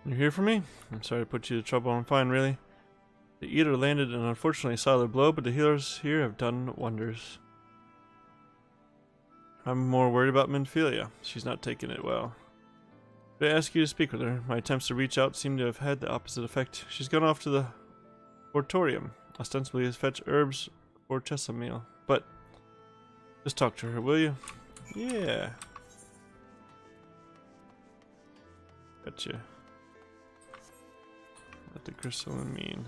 S1: You're here for me? I'm sorry to put you to trouble. I'm fine, really. The Eater landed an unfortunately solid blow, but the healers here have done wonders. I'm more worried about Menphilia. She's not taking it well. Did I ask you to speak with her? My attempts to reach out seem to have had the opposite effect. She's gone off to the Hortorium, ostensibly to fetch herbs for Chesamil. But just talk to her, will you? Yeah. Gotcha. What the crystalline mean?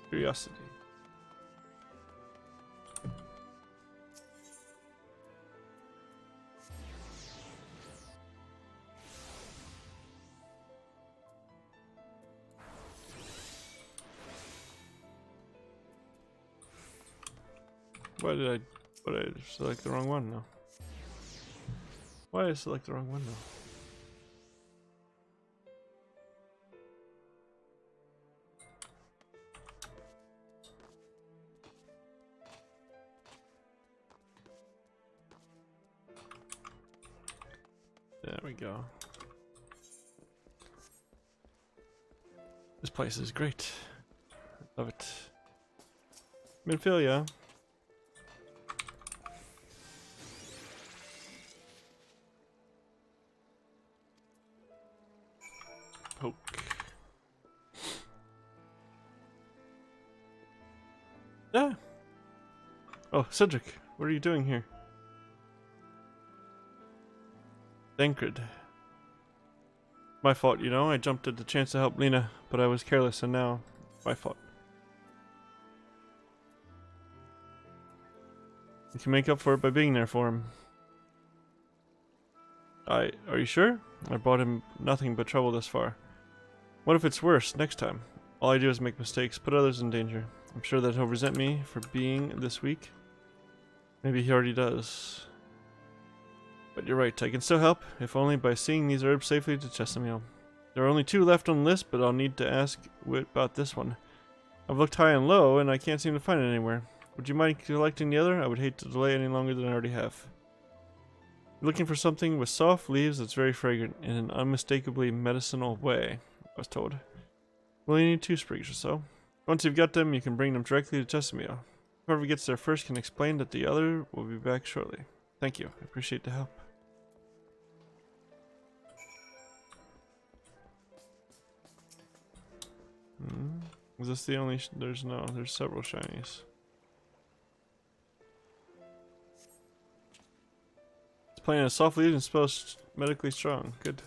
S1: Curiosity. Why did I select the wrong one now? Why did I select the wrong one now? There we go. This place is great. Love it. Menphilia. Poke. Ah! Oh, Cedric, what are you doing here? Tancred. My fault, you know. I jumped at the chance to help Lena, but I was careless, and now my fault. You can make up for it by being there for him. Are you sure? I brought him nothing but trouble thus far. What if it's worse next time? All I do is make mistakes, put others in danger. I'm sure that he'll resent me for being this weak. Maybe he already does. But you're right, I can still help, if only by seeing these herbs safely to Chesamil. There are only 2 left on the list, but I'll need to ask about this one. I've looked high and low, and I can't seem to find it anywhere. Would you mind collecting the other? I would hate to delay any longer than I already have. Looking for something with soft leaves that's very fragrant, in an unmistakably medicinal way, I was told. We'll only need 2 sprigs or so. Once you've got them, you can bring them directly to Chesamil. Whoever gets there first can explain that the other will be back shortly. Thank you, I appreciate the help. Is this the only there's several shinies. It's playing a soft lead and spells medically strong. Good.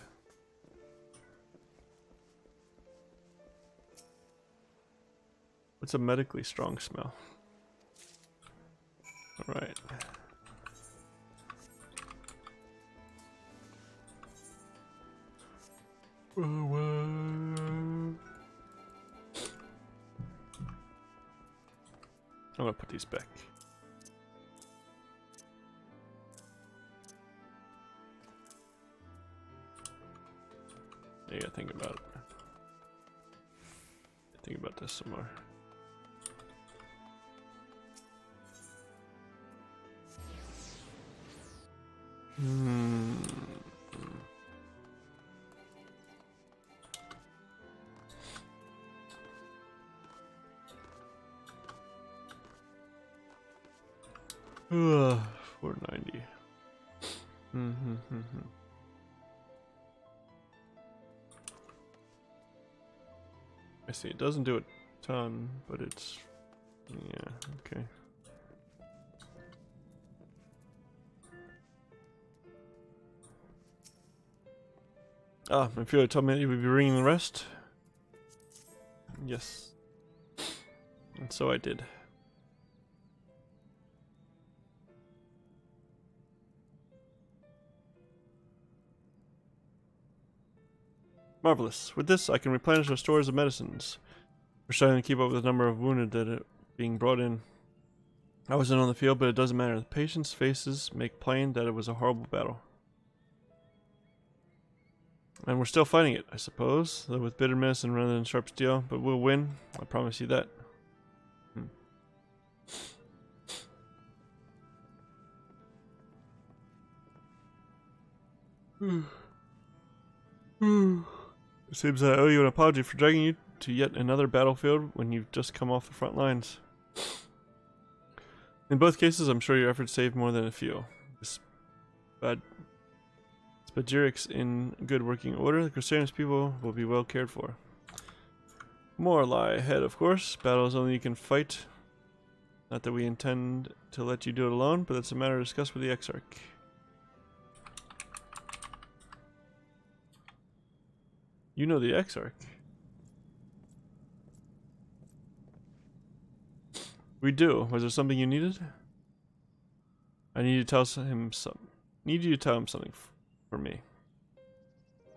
S1: What's a medically strong smell? Alright. I'm gonna put these back. Yeah, think about it. Think about this some more. Hmm. Ugh, 490. I see. It doesn't do a ton, but it's yeah, okay. Ah, my feeler told me that you would be bringing the rest. Yes. And so I did. Marvelous. With this, I can replenish our stores of medicines. We're starting to keep up with the number of wounded that are being brought in. I wasn't on the field, but it doesn't matter. The patients' faces make plain that it was a horrible battle. And we're still fighting it, I suppose, though with bitter medicine rather than sharp steel, but we'll win. I promise you that. It seems I owe you an apology for dragging you to yet another battlefield when you've just come off the front lines. In both cases, I'm sure your efforts saved more than a few. Spagyric's in good working order. The Crusaders people will be well cared for. More lie ahead, of course. Battle is only you can fight. Not that we intend to let you do it alone, but that's a matter discussed with the Exarch. You know the Exarch. We do. Was there something you needed? I need you to tell him something. Need you to tell him something for me.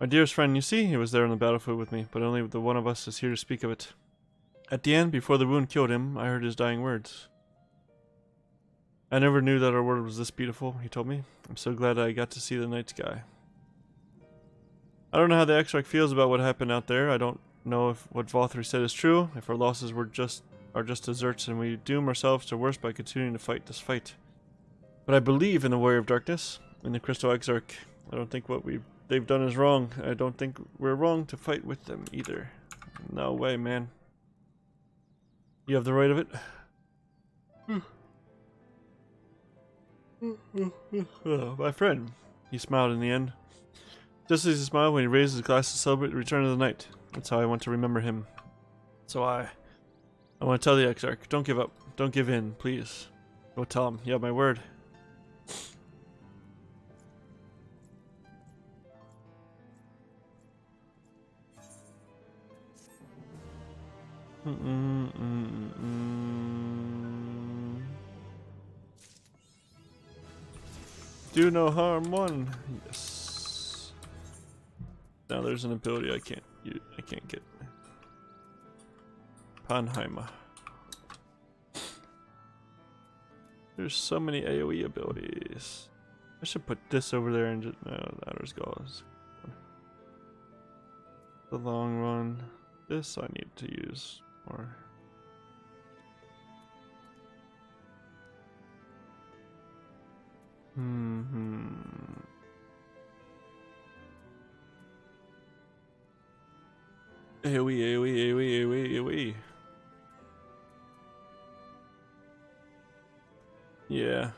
S1: My dearest friend, you see, he was there on the battlefield with me, but only the one of us is here to speak of it. At the end, before the wound killed him, I heard his dying words. I never knew that our world was this beautiful, he told me. I'm so glad I got to see the night sky. I don't know how the Exarch feels about what happened out there. I don't know if what Valthry said is true, if our losses are just deserts and we doom ourselves to worse by continuing to fight this fight. But I believe in the Warrior of Darkness, in the Crystal Exarch. I don't think what they've done is wrong. I don't think we're wrong to fight with them either. No way, man. You have the right of it. My friend. He smiled in the end. Just as he smiled when he raised his glass to celebrate the return of the night. That's how I want to remember him. So I want to tell the Exarch, don't give up. Don't give in, please. Go tell him. You have my word. Do no harm, one. Yes. Now there's an ability I can't get. Panheimer. There's so many AoE abilities. I should put this over there and just no, that goes. The long run. This I need to use more. AoE. Yeah.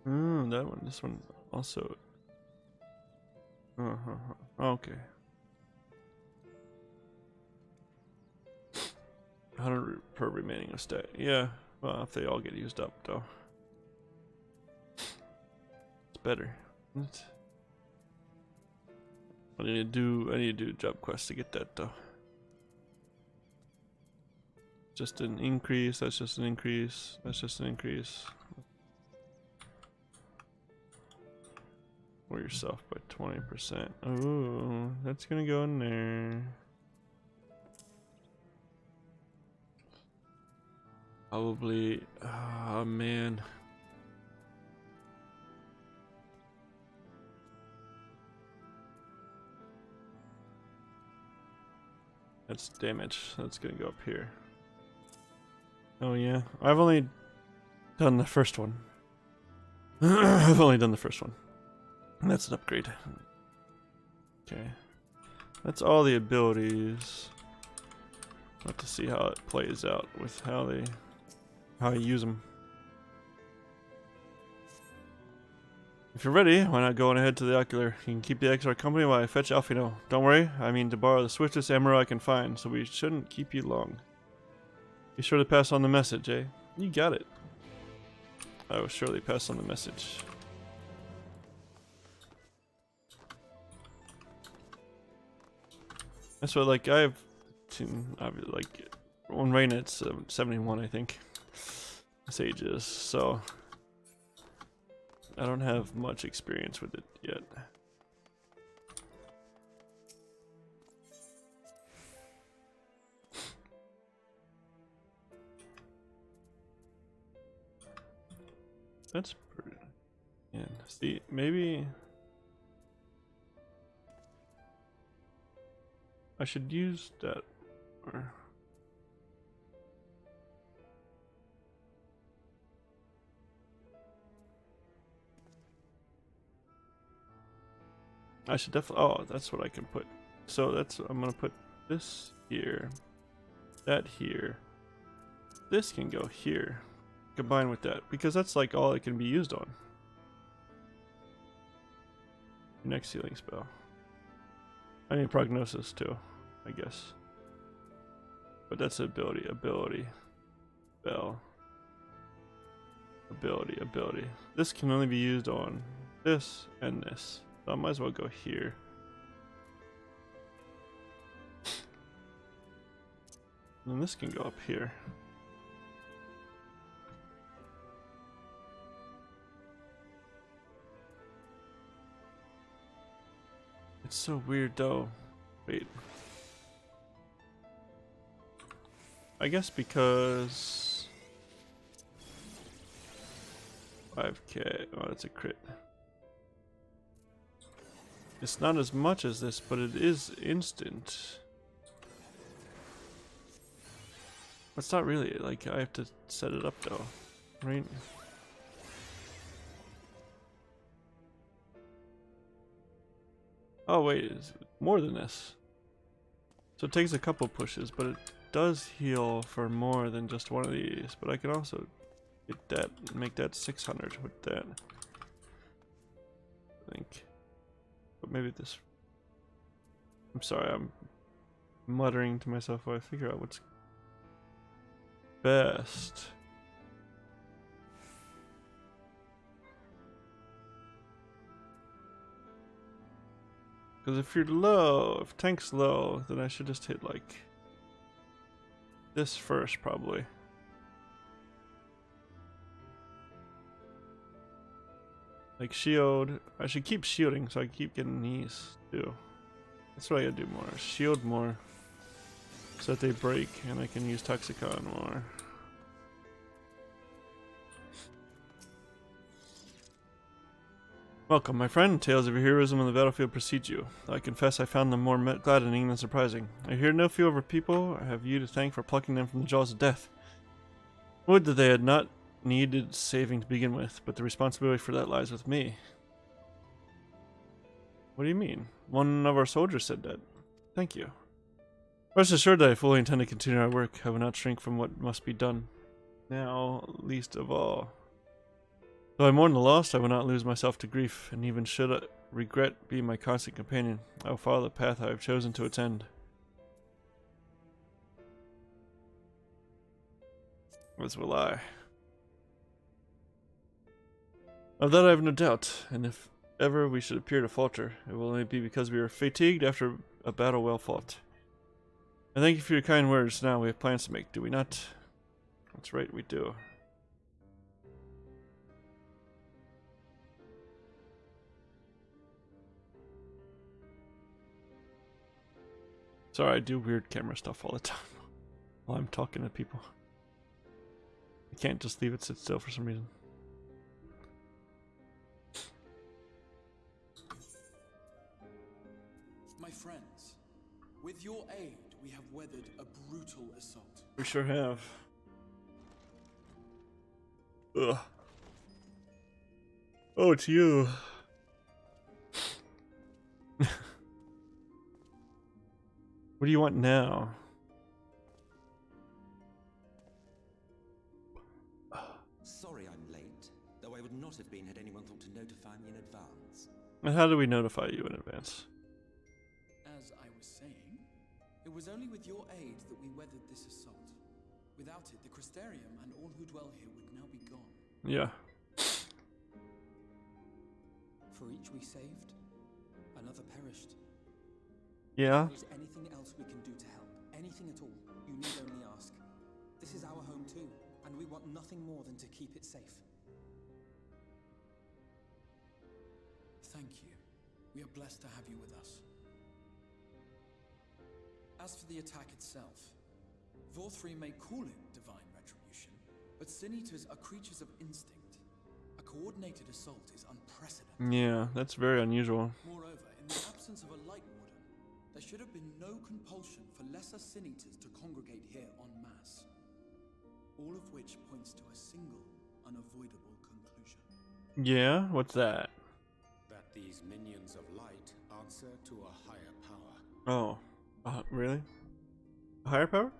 S1: That one. This one also. Okay. 100 per remaining of stat. Yeah. Well, if they all get used up, though, it's better. I need to do job quests to get that, though. Just an increase. That's just an increase. That's just an increase. Or yourself by 20%. Oh, that's gonna go in there. Probably. Oh man. That's damage. That's gonna go up here. Oh yeah, I've only done the first one. I've only done the first one. And that's an upgrade. Okay. That's all the abilities. I'll have to see how it plays out with how you use them. If you're ready, why not go on ahead to the ocular? You can keep the XR company while I fetch Alfino. Don't worry, I mean to borrow the swiftest ammo I can find, so we shouldn't keep you long. Be sure to pass on the message, eh? You got it. I will surely pass on the message. That's what, like, I've like, on Reina it's 71, I think. Sages, so I don't have much experience with it yet. That's pretty. And see, maybe I should use that. Or I should definitely. Oh, that's what I can put. So that's. I'm gonna put this here, that here. This can go here, combined with that, because that's like all it can be used on. Next healing spell. I need prognosis too, I guess. But that's ability, spell, ability. This can only be used on this and this. So I might as well go here. And this can go up here. It's so weird though. Wait. I guess because 5k. Oh, that's a crit. It's not as much as this, but it is instant. It's not really, like, I have to set it up though, right? Oh wait, it's more than this. So it takes a couple pushes, but it does heal for more than just one of these. But I can also get that and make that 600 with that, I think. But maybe this. I'm sorry, I'm muttering to myself while I figure out what's best. Because if you're low, if tank's low, then I should just hit like this first, probably. Like shield, I should keep shielding so I keep getting these too. That's what I gotta do more. Shield more so that they break and I can use Toxicon more. Welcome, my friend. Tales of your heroism on the battlefield precede you. I confess I found them more gladdening than surprising. I hear no few of our people. I have you to thank for plucking them from the jaws of death. Would that they had not needed saving to begin with, but the responsibility for that lies with me. What do you mean? One of our soldiers said that. Thank you. Rest assured that I fully intend to continue our work. I will not shrink from what must be done. Now, least of all. Though I mourn the lost, I will not lose myself to grief, and even should regret be my constant companion, I will follow the path I have chosen to its end. As will I. Of that I have no doubt, and if ever we should appear to falter, it will only be because we are fatigued after a battle well fought. And thank you for your kind words. Now we have plans to make, do we not? That's right, we do. Sorry, I do weird camera stuff all the time while I'm talking to people. I can't just leave it sit still for some reason.
S5: My friends, with your aid,
S12: we have weathered a brutal assault.
S1: We sure have. Ugh. Oh, it's you. What do you want now?
S6: Sorry I'm late, though I would not have been had anyone thought to notify me in advance.
S1: And how do we notify you in advance?
S12: As I was saying, it was only with your aid that we weathered this assault. Without it, the Crystarium and all who dwell here would now be gone.
S1: Yeah.
S12: For each we saved, another perished.
S1: Yeah.
S12: If there is anything else we can do to help, anything at all, you need only ask. This is our home too, and we want nothing more than to keep it safe. Thank you. We are blessed to have you with us. As for the attack itself, Vorthri may call it divine retribution, but Sin Eaters are creatures of instinct. A coordinated assault is unprecedented.
S1: Yeah, that's very unusual.
S12: Moreover, in the absence of a Light Warden, there should have been no compulsion for lesser Sin Eaters to congregate here en masse. All of which points to a single, unavoidable conclusion.
S1: Yeah, what's that?
S15: That these minions of light answer to a higher power.
S1: Oh, really? A higher power?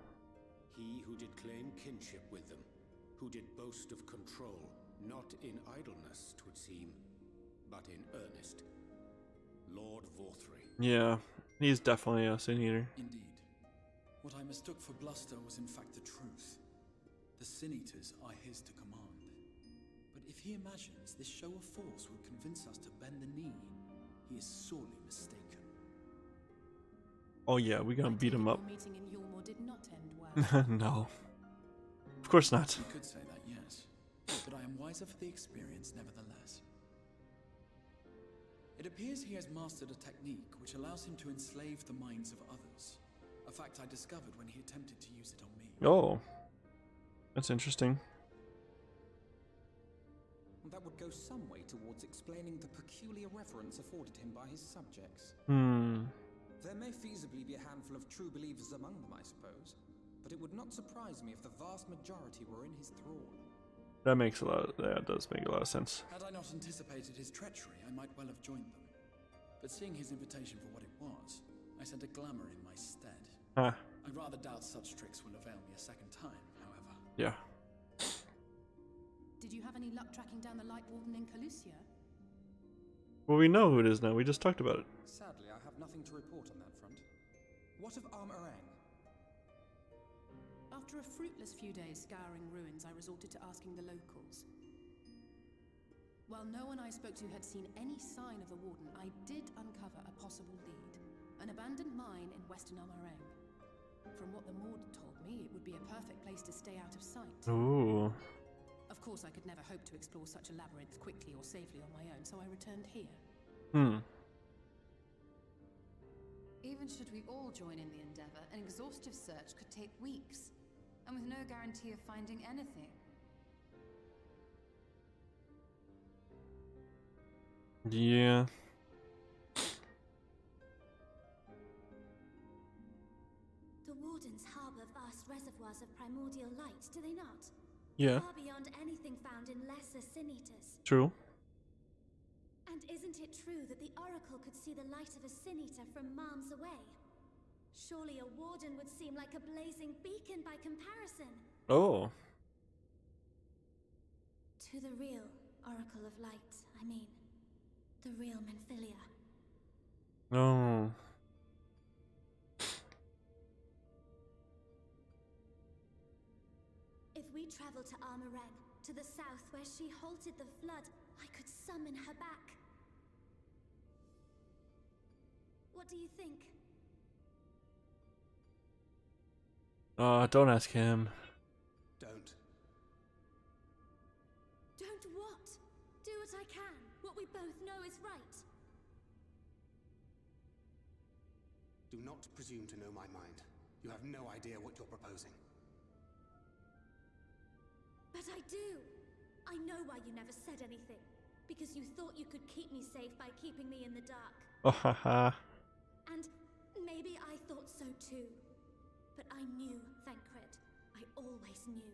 S15: He who did claim kinship with them, who did boast of control, not in idleness, 'twould seem, but in earnest. Lord Vorthri.
S1: Yeah, he's definitely a Sin Eater.
S12: Indeed. What I mistook for bluster was in fact the truth. The Sin Eaters are his to command. But if he imagines this show of force will convince us to bend the knee, he is sorely mistaken.
S1: Oh yeah, we're gonna beat him up.
S8: Your meeting in Yulmore did not end well.
S1: No. Of course not.
S12: You could say that, yes. But I am wiser for the experience nevertheless. It appears he has mastered a technique which allows him to enslave the minds of others. A fact I discovered when he attempted to use it on me.
S1: Oh. That's interesting.
S12: That would go some way towards explaining the peculiar reverence afforded him by his subjects.
S6: There may feasibly be a handful of true believers among them, I suppose, but it would not surprise me if the vast majority were in his thrall.
S1: That makes a lot. That does make a lot of sense.
S12: Had I not anticipated his treachery, I might well have joined them. But seeing his invitation for what it was, I sent a glamour in my stead.
S1: Huh.
S12: I rather doubt such tricks will avail me a second time, however.
S1: Yeah.
S8: Did you have any luck tracking down the Light Warden in Calusia?
S1: Well, we know who it is now. We just talked about it.
S6: Sadly, I have nothing to report on that front. What of Armorang?
S8: After a fruitless few days scouring ruins, I resorted to asking the locals. While no one I spoke to had seen any sign of the Warden, I did uncover a possible lead. An abandoned mine in western Armorang. From what the Maud told me, it would be a perfect place to stay out of sight.
S1: Ooh.
S8: Of course, I could never hope to explore such a labyrinth quickly or safely on my own, so I returned here. Even should we all join in the endeavor, an exhaustive search could take weeks, and with no guarantee of finding anything.
S1: Yeah.
S2: The Wardens harbor vast reservoirs of primordial light, do they not?
S1: Yeah.
S2: Far beyond anything found in lesser Sin Eaters.
S1: True.
S2: And isn't it true that the Oracle could see the light of a Sin Eater from miles away? Surely a Warden would seem like a blazing beacon by comparison.
S1: Oh.
S2: To the real Oracle of Light, I mean. The real Menphilia.
S1: Oh.
S2: If we travel to Armorang, to the south where she halted the flood, I could summon her back. What do you think?
S1: Don't ask him.
S12: Don't.
S2: Don't what? Do what I can. What we both know is right.
S5: Do not presume to know my mind. You have no idea what you're proposing.
S2: But I do. I know why you never said anything. Because you thought you could keep me safe by keeping me in the dark.
S1: Oh, haha.
S2: And maybe I thought so too. But I knew, Thancred. I always knew.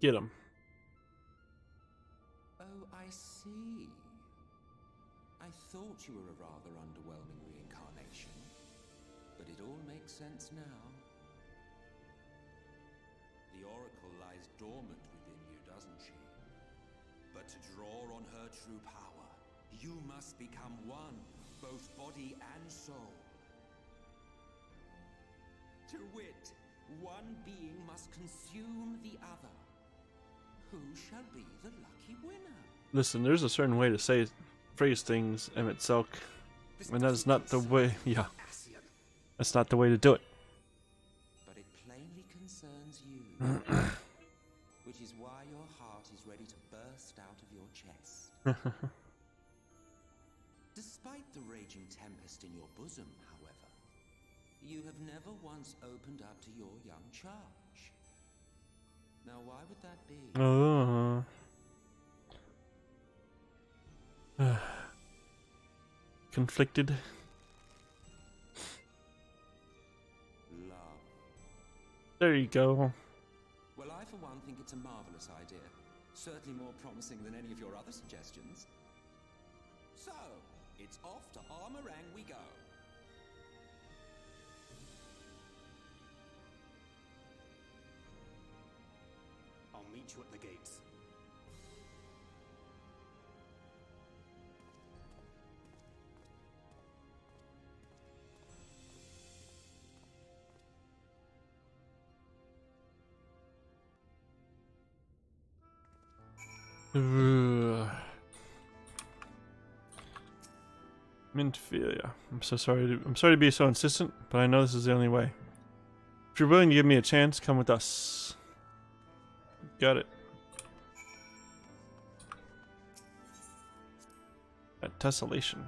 S1: Get him.
S6: Oh, I see. I thought you were a rather underwhelming reincarnation, but it all makes sense now. The Oracle lies dormant within you, doesn't she? But to draw on her true power, you must become one, both body and soul. To wit, one being must consume the other. Who shall be the lucky winner?
S1: Listen, there's a certain way to phrase things, Emmett Selk, and that is not the way. Yeah, that's not the way to do it.
S6: But it plainly concerns you, which is why your heart is ready to burst out of your chest. Despite the raging tempest in your bosom, however, you have never once opened up to your young charge. Now, why would that be?
S1: Conflicted.
S6: Love.
S1: There you go.
S6: Well, I for one think it's a marvelous idea. Certainly more promising than any of your other suggestions. So, it's off to Armorang we go.
S5: I'll meet you at the gates.
S1: Mintfilia. I'm so sorry. I'm sorry to be so insistent, but I know this is the only way. If you're willing to give me a chance, come with us. Got it. At Tessellation.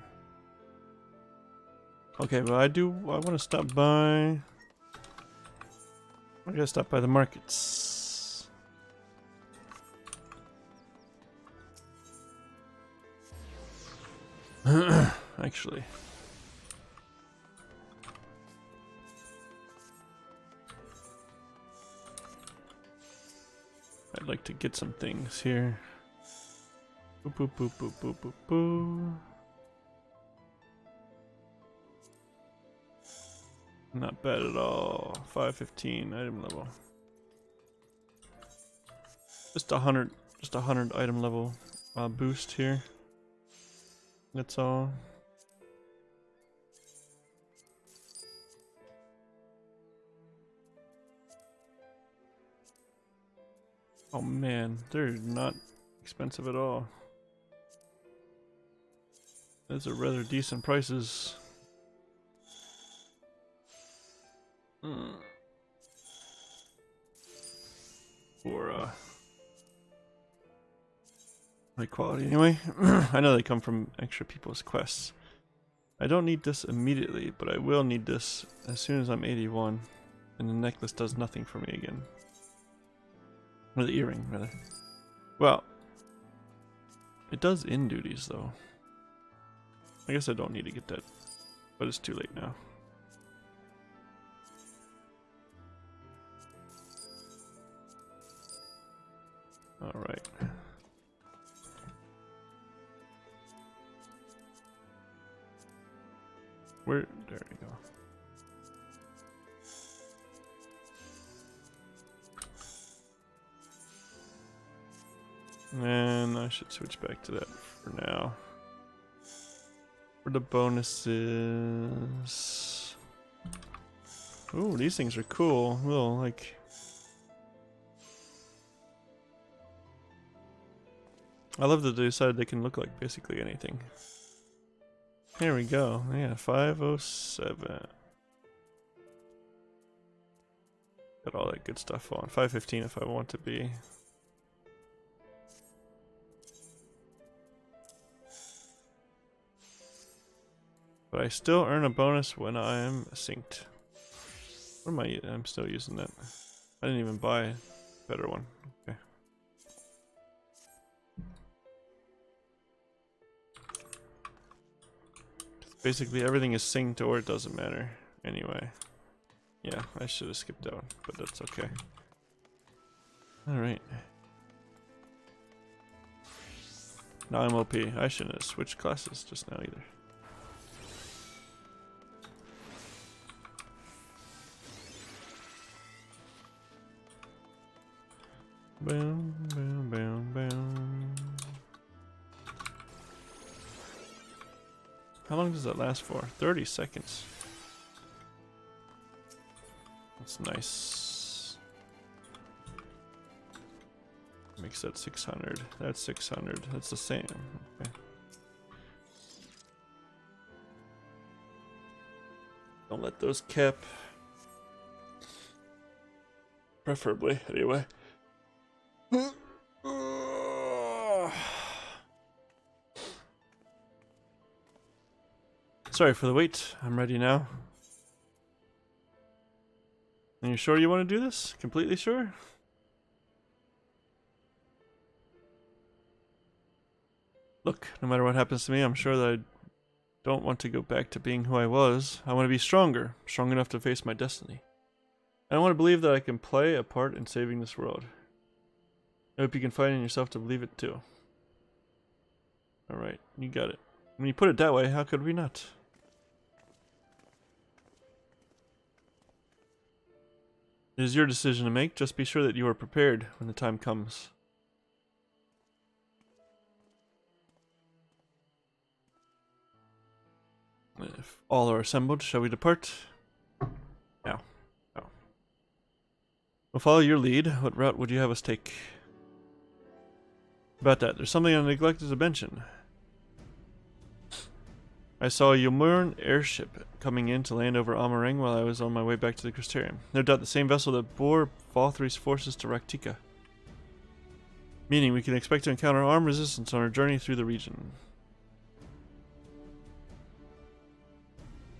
S1: Okay, but I want to stop by. I gotta stop by the markets. Actually. I'd like to get some things here. Boop, boop, boop, boop, boop, boop, boop. Not bad at all. 515 item level. Just a hundred item level boost here. That's all. Oh man, they're not expensive at all. Those are rather decent prices. For high quality anyway. I know they come from extra people's quests. I don't need this immediately, but I will need this as soon as I'm 81 and the necklace does nothing for me again. Or the earring, rather. Well, it does in duties though. I guess I don't need to get that, but it's too late now. Alright. There we go. And I should switch back to that for now. For the bonuses. Ooh, these things are cool. Little, like... I love that they decided they can look like basically anything. Here we go. Yeah, 507. Got all that good stuff on. 515 if I want to be. But I still earn a bonus when I'm synced. What am I? I'm still using that. I didn't even buy a better one. Okay. Basically everything is synced or it doesn't matter. Anyway. Yeah, I should have skipped out, but that's okay. Alright. Now I'm OP. I shouldn't have switched classes just now either. Boom, boom, boom, boom. How long does that last for? 30 seconds. That's nice. Makes that 600. That's 600. That's the same. Okay. Don't let those cap. Preferably, anyway. Sorry for the wait. I'm ready now. Are you sure you want to do this? Completely sure? Look, no matter what happens to me, I'm sure that I don't want to go back to being who I was. I want to be stronger, strong enough to face my destiny. I want to believe that I can play a part in saving this world. I hope you can find in yourself to believe it too. Alright, you got it. When you put it that way, how could we not? It is your decision to make. Just be sure that you are prepared when the time comes. If all are assembled, shall we depart? Now. Now. We'll follow your lead. What route would you have us take? About that, there's something I neglected to mention. I saw a Yomurn airship coming in to land over Amareng while I was on my way back to the Crystarium. No doubt the same vessel that bore Valthry's forces to Raktika. Meaning we can expect to encounter armed resistance on our journey through the region.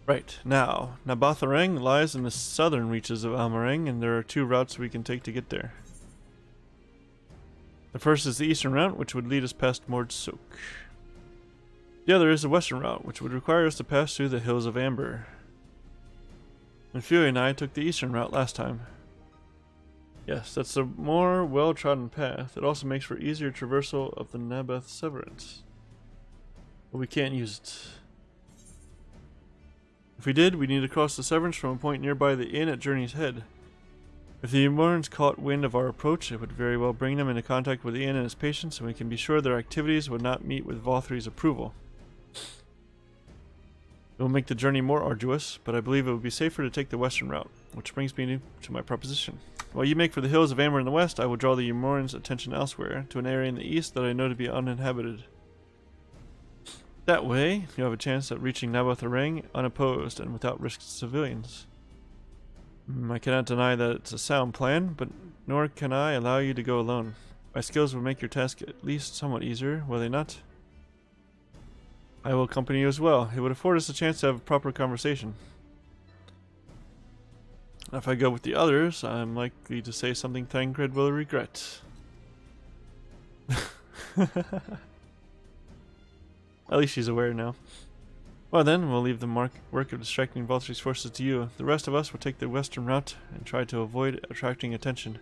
S1: Right, now, Nabathareng lies in the southern reaches of Amareng, and there are two routes we can take to get there. The first is the eastern route, which would lead us past Mordsuk. The other is the western route, which would require us to pass through the Hills of Amber. And Fury and I took the eastern route last time. Yes, that's a more well-trodden path. It also makes for easier traversal of the Nabath Severance. But we can't use it. If we did, we'd need to cross the Severance from a point nearby the inn at Journey's Head. If the Umorans caught wind of our approach, it would very well bring them into contact with the inn and its patients, and we can be sure their activities would not meet with Valthry's approval. It will make the journey more arduous, but I believe it would be safer to take the western route, which brings me to my proposition. While you make for the Hills of Amber in the west, I will draw the Umorans' attention elsewhere, to an area in the east that I know to be uninhabited. That way, you have a chance at reaching Nabathareng unopposed and without risk to civilians. I cannot deny that it's a sound plan, but nor can I allow you to go alone. My skills will make your task at least somewhat easier, will they not? I will accompany you as well. It would afford us a chance to have a proper conversation. If I go with the others, I'm likely to say something Thancred will regret. At least she's aware now. Well then, we'll leave the work of distracting Valthry's forces to you. The rest of us will take the western route and try to avoid attracting attention.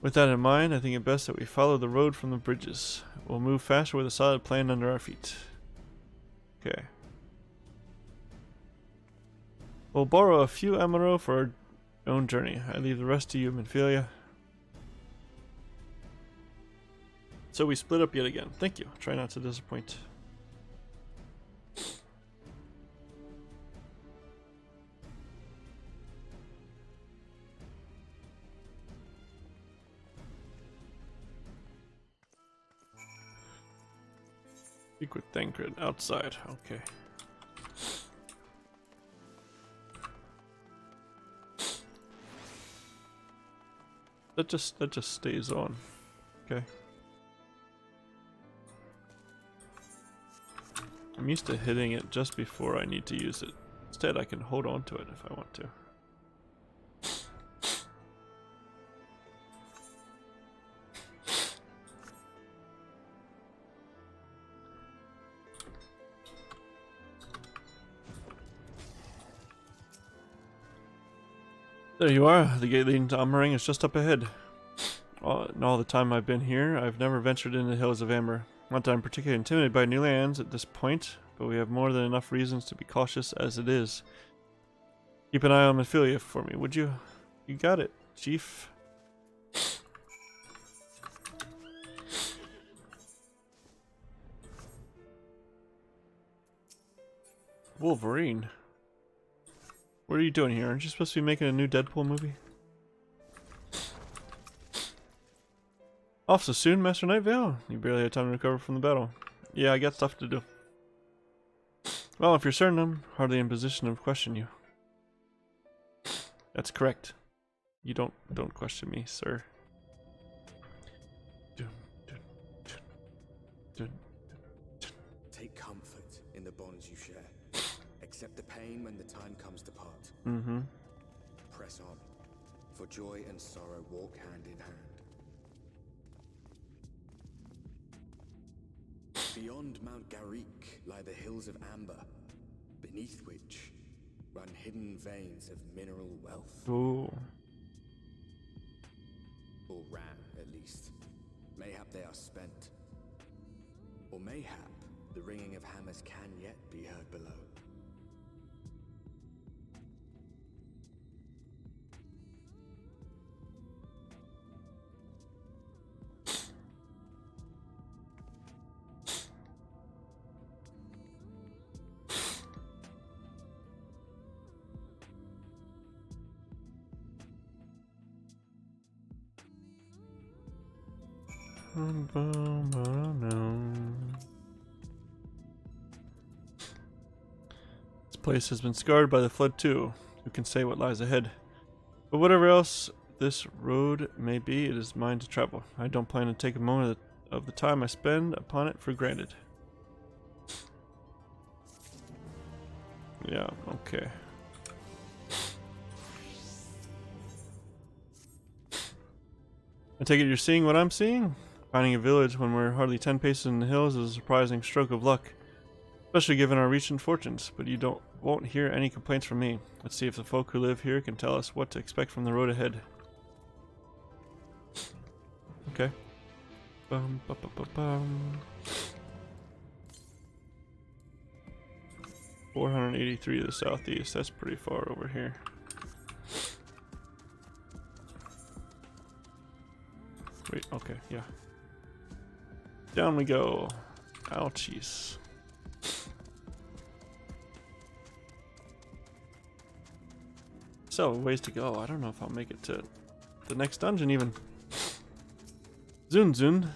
S1: With that in mind, I think it best that we follow the road from the bridges. We'll move faster with a solid plan under our feet. Okay. We'll borrow a few Amaro for our own journey. I leave the rest to you, Minfilia. So we split up yet again. Thank you. Try not to disappoint. Speak with Thancred outside. Okay. That just stays on. Okay. I'm used to hitting it just before I need to use it. Instead, I can hold on to it if I want to. There you are. The gate leading to Ammerang is just up ahead. In all the time I've been here, I've never ventured into the hills of Amber. Not that I'm particularly intimidated by new lands at this point, but we have more than enough reasons to be cautious as it is. Keep an eye on Ophelia for me, would you? You got it, Chief. Wolverine. What are you doing here? Aren't you supposed to be making a new Deadpool movie? Off so soon, Master Nightvale? You barely had time to recover from the battle. Yeah, I got stuff to do. Well, if you're certain, I'm hardly in position to question you. That's correct. You don't question me, sir.
S16: Take comfort in the bonds you share. Accept the pain when the time comes to part.
S1: Mm-hmm.
S16: Press on, for joy and sorrow walk hand in hand. Beyond Mount Garik lie the hills of Amber, beneath which run hidden veins of mineral wealth.
S1: Ooh.
S16: Or ran, at least. Mayhap they are spent. Or mayhap the ringing of hammers can yet be heard below.
S1: This place has been scarred by the flood too. Who can say what lies ahead? But whatever else this road may be, it is mine to travel. I don't plan to take a moment of the time I spend upon it for granted. Yeah, okay. I take it you're seeing what I'm seeing? Finding a village when we're hardly 10 paces in the hills is a surprising stroke of luck. Especially given our recent fortunes, but you won't hear any complaints from me. Let's see if the folk who live here can tell us what to expect from the road ahead. Okay. 483 to the southeast, that's pretty far over here. Wait, okay, yeah. Down we go. Ouchies. So, ways to go. I don't know if I'll make it to the next dungeon even. Zun Zun.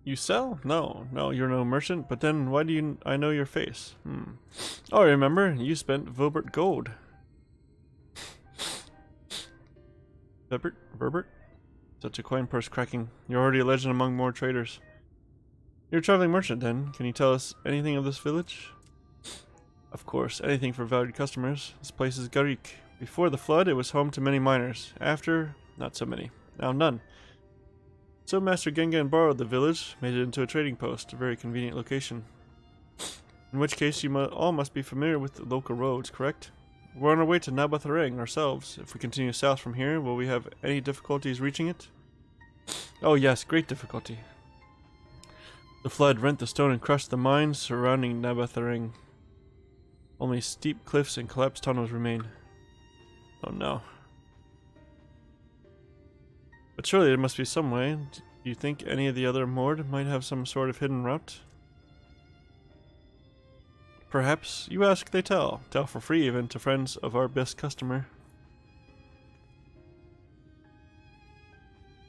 S1: You sell? No, you're no merchant, but then why do I know your face? Oh, I remember, you spent Vilbert gold. Verbert? Such a coin purse cracking. You're already a legend among more traders. You're a traveling merchant then. Can you tell us anything of this village? Of course, anything for valued customers. This place is Garik. Before the flood, it was home to many miners. After, not so many. Now none. So Master Gengan borrowed the village, made it into a trading post, a very convenient location. In which case you all must be familiar with the local roads, correct? We're on our way to Nabatharang ourselves. If we continue south from here, will we have any difficulties reaching it? Oh yes, great difficulty. The flood rent the stone and crushed the mines surrounding Nabatharang. Only steep cliffs and collapsed tunnels remain. Oh no. But surely there must be some way. Do you think any of the other Mord might have some sort of hidden route? Perhaps. You ask, they tell. Tell for free even to friends of our best customer.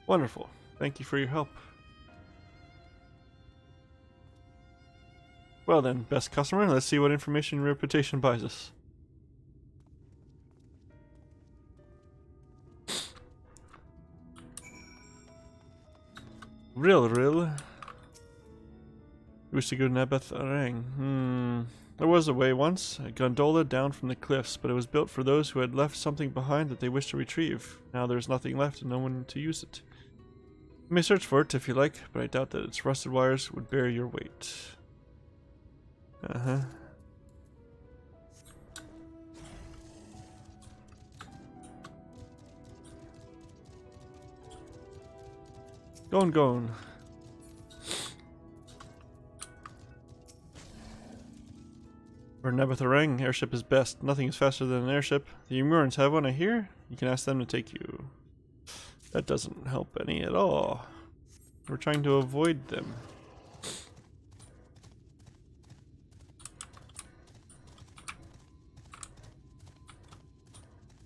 S1: Wonderful. Thank you for your help. Well then, best customer, let's see what information your reputation buys us. Rill. You wish to go to Nabatharang. There was a way once, a gondola down from the cliffs, but it was built for those who had left something behind that they wished to retrieve. Now there's nothing left and no one to use it. You may search for it if you like, but I doubt that its rusted wires would bear your weight. Uh-huh. Going. For Nebatharang, airship is best. Nothing is faster than an airship. The Umurans have one, I hear. You can ask them to take you. That doesn't help any at all. We're trying to avoid them.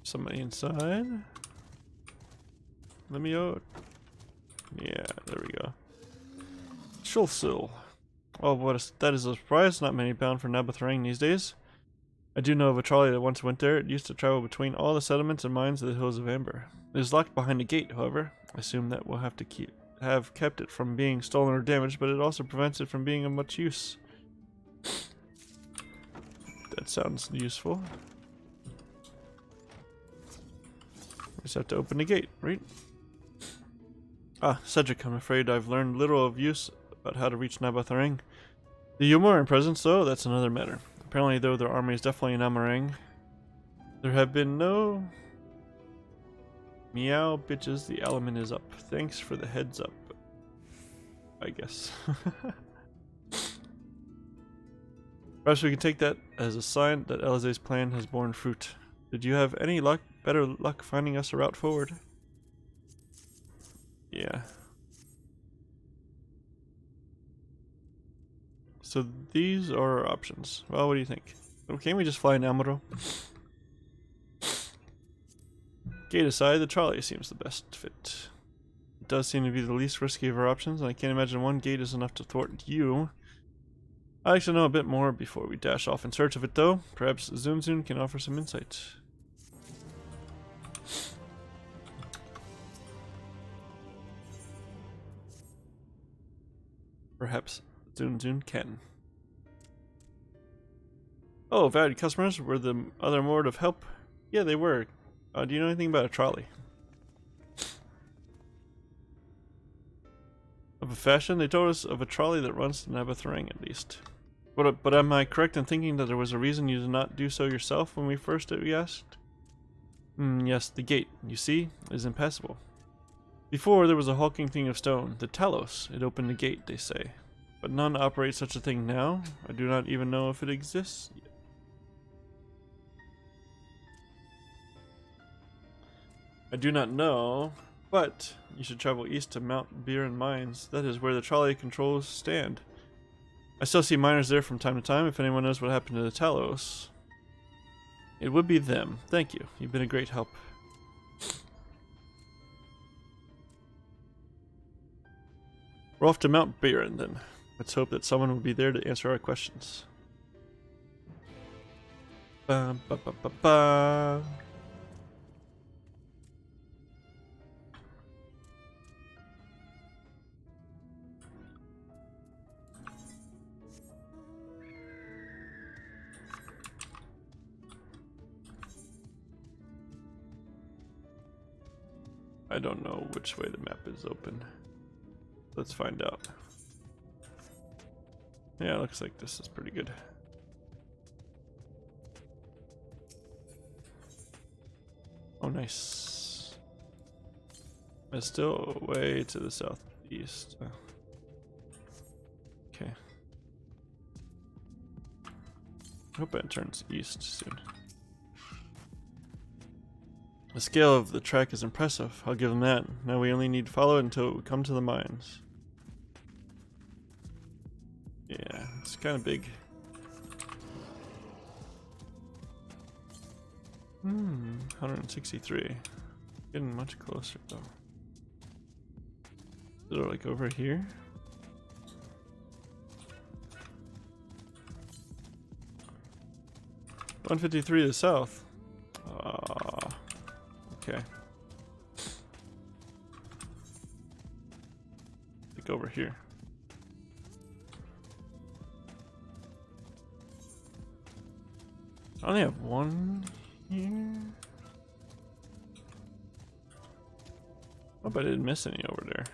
S1: Somebody inside. Let me out. Yeah, there we go. Shulsil. Oh, that is a surprise. Not many bound for Nebatharang these days. I do know of a trolley that once went there. It used to travel between all the settlements and mines of the Hills of Amber. It is locked behind a gate, however. I assume that we'll have to have kept it from being stolen or damaged, but it also prevents it from being of much use. That sounds useful. We just have to open the gate, right? Ah, Cedric, I'm afraid I've learned little of use about how to reach Nebatharang. The Umuran presence, though, that's another matter. Apparently, though, their army is definitely in Amarang. There have been no... Meow, bitches, the element is up. Thanks for the heads up. I guess. Perhaps we can take that as a sign that Elize's plan has borne fruit. Did you have any better luck finding us a route forward? Yeah. So these are our options. Well, what do you think? Can't we just fly an Amuro? Gate aside, the trolley seems the best fit. It does seem to be the least risky of our options, and I can't imagine one gate is enough to thwart you. I'd like to know a bit more before we dash off in search of it, though. Perhaps Zunzun can offer some insight. Perhaps Zunzun can. Oh, valued customers, were the other mode of help? Yeah, they were. Do you know anything about a trolley? Of a fashion? They told us of a trolley that runs to Nebatharang at least. But am I correct in thinking that there was a reason you did not do so yourself when we first asked? Yes, the gate, you see, is impassable. Before, there was a hulking thing of stone, the Talos. It opened the gate, they say. But none operate such a thing now. I do not even know if it exists yet. I do not know, but you should travel east to Mount Biran Mines. That is where the trolley controls stand. I still see miners there from time to time. If anyone knows what happened to the Talos, it would be them. Thank you. You've been a great help. We're off to Mount Biran then. Let's hope that someone will be there to answer our questions. Ba, ba, ba, ba, ba. I don't know which way the map is open. Let's find out. Yeah, it looks like this is pretty good. Oh, nice. It's still way to the southeast. Okay. Hope it turns east soon. The scale of the track is impressive, I'll give them that. Now we only need to follow it until we come to the mines. Yeah, it's kind of big. 163. Getting much closer though. Is it like over here? $153 to the south. Okay. Like over here. I only have one here. Hope I didn't miss any over there.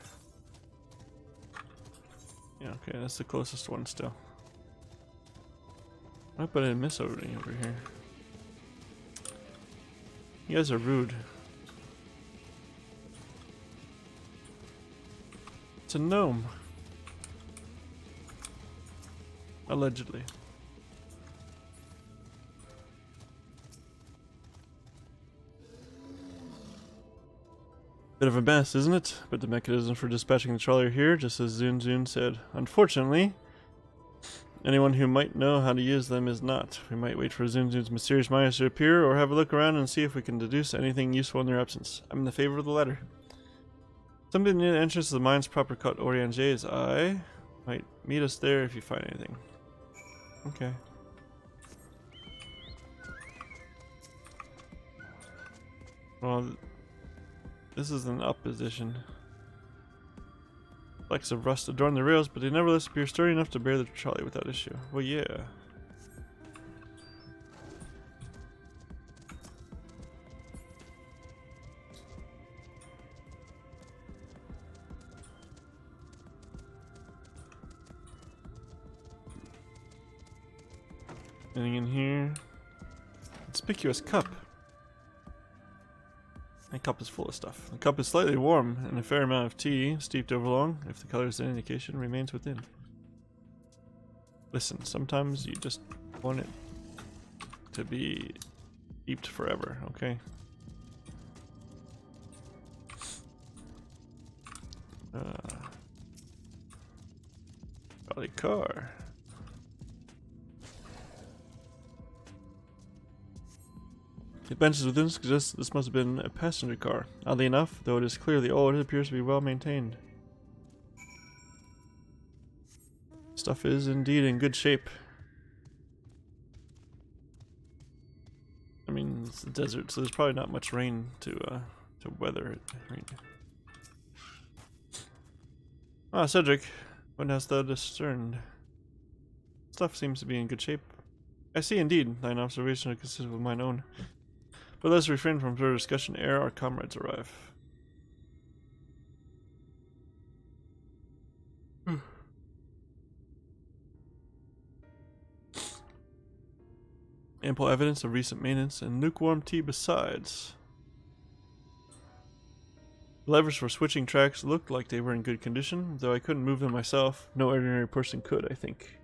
S1: Yeah, okay, that's the closest one still. I hope I didn't miss anything over here. You guys are rude. It's a gnome. Allegedly. Bit of a mess, isn't it? But the mechanism for dispatching the trolley are here, just as Zun Zun said. Unfortunately, anyone who might know how to use them is not. We might wait for Zun Zun's mysterious miners to appear, or have a look around and see if we can deduce anything useful in their absence. I'm in the favor of the latter. Somebody near the entrance to the mine's proper cut Oriange's eye. Might meet us there if you find anything. Okay. Well, this is an up position. Flecks of rust adorn the rails, but they nevertheless appear sturdy enough to bear the trolley without issue. Well, yeah. Anything in here? Conspicuous cup. My cup is full of stuff. The cup is slightly warm, and a fair amount of tea, steeped over long, if the color is an indication, remains within. Listen, sometimes you just want it to be steeped forever, okay? Probably car. The benches within suggest this must have been a passenger car. Oddly enough, though it is clearly old, it appears to be well maintained. Stuff is indeed in good shape. I mean, it's the desert, so there's probably not much rain to weather it. Ah, Cedric, what hast thou discerned? Stuff seems to be in good shape. I see indeed, thine observation is consistent with mine own. But let us refrain from further discussion ere our comrades arrive. Ample evidence of recent maintenance and lukewarm tea besides. The levers for switching tracks looked like they were in good condition, though I couldn't move them myself. No ordinary person could, I think.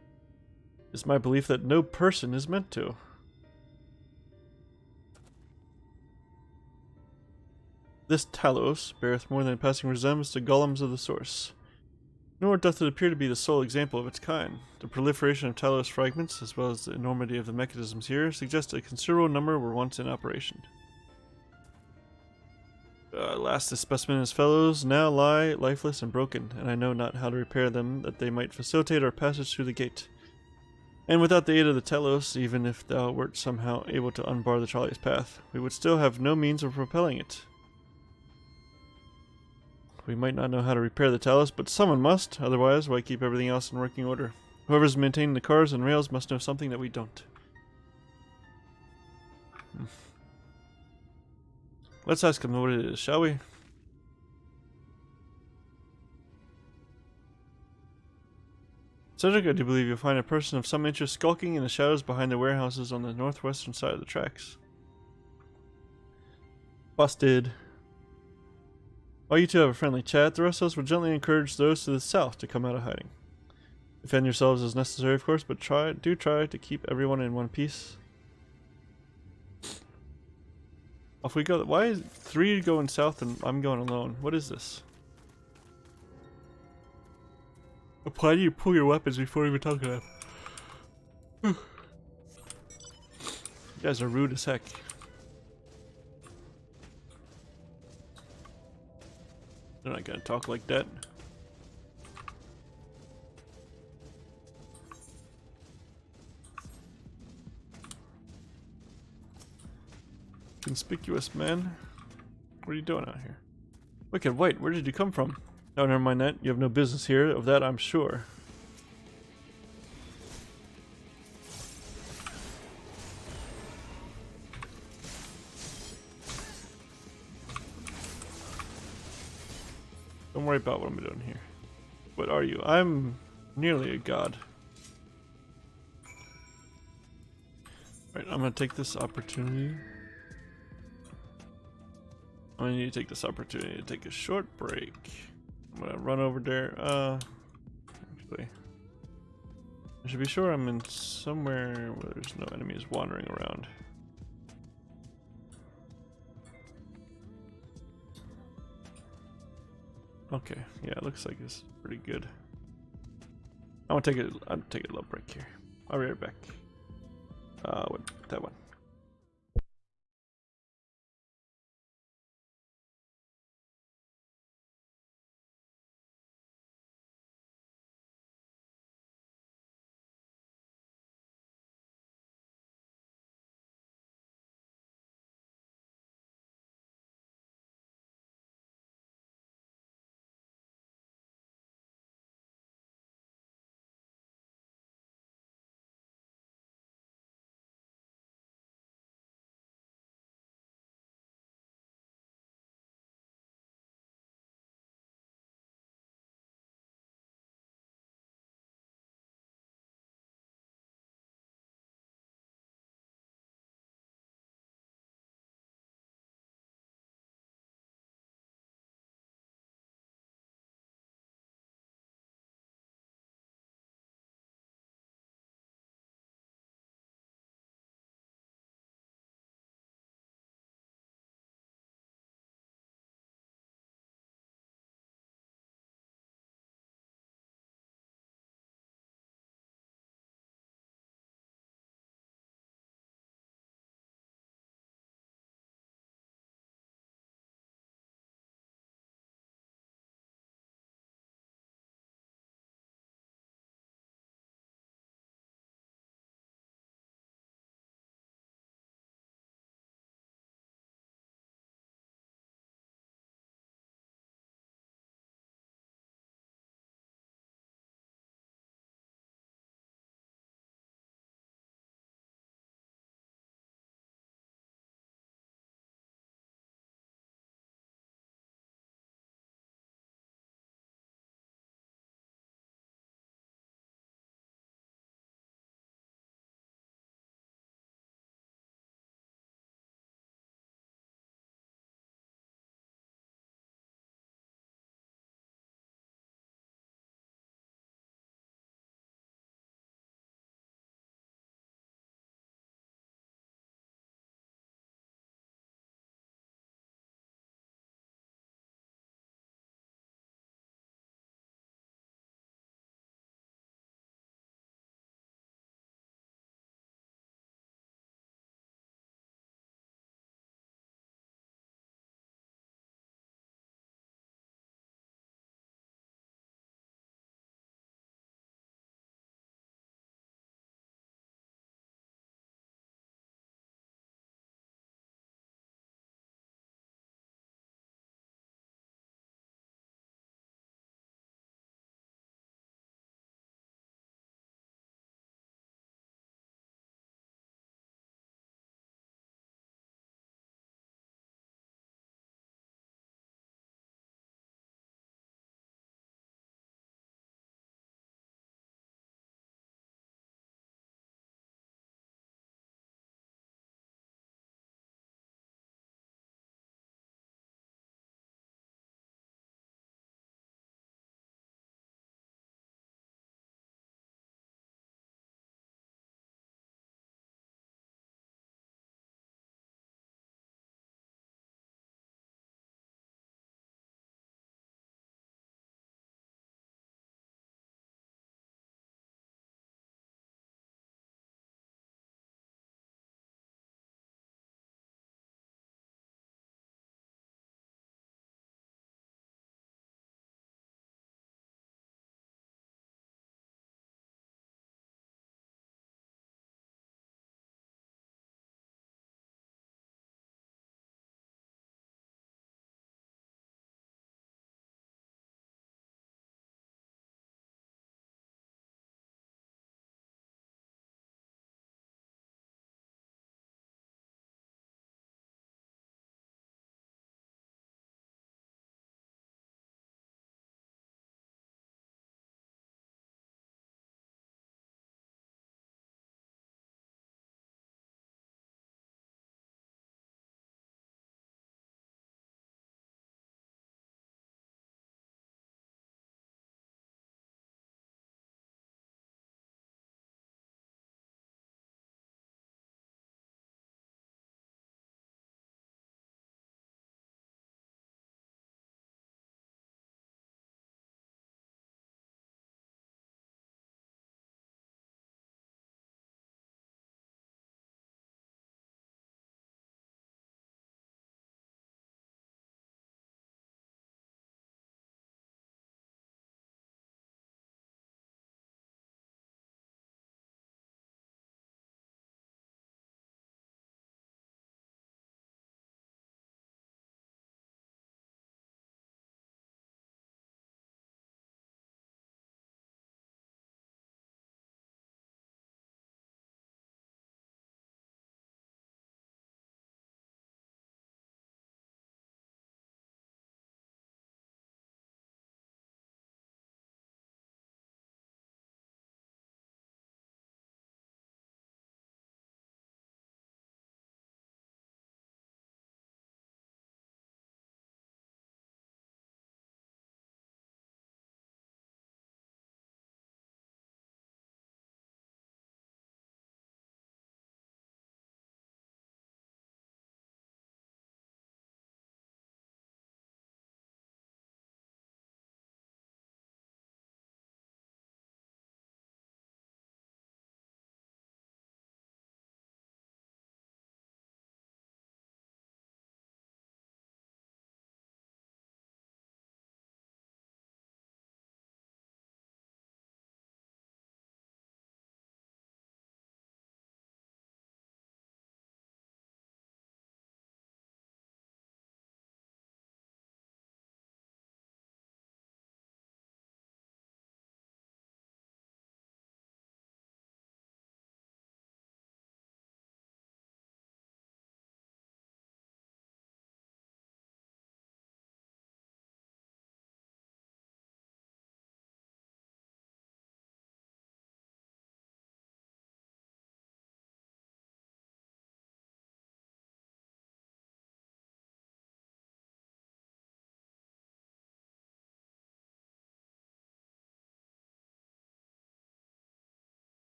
S1: It's my belief that no person is meant to. This Talos beareth more than a passing resemblance to golems of the source. Nor doth it appear to be the sole example of its kind. The proliferation of Talos fragments, as well as the enormity of the mechanisms here, suggest a considerable number were once in operation. Alas, this specimen and his fellows now lie lifeless and broken, and I know not how to repair them that they might facilitate our passage through the gate. And without the aid of the Talos, even if thou wert somehow able to unbar the trolley's path, we would still have no means of propelling it. We might not know how to repair the Talos, but someone must, otherwise why keep everything else in working order? Whoever's maintaining the cars and rails must know something that we don't. Let's ask him what it is, shall we? Cedric, I do believe you'll find a person of some interest skulking in the shadows behind the warehouses on the northwestern side of the tracks. Busted. While you two have a friendly chat, the rest of us will gently encourage those to the south to come out of hiding. Defend yourselves as necessary, of course, but do try to keep everyone in one piece. Off we go. Why is 3 going south and I'm going alone? What is this? Why do you pull your weapons before even talking to them? You guys are rude as heck. They're not gonna talk like that. Conspicuous man. What are you doing out here? Wicked White, where did you come from? Oh, never mind that. You have no business here, of that I'm sure. Don't worry about what I'm doing here. What are you? I'm Nearly a god. Right, I'm gonna take this opportunity. I'm gonna need to take this opportunity to take a short break. I'm gonna run over there. Actually, I should be sure I'm in somewhere where there's no enemies wandering around. Okay, yeah, it looks like it's pretty good. I'll take a little break here. I'll be right back. That one.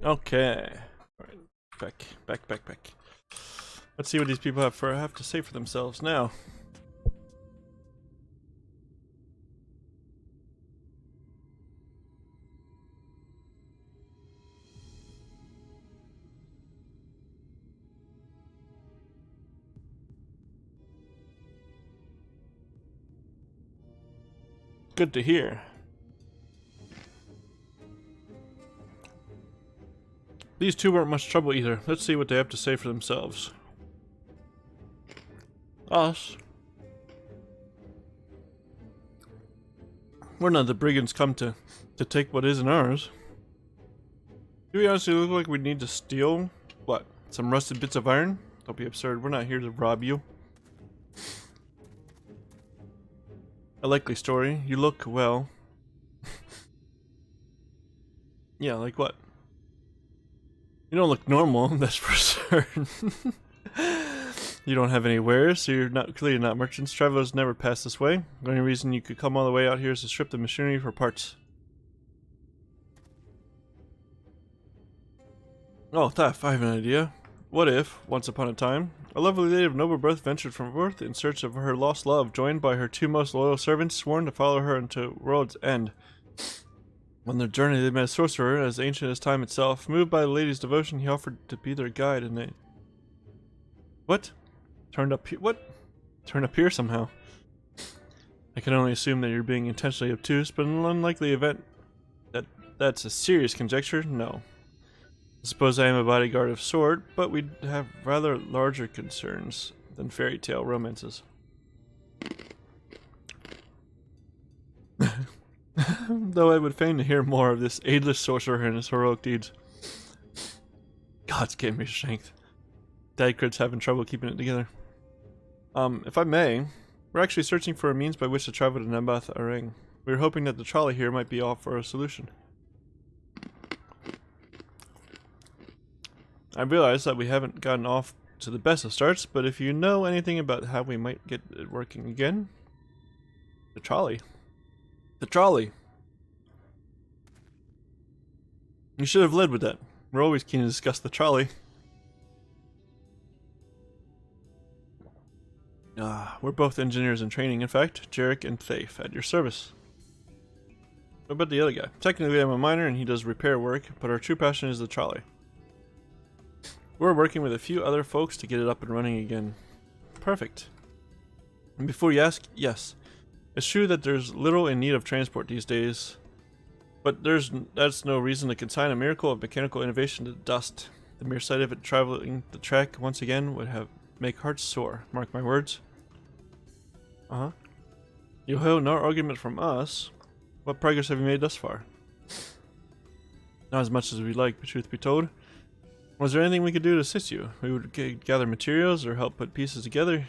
S1: Okay. Alright. Back. Let's see what these people have to say for themselves now. Good to hear. These two weren't much trouble either. Let's see what they have to say for themselves. Us? We're not the brigands come to take what isn't ours. Do we honestly look like we need to steal, what, some rusted bits of iron? Don't be absurd, we're not here to rob you. A likely story. You look, well... yeah, like what? You don't look normal, that's for certain. You don't have any wares, so you're clearly not merchants. Travelers never pass this way. The only reason you could come all the way out here is to strip the machinery for parts. Oh, theft, I have an idea. What if, once upon a time, a lovely lady of noble birth ventured from earth in search of her lost love, joined by her two most loyal servants, sworn to follow her unto world's end. On their journey they met a sorcerer, as ancient as time itself. Moved by the lady's devotion, he offered to be their guide, and they... What? Turned up here? What? Turned up here somehow. I can only assume that you're being intentionally obtuse, but in an unlikely event that's a serious conjecture, no. I suppose I am a bodyguard of sort, but we have rather larger concerns than fairy tale romances. Though I would fain to hear more of this aidless sorcerer and his heroic deeds. Gods gave me strength. Dadcrit's having trouble keeping it together. If I may, we're actually searching for a means by which to travel to Nabath Arang. We were hoping that the trolley here might be off for a solution. I realize that we haven't gotten off to the best of starts, but if you know anything about how we might get it working again... The trolley. The trolley! You should have led with that. We're always keen to discuss the trolley. We're both engineers in training. In fact, Jarek and Thafe at your service. What about the other guy? Technically I'm a miner and he does repair work, but our true passion is the trolley. We're working with a few other folks to get it up and running again. Perfect. And before you ask, yes. It's true that there's little in need of transport these days, but that's no reason to consign a miracle of mechanical innovation to dust. The mere sight of it traveling the track once again would make hearts sore. Mark my words. You'll hear no argument from us. What progress have you made thus far? Not as much as we'd like, but truth be told. Was there anything we could do to assist you? We would gather materials or help put pieces together.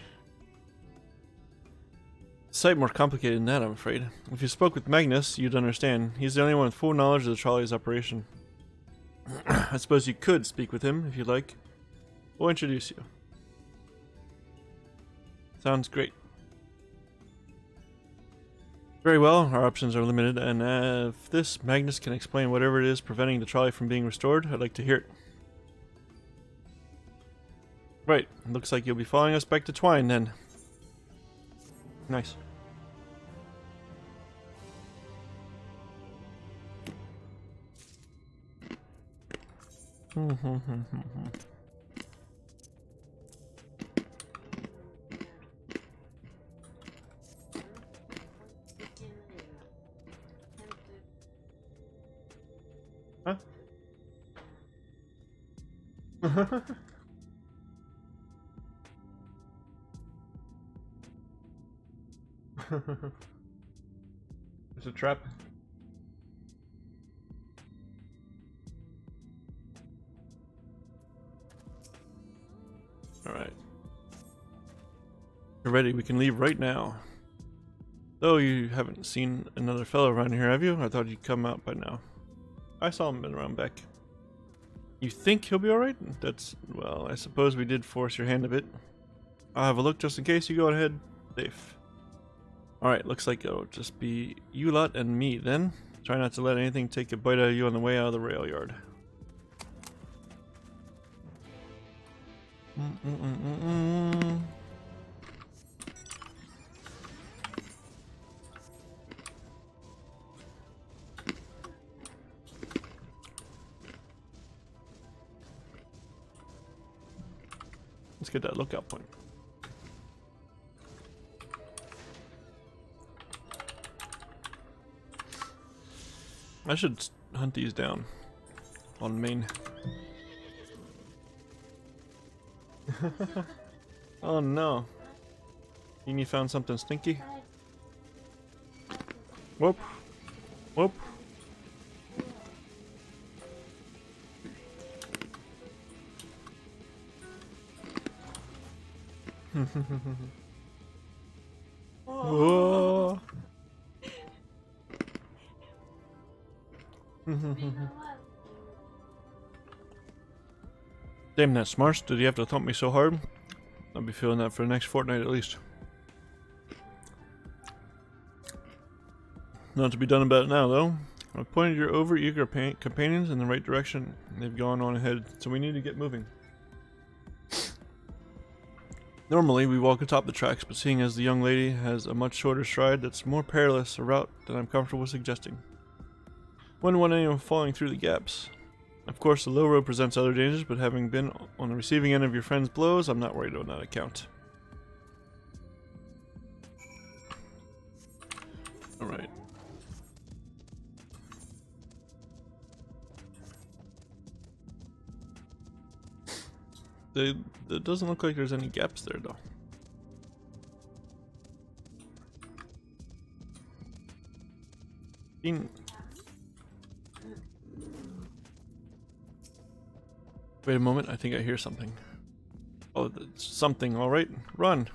S1: It's a sight more complicated than that, I'm afraid. If you spoke with Magnus, you'd understand. He's the only one with full knowledge of the trolley's operation. I suppose you could speak with him, if you'd like. We'll introduce you. Sounds great. Very well, our options are limited, and if this Magnus can explain whatever it is preventing the trolley from being restored, I'd like to hear it. Right, looks like you'll be following us back to Twine then. Nice. Huh? It's a trap. Alright. You're ready, we can leave right now. Though you haven't seen another fellow around here, have you? I thought he'd come out by now. I saw him around back. You think he'll be alright? That's... well, I suppose we did force your hand a bit. I'll have a look just in case. You go ahead. Safe. Alright, looks like it'll just be you lot and me then. Try not to let anything take a bite out of you on the way out of the rail yard. Let's get that lookout point. I should hunt these down on main. Oh no. Beanie found something stinky. Whoop. Whoop. Whoa. Damn that Smarts, did he have to thump me so hard? I'll be feeling that for the next fortnight at least. Not to be done about it now though. I've pointed your overeager companions in the right direction. They've gone on ahead, so we need to get moving. Normally we walk atop the tracks, but seeing as the young lady has a much shorter stride, that's more perilous a route than I'm comfortable with suggesting. Wouldn't want anyone falling through the gaps. Of course, the low road presents other dangers, but having been on the receiving end of your friend's blows, I'm not worried on that account. Alright. It doesn't look like there's any gaps there, though. Wait a moment, I think I hear something. Oh, it's something, alright. Run!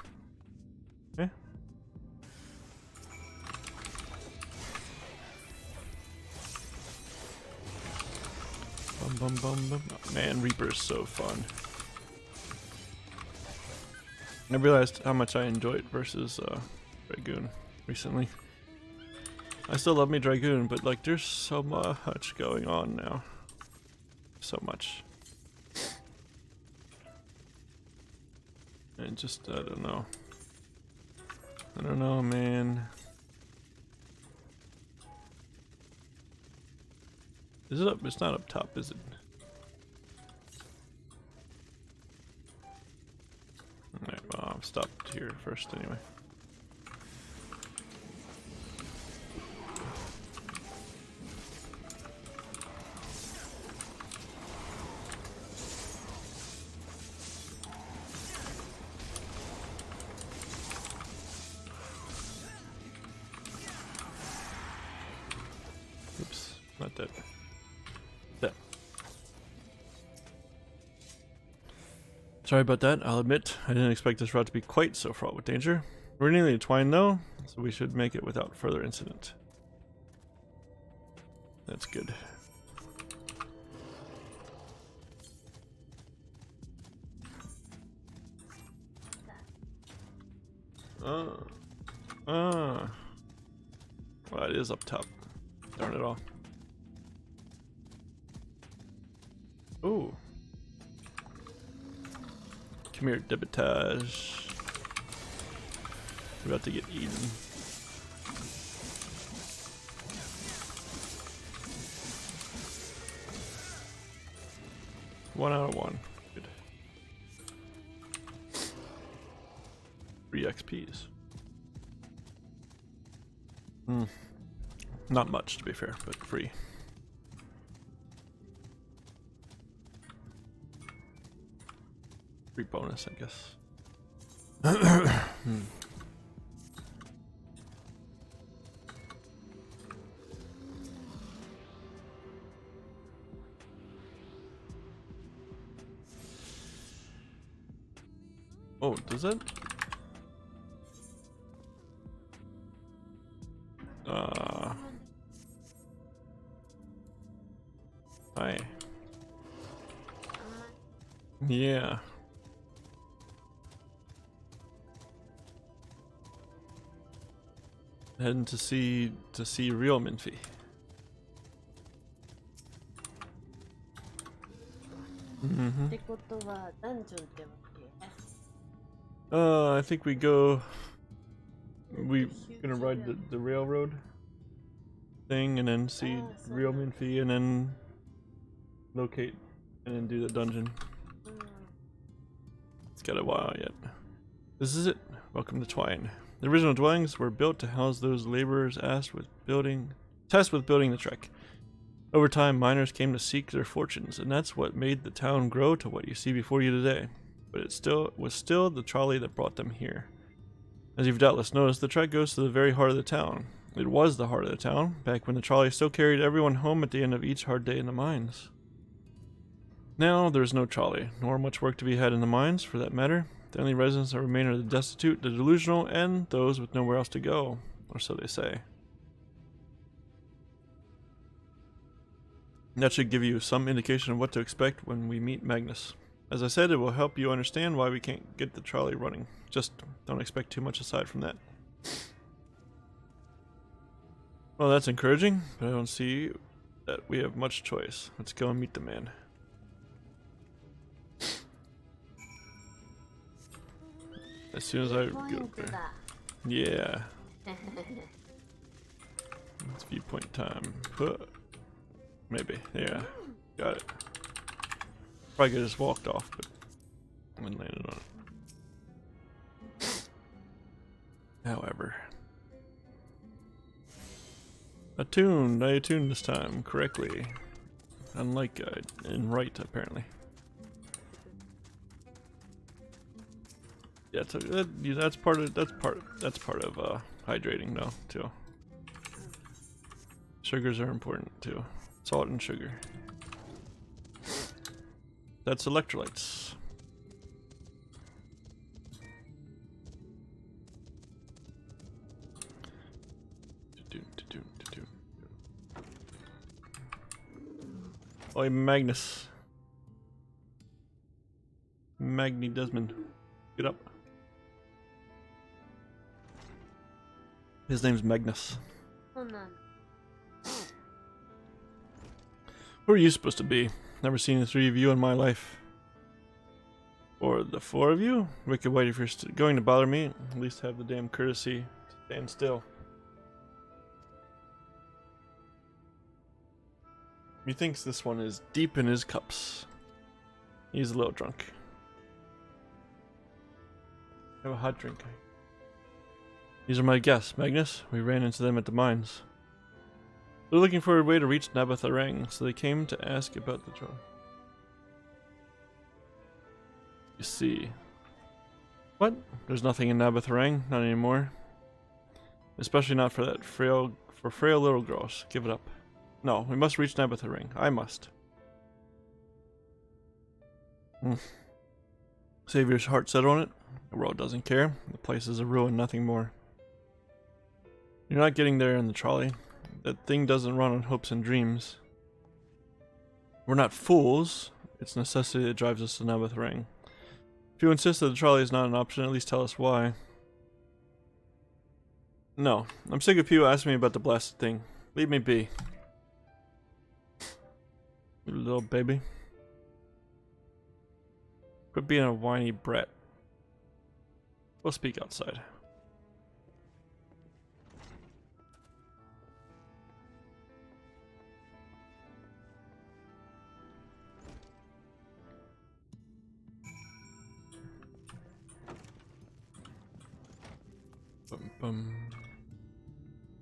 S1: Okay. Bum bum bum bum. Oh, man, Reaper is so fun. I realized how much I enjoyed versus Dragoon recently. I still love me Dragoon, but like there's so much going on now. So much. And just, I don't know. I don't know, man. Is it up? It's not up top, is it? Alright, well, I'll stop here first anyway. Oops, not that. That. Sorry about that, I'll admit, I didn't expect this route to be quite so fraught with danger. We're nearly entwined though, so we should make it without further incident. That's good. Well, it is up top. Darn it all. Ooh. Come here, Debitage. We're about to get eaten. One out of one. Good. 3 XPs. Not much, to be fair, but free. Free bonus, I guess. Oh, does it? Hi. Yeah. Heading to see real Minfi. I think we go. We're gonna ride the railroad thing and then see real Minfi and then locate and then do the dungeon. It's got a while yet. This is it. Welcome to Twine. The original dwellings were built to house those laborers tasked with building the trek. Over time, miners came to seek their fortunes, and that's what made the town grow to what you see before you today. But it was still the trolley that brought them here. As you've doubtless noticed, the trek goes to the very heart of the town. It was the heart of the town, back when the trolley still carried everyone home at the end of each hard day in the mines. Now, there is no trolley, nor much work to be had in the mines, for that matter. The only residents that remain are the destitute, the delusional, and those with nowhere else to go, or so they say. That should give you some indication of what to expect when we meet Magnus. As I said, it will help you understand why we can't get the trolley running. Just don't expect too much aside from that. Well, that's encouraging, but I don't see that we have much choice. Let's go and meet the man. As soon as I get up there. Yeah. It's viewpoint time. Maybe. Yeah. Got it. Probably could have just walked off, but I landed on it. However. I attuned this time correctly. Unlike in right, apparently. Yeah, that's part of hydrating though too. Sugars are important too. Salt and sugar. That's electrolytes. Oi, Magnus. Magni Desmond. Get up. His name's Magnus.
S17: Hold on.
S1: Who are you supposed to be? Never seen the three of you in my life. Or the four of you? Wicked White, if you're going to bother me, at least have the damn courtesy to stand still. He thinks this one is deep in his cups. He's a little drunk. Have a hot drink. These are my guests, Magnus. We ran into them at the mines. They're looking for a way to reach Nabatharang, so they came to ask about the troll. You see. What? There's nothing in Nabatharang, not anymore. Especially not for that frail little girls. Give it up. No, we must reach Nabatharang. I must. Savior's heart set on it. The world doesn't care. The place is a ruin, nothing more. You're not getting there in the trolley. That thing doesn't run on hopes and dreams. We're not fools. It's necessity that drives us to Nabatharang. If you insist that the trolley is not an option, at least tell us why. No, I'm sick of people asking me about the blasted thing. Leave me be. You little baby. Quit being a whiny brat. We'll speak outside.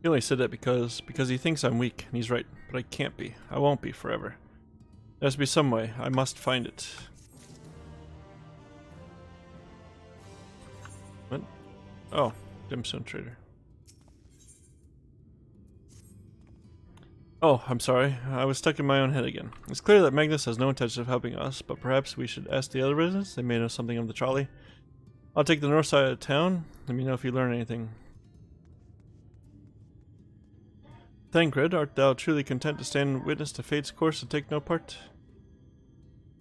S1: He only said that because he thinks I'm weak, and he's right, but I can't be. I won't be forever. There has to be some way. I must find it. What? Oh, Dimstone Trader. Oh, I'm sorry. I was stuck in my own head again. It's clear that Magnus has no intention of helping us, but perhaps we should ask the other residents. They may know something of the trolley. I'll take the north side of town. Let me know if you learn anything. Thancred, art thou truly content to stand witness to fate's course and take no part?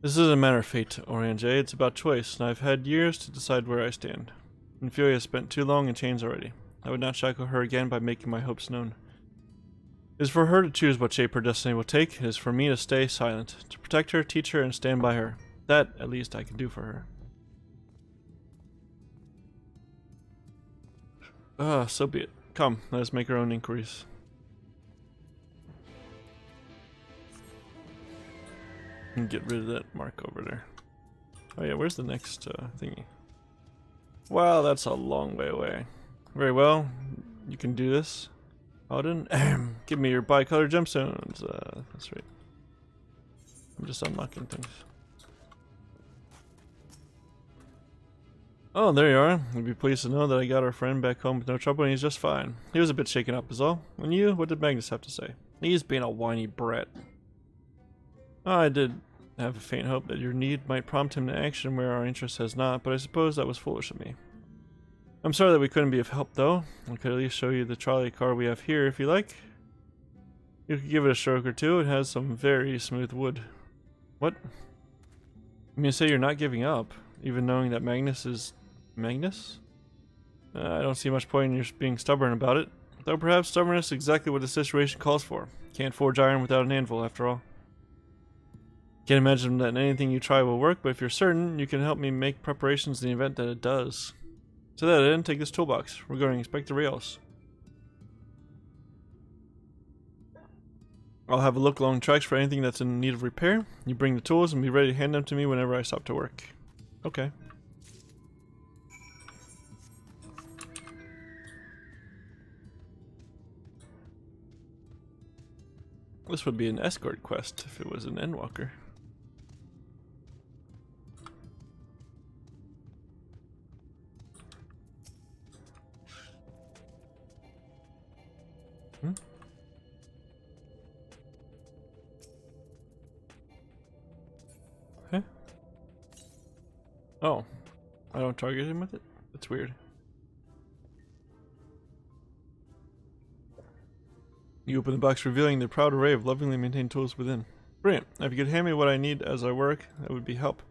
S1: This isn't a matter of fate, Orange. It's about choice, and I've had years to decide where I stand. Infuri has spent too long in chains already. I would not shackle her again by making my hopes known. It is for her to choose what shape her destiny will take. It is for me to stay silent, to protect her, teach her, and stand by her. That, at least, I can do for her. So be it. Come, let us make our own inquiries. And get rid of that mark over there. Oh yeah, where's the next thingy? Wow, that's a long way away. Very well, you can do this. Odin, give me your bicolor gemstones. That's right. I'm just unlocking things. Oh, there you are. You'd be pleased to know that I got our friend back home with no trouble and he's just fine. He was a bit shaken up is all. And you, what did Magnus have to say? He's being a whiny brat. Oh, I did have a faint hope that your need might prompt him to action where our interest has not, but I suppose that was foolish of me. I'm sorry that we couldn't be of help though. I could at least show you the trolley car we have here if you like. You could give it a stroke or two. It has some very smooth wood. What? You mean to say you're not giving up, even knowing that Magnus is... Magnus? I don't see much point in your being stubborn about it. Though perhaps stubbornness is exactly what the situation calls for. Can't forge iron without an anvil, after all. Can't imagine that anything you try will work, but if you're certain, you can help me make preparations in the event that it does. To that end, take this toolbox. We're going to inspect the rails. I'll have a look along tracks for anything that's in need of repair. You bring the tools and be ready to hand them to me whenever I stop to work. Okay. This would be an escort quest if it was an Endwalker. Huh? Oh, I don't target him with it? That's weird. You open the box, revealing the proud array of lovingly maintained tools within. Brilliant. If you could hand me what I need as I work, that would be help.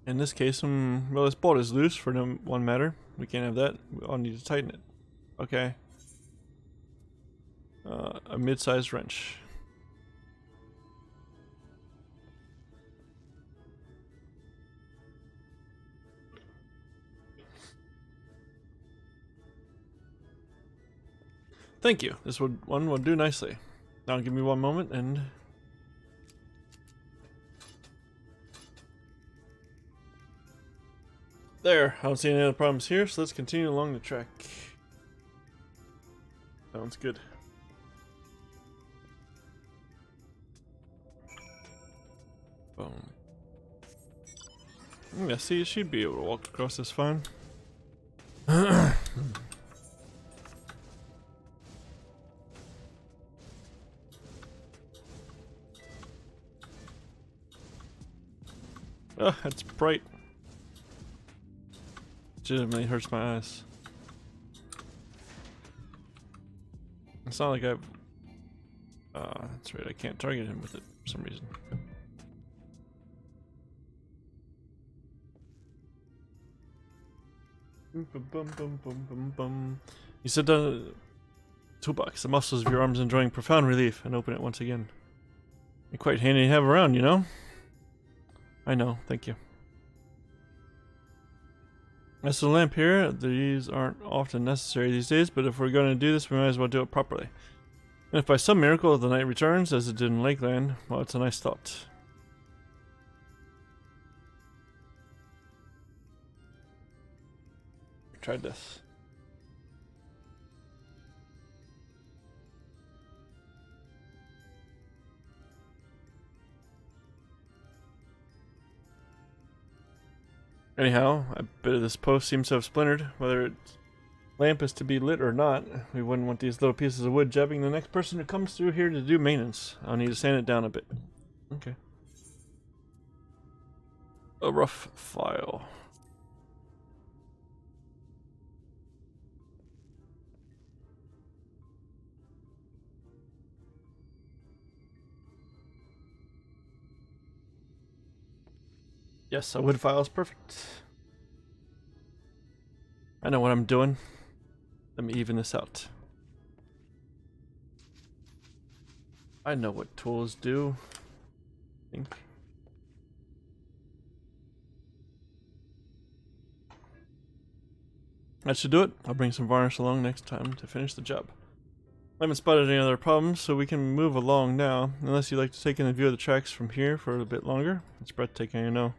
S1: In this case, well, this bolt is loose for no one matter. We can't have that. I'll need to tighten it. Okay. A mid-sized wrench. Thank you. This one will do nicely. Now give me one moment and... There. I don't see any other problems here, so let's continue along the track. Sounds good. Boom. Yeah, see, she'd be able to walk across this fine. Oh, that's bright. Legitimately hurts my eyes. It's not like I've... that's right, I can't target him with it for some reason. You said the toolbox. The muscles of your arms enjoying profound relief, and open it once again. You're quite handy to have around, you know? I know, thank you. As to the lamp here, these aren't often necessary these days, but if we're going to do this, we might as well do it properly. And if by some miracle the night returns, as it did in Lakeland, well, it's a nice thought. Tried this. Anyhow, a bit of this post seems to have splintered. Whether its lamp is to be lit or not, we wouldn't want these little pieces of wood jabbing the next person who comes through here to do maintenance. I'll need to sand it down a bit. Okay. A rough file. Yes, a wood file is perfect. I know what I'm doing. Let me even this out. I know what tools do. I think. That should do it. I'll bring some varnish along next time to finish the job. I haven't spotted any other problems, so we can move along now, unless you'd like to take in a view of the tracks from here for a bit longer. It's breathtaking, I know.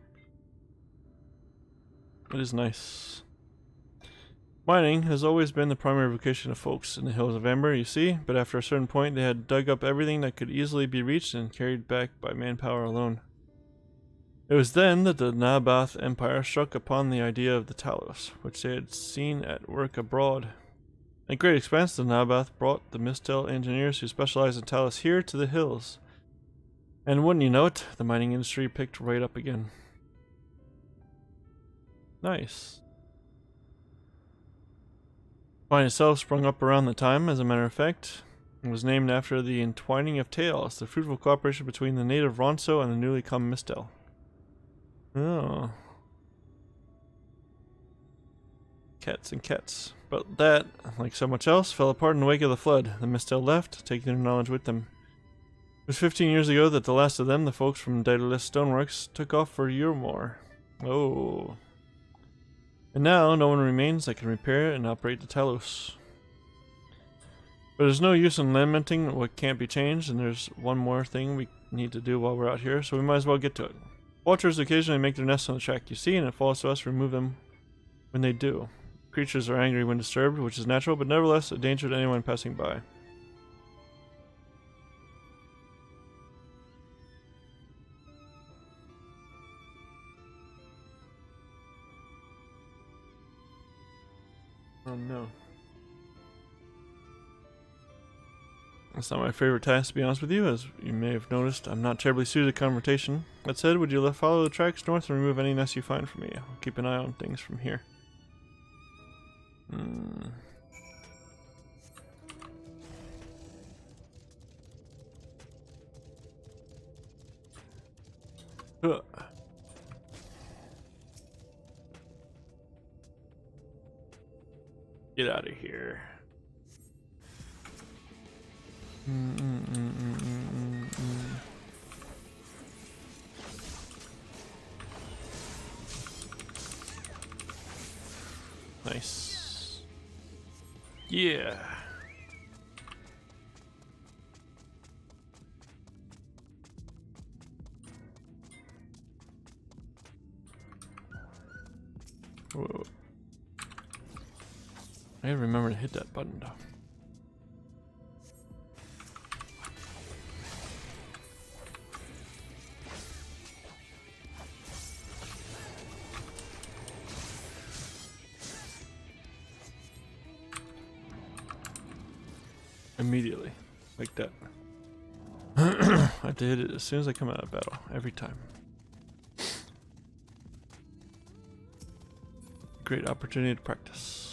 S1: It is nice. Mining has always been the primary vocation of folks in the Hills of Amber, you see, but after a certain point they had dug up everything that could easily be reached and carried back by manpower alone. It was then that the Nabath Empire struck upon the idea of the Talos, which they had seen at work abroad. At great expense, the Nabath brought the Mistel engineers who specialized in Talos here to the hills. And wouldn't you know it, the mining industry picked right up again. Nice. Mine itself sprung up around the time, as a matter of fact, and was named after the entwining of tales, the fruitful cooperation between the native Ronso and the newly come Mistel. Oh. Cats and cats. But that, like so much else, fell apart in the wake of the flood. The Mistel left, taking their knowledge with them. It was 15 years ago that the last of them, the folks from Daedalus Stoneworks, took off for Euromore. Oh. And now, no one remains that can repair and operate the Talos. But there's no use in lamenting what can't be changed, and there's one more thing we need to do while we're out here, so we might as well get to it. Vultures occasionally make their nests on the track, you see, and it falls to us to remove them when they do. Creatures are angry when disturbed, which is natural, but nevertheless a danger to anyone passing by. Oh no. That's not my favorite task, to be honest with you. As you may have noticed, I'm not terribly suited to confrontation. That said, would you follow the tracks north and remove any nests you find for me? I'll keep an eye on things from here. Get out of here. Nice. Yeah. Whoa. I gotta remember to hit that button though. Immediately, like that. I have to hit it as soon as I come out of battle, every time. Great opportunity to practice.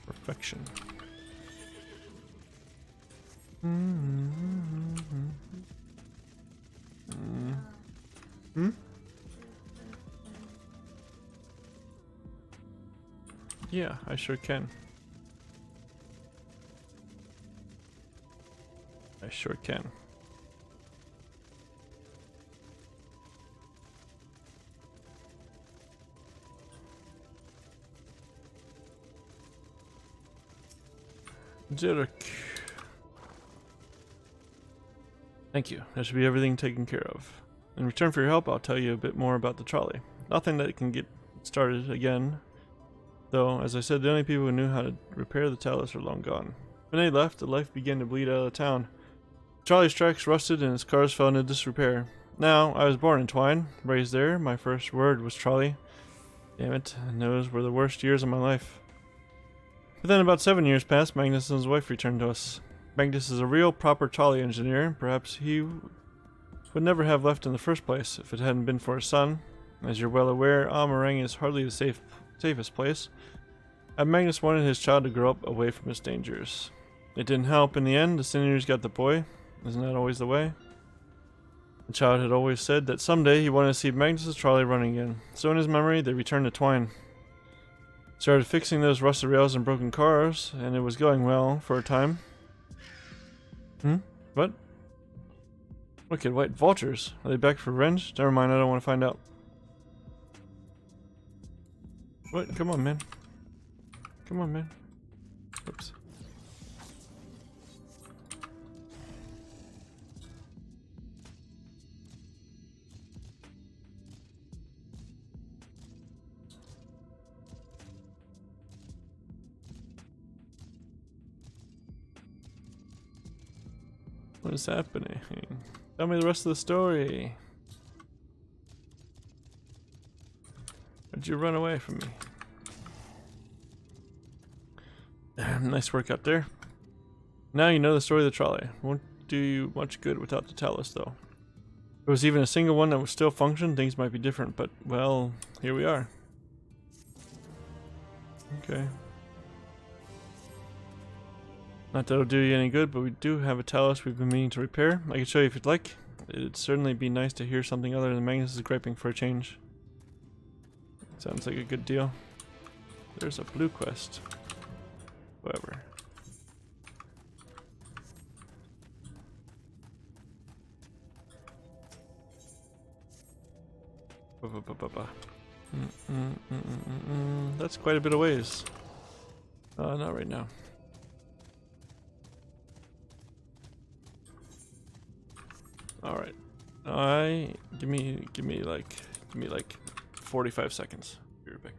S1: Perfection. Yeah, I sure can. I sure can. Jerk. Thank you. That should be everything taken care of. In return for your help, I'll tell you a bit more about the trolley. Nothing that can get started again. Though, as I said, the only people who knew how to repair the Talos are long gone. When they left, the life began to bleed out of the town. The trolley's tracks rusted and its cars fell into disrepair. Now, I was born in Twine, raised there. My first word was trolley. Damn it, and those were the worst years of my life. But then about 7 years passed, Magnus and his wife returned to us. Magnus is a real, proper trolley engineer. Perhaps he would never have left in the first place if it hadn't been for his son. As you're well aware, Amarang is hardly the safest place. And Magnus wanted his child to grow up away from its dangers. It didn't help in the end. The Sinews got the boy. Isn't that always the way? The child had always said that someday he wanted to see Magnus's trolley running again. So in his memory, they returned to Twine. Started fixing those rusted rails and broken cars, and it was going well for a time. What? Wicked white vultures. Are they back for revenge? Never mind, I don't want to find out. What? Come on, man. Come on, man. Oops. What is happening? Tell me the rest of the story. Why'd you run away from me? Nice work out there. Now you know the story of the trolley. Won't do you much good without the Talus, though. If there was even a single one that would still function, things might be different, but, well, here we are. Okay. Not that it'll do you any good, but we do have a Talus we've been meaning to repair. I can show you if you'd like. It'd certainly be nice to hear something other than Magnus' griping for a change. Sounds like a good deal. There's a blue quest. Whatever. That's quite a bit of ways. Not right now. All right. Give me like 45 seconds. Be right back.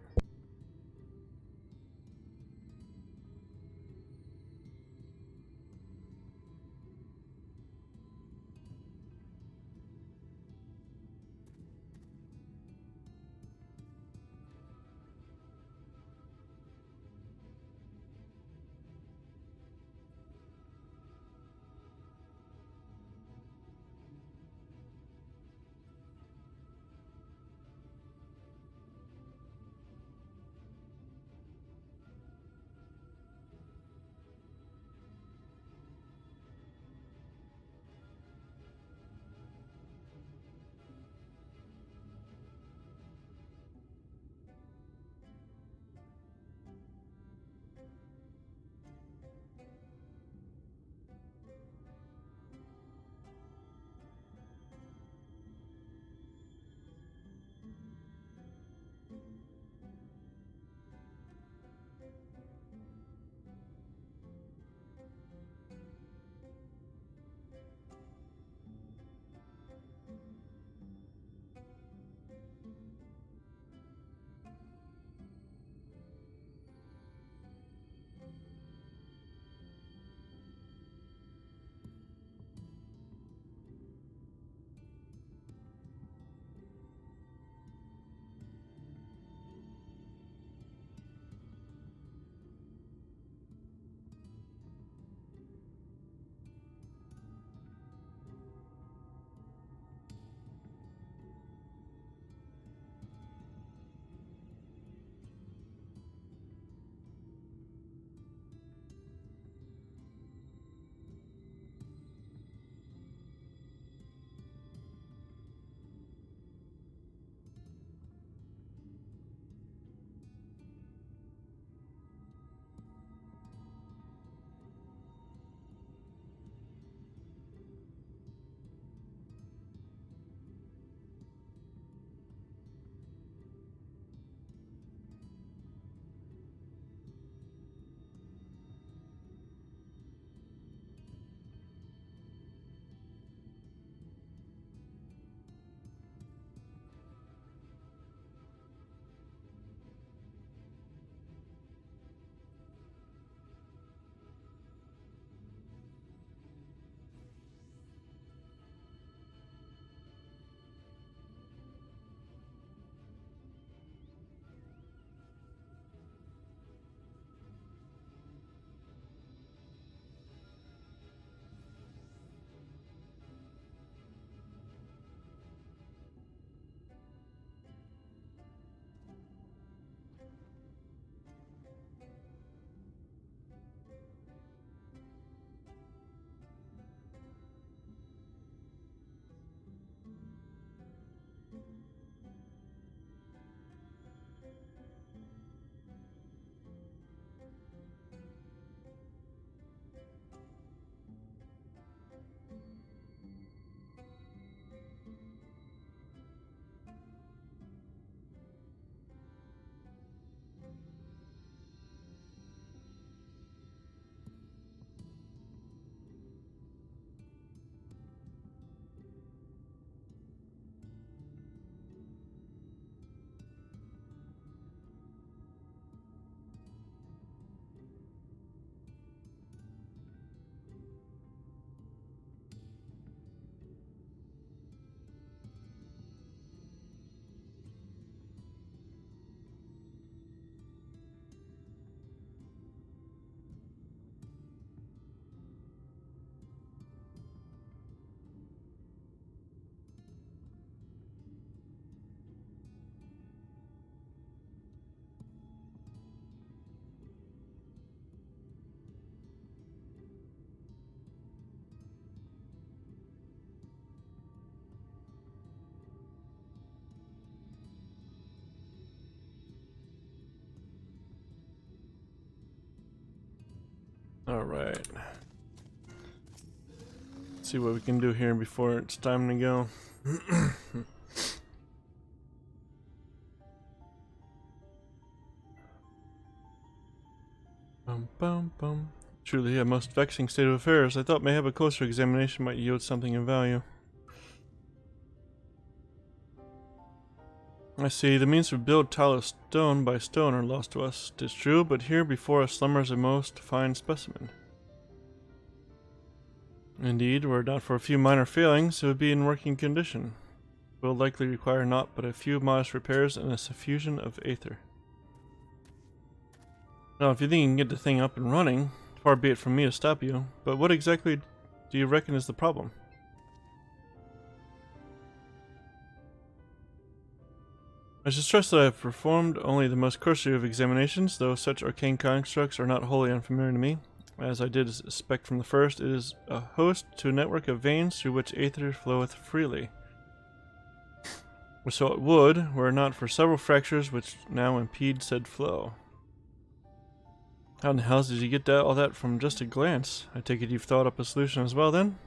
S1: Alright. See what we can do here before it's time to go. Bum, bum, bum. Truly a most vexing state of affairs. I thought mayhap a closer examination might yield something of value. I see. The means to build Talos stone by stone are lost to us. 'Tis true, but here before us slumbers a most fine specimen. Indeed, were it not for a few minor failings, it would be in working condition. It will likely require naught but a few modest repairs and a suffusion of aether. Now, if you think you can get the thing up and running, far be it from me to stop you, but what exactly do you reckon is the problem? I should stress that I have performed only the most cursory of examinations, though such arcane constructs are not wholly unfamiliar to me. As I did suspect from the first, it is a host to a network of veins through which aether floweth freely. So it would, were it not for several fractures which now impede said flow. How in the hell did you get all that from just a glance? I take it you've thought up a solution as well, then?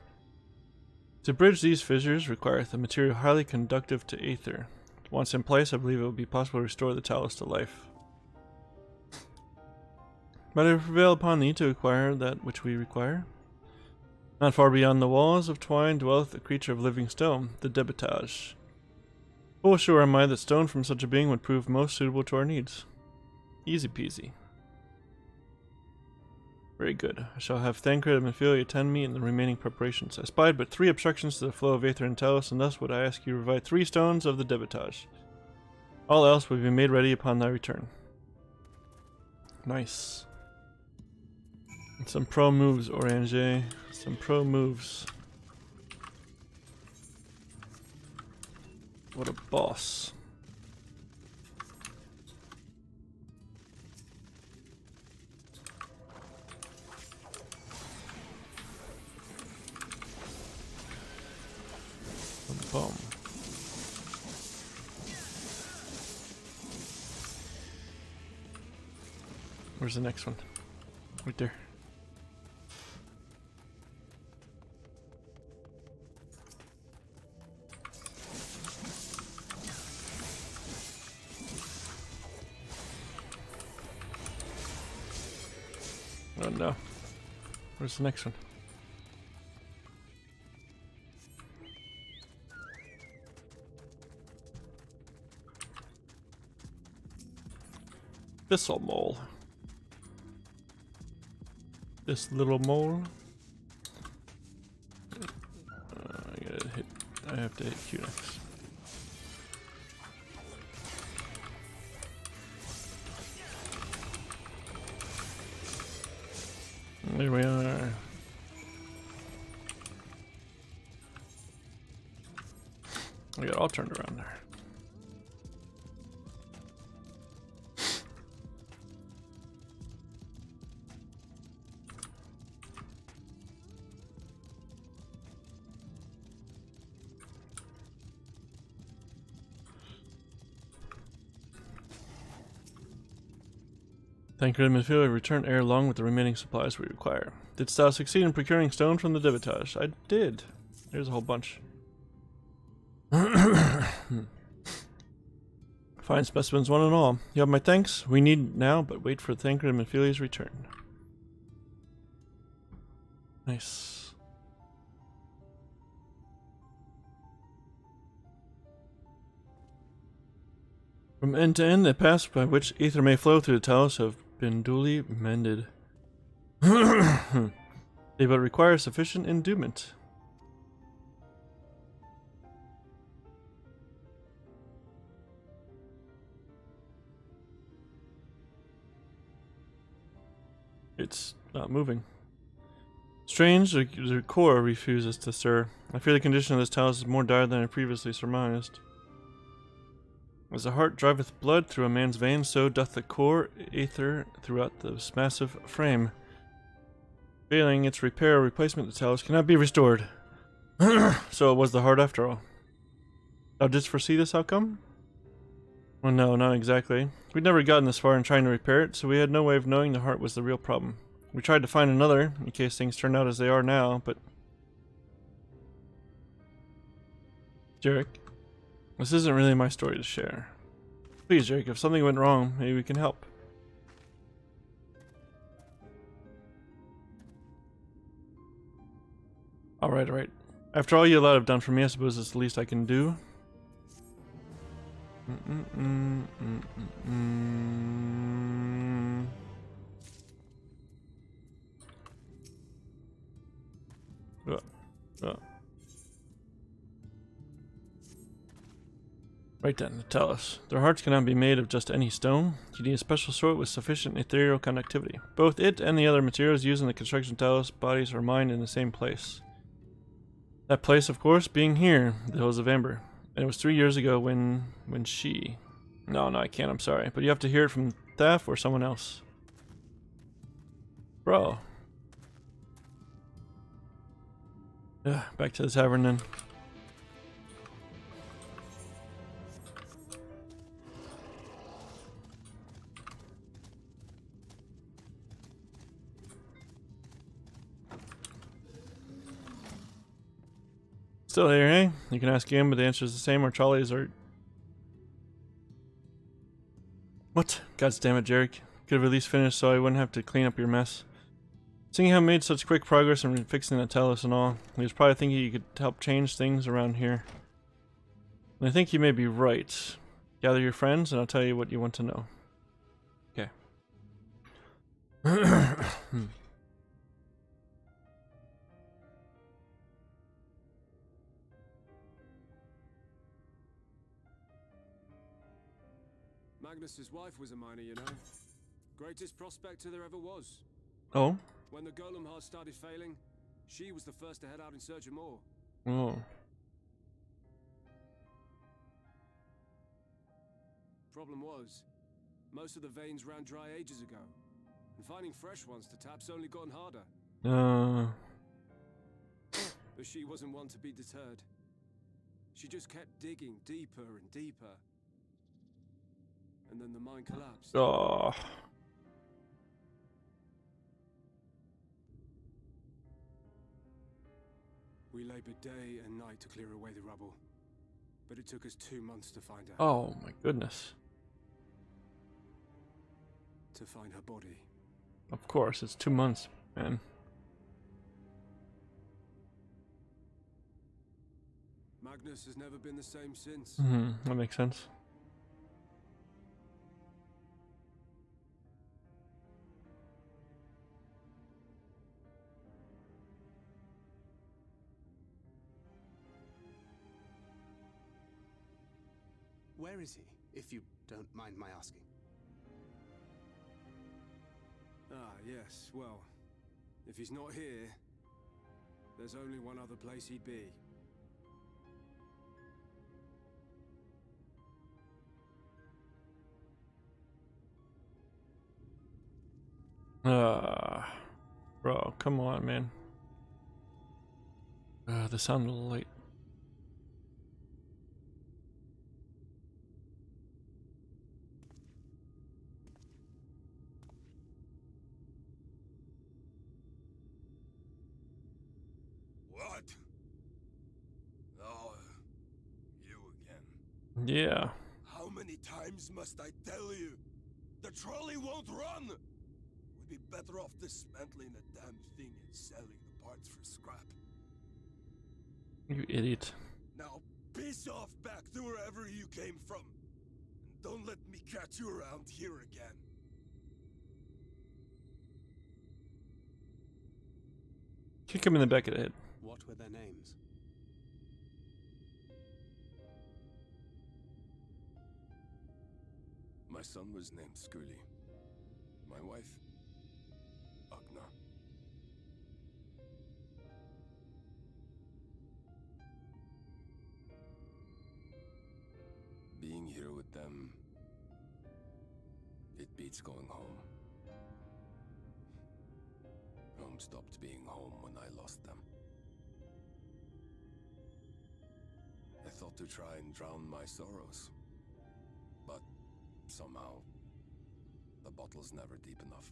S1: To bridge these fissures requireth a material highly conductive to aether. Once in place, I believe it will be possible to restore the Talos to life. But I prevail upon thee to acquire that which we require. Not far beyond the walls of twine dwelleth a creature of living stone, the debitage. Full sure am I that stone from such a being would prove most suitable to our needs. Easy peasy. Very good. I shall have Thancred and Ophelia attend me in the remaining preparations. I spied but 3 obstructions to the flow of aether in Talos, and thus would I ask you to provide 3 stones of the debitage. All else will be made ready upon thy return. Nice. And some pro moves, Orange. Some pro moves. What a boss. Boom. Where's the next one? Right there. Oh no. Where's the next one? This'll mole. This little mole. I have to hit Q next. There we are. We got all turned around there. Thancred and Ophelia return ere long with the remaining supplies we require. Didst thou succeed in procuring stone from the debitage? I did. There's a whole bunch. Fine specimens, one and all. You have my thanks. We need now, but wait for Thancred and Ophelia's return. Nice. From end to end, the paths by which aether may flow through the Talos have been duly mended. They but require sufficient endowment. It's not moving. Strange, the core refuses to stir. I fear the condition of this Talos is more dire than I previously surmised. As the heart driveth blood through a man's veins, so doth the core aether throughout this massive frame. Failing its repair or replacement, the Talos cannot be restored. So it was the heart after all. Thou didst foresee this outcome? Well, no, not exactly. We'd never gotten this far in trying to repair it, so we had no way of knowing the heart was the real problem. We tried to find another, in case things turn out as they are now, but... Jarek, this isn't really my story to share. Please, Jarek, if something went wrong, maybe we can help. Alright, alright. After all you lot have done for me, I suppose it's the least I can do. Right then, tell us. Their hearts cannot be made of just any stone. You need a special sort with sufficient ethereal conductivity. Both it and the other materials used in the construction of Talos bodies are mined in the same place. That place, of course, being here, the Hills of Amber. And it was 3 years ago when she... No, I can't, I'm sorry. But you have to hear it from Thaf or someone else. Bro. Yeah, back to the tavern then. Still here, eh? You can ask him, but the answer is the same, or Charlie's or... What? God damn it, Jarek. Could have at least finished so I wouldn't have to clean up your mess. Seeing how I made such quick progress in fixing the Talos and all, he was probably thinking you could help change things around here. And I think you may be right. Gather your friends and I'll tell you what you want to know. Okay.
S17: Magnus's wife was a miner, you know. Greatest prospector there ever was.
S1: Oh?
S17: When the golem heart started failing, she was the first to head out in search of more.
S1: Oh.
S17: Problem was, most of the veins ran dry ages ago, and finding fresh ones to tap's only gotten harder. But she wasn't one to be deterred. She just kept digging deeper and deeper. And then the mine collapsed.
S1: Oh.
S17: We labored day and night to clear away the rubble, but it took us 2 months to find out.
S1: Oh my goodness.
S17: To find her body.
S1: Of course, it's 2 months, man.
S17: Magnus has never been the same since.
S1: That makes sense.
S5: Where is he, if you don't mind my asking?
S17: Ah, yes, well, if he's not here, there's only one other place he'd be.
S1: Bro, come on, man. The sound of the light.
S18: What? Oh, you again.
S1: Yeah.
S18: How many times must I tell you? The trolley won't run! We'd be better off dismantling the damn thing and selling the parts for scrap.
S1: You idiot.
S18: Now piss off back to wherever you came from. And don't let me catch you around here again.
S1: Kick him in the back of the head.
S5: What were their names?
S18: My son was named Skuli. My wife, Agna. Being here with them, it beats going home. Home stopped being home when I lost them. I thought to try and drown my sorrows, but somehow the bottle's never deep enough.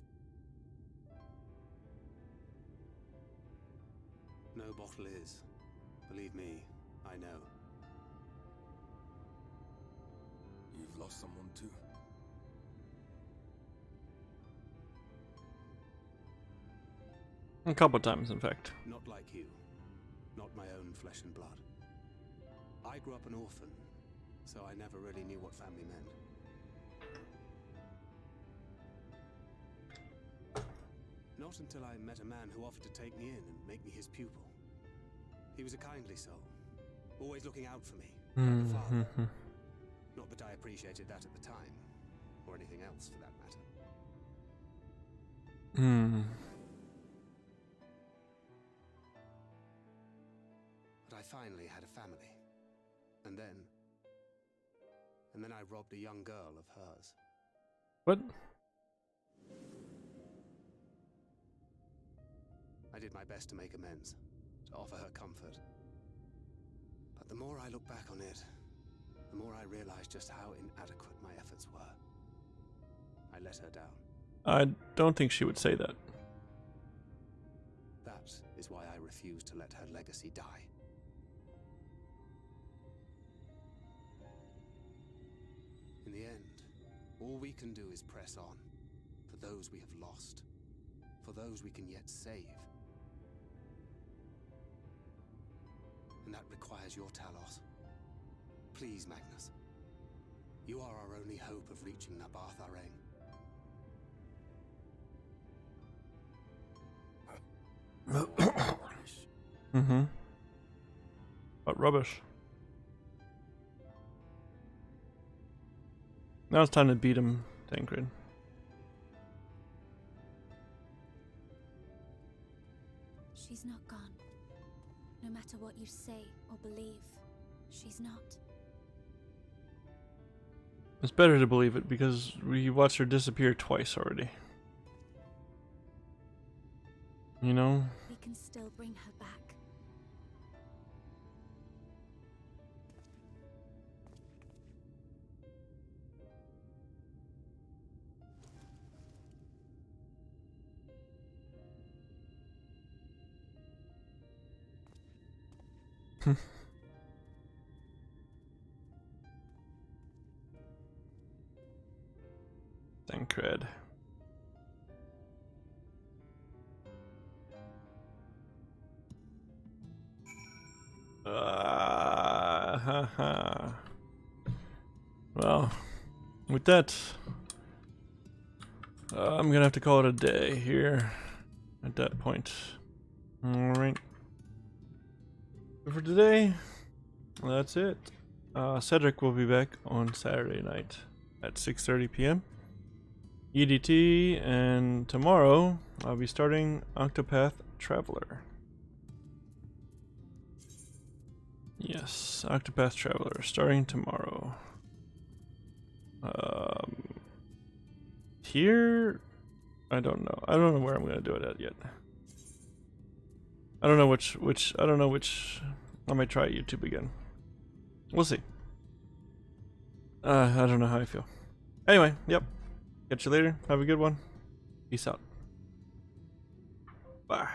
S5: no bottle is. Believe me, I know.
S18: You've lost someone too.
S1: A couple times, in fact.
S5: Not like you. Not my own flesh and blood. I grew up an orphan, so I never really knew what family meant. Not until I met a man who offered to take me in and make me his pupil. He was a kindly soul, always looking out for me, like a father. Not that I appreciated that at the time, or anything else for that matter. But I finally had a family. And then I robbed a young girl of hers.
S1: What?
S5: I did my best to make amends, to offer her comfort. But the more I look back on it, the more I realize just how inadequate my efforts were. I let her down.
S1: I don't think she would say that.
S5: That is why I refuse to let her legacy die. In the end, all we can do is press on, for those we have lost, for those we can yet save. And that requires your Talos. Please, Magnus. You are our only hope of reaching Nabarth Areng.
S1: What rubbish. Now it's time to beat him, Tancred.
S2: She's not gone. No matter what you say or believe, she's not.
S1: It's better to believe it because we watched her disappear twice already. You know?
S2: We can still bring her back.
S1: Tancred. Well, with that, I'm gonna have to call it a day here at that point. Alright. For today, that's it. Cedric will be back on Saturday night at 6:30 p.m. EDT, and tomorrow I'll be starting Octopath Traveler. Yes, Octopath Traveler starting tomorrow. Here, I don't know. I don't know where I'm gonna do it at yet. I don't know which. I don't know which. I might try YouTube again. We'll see. I don't know how I feel. Anyway, yep. Catch you later. Have a good one. Peace out. Bye.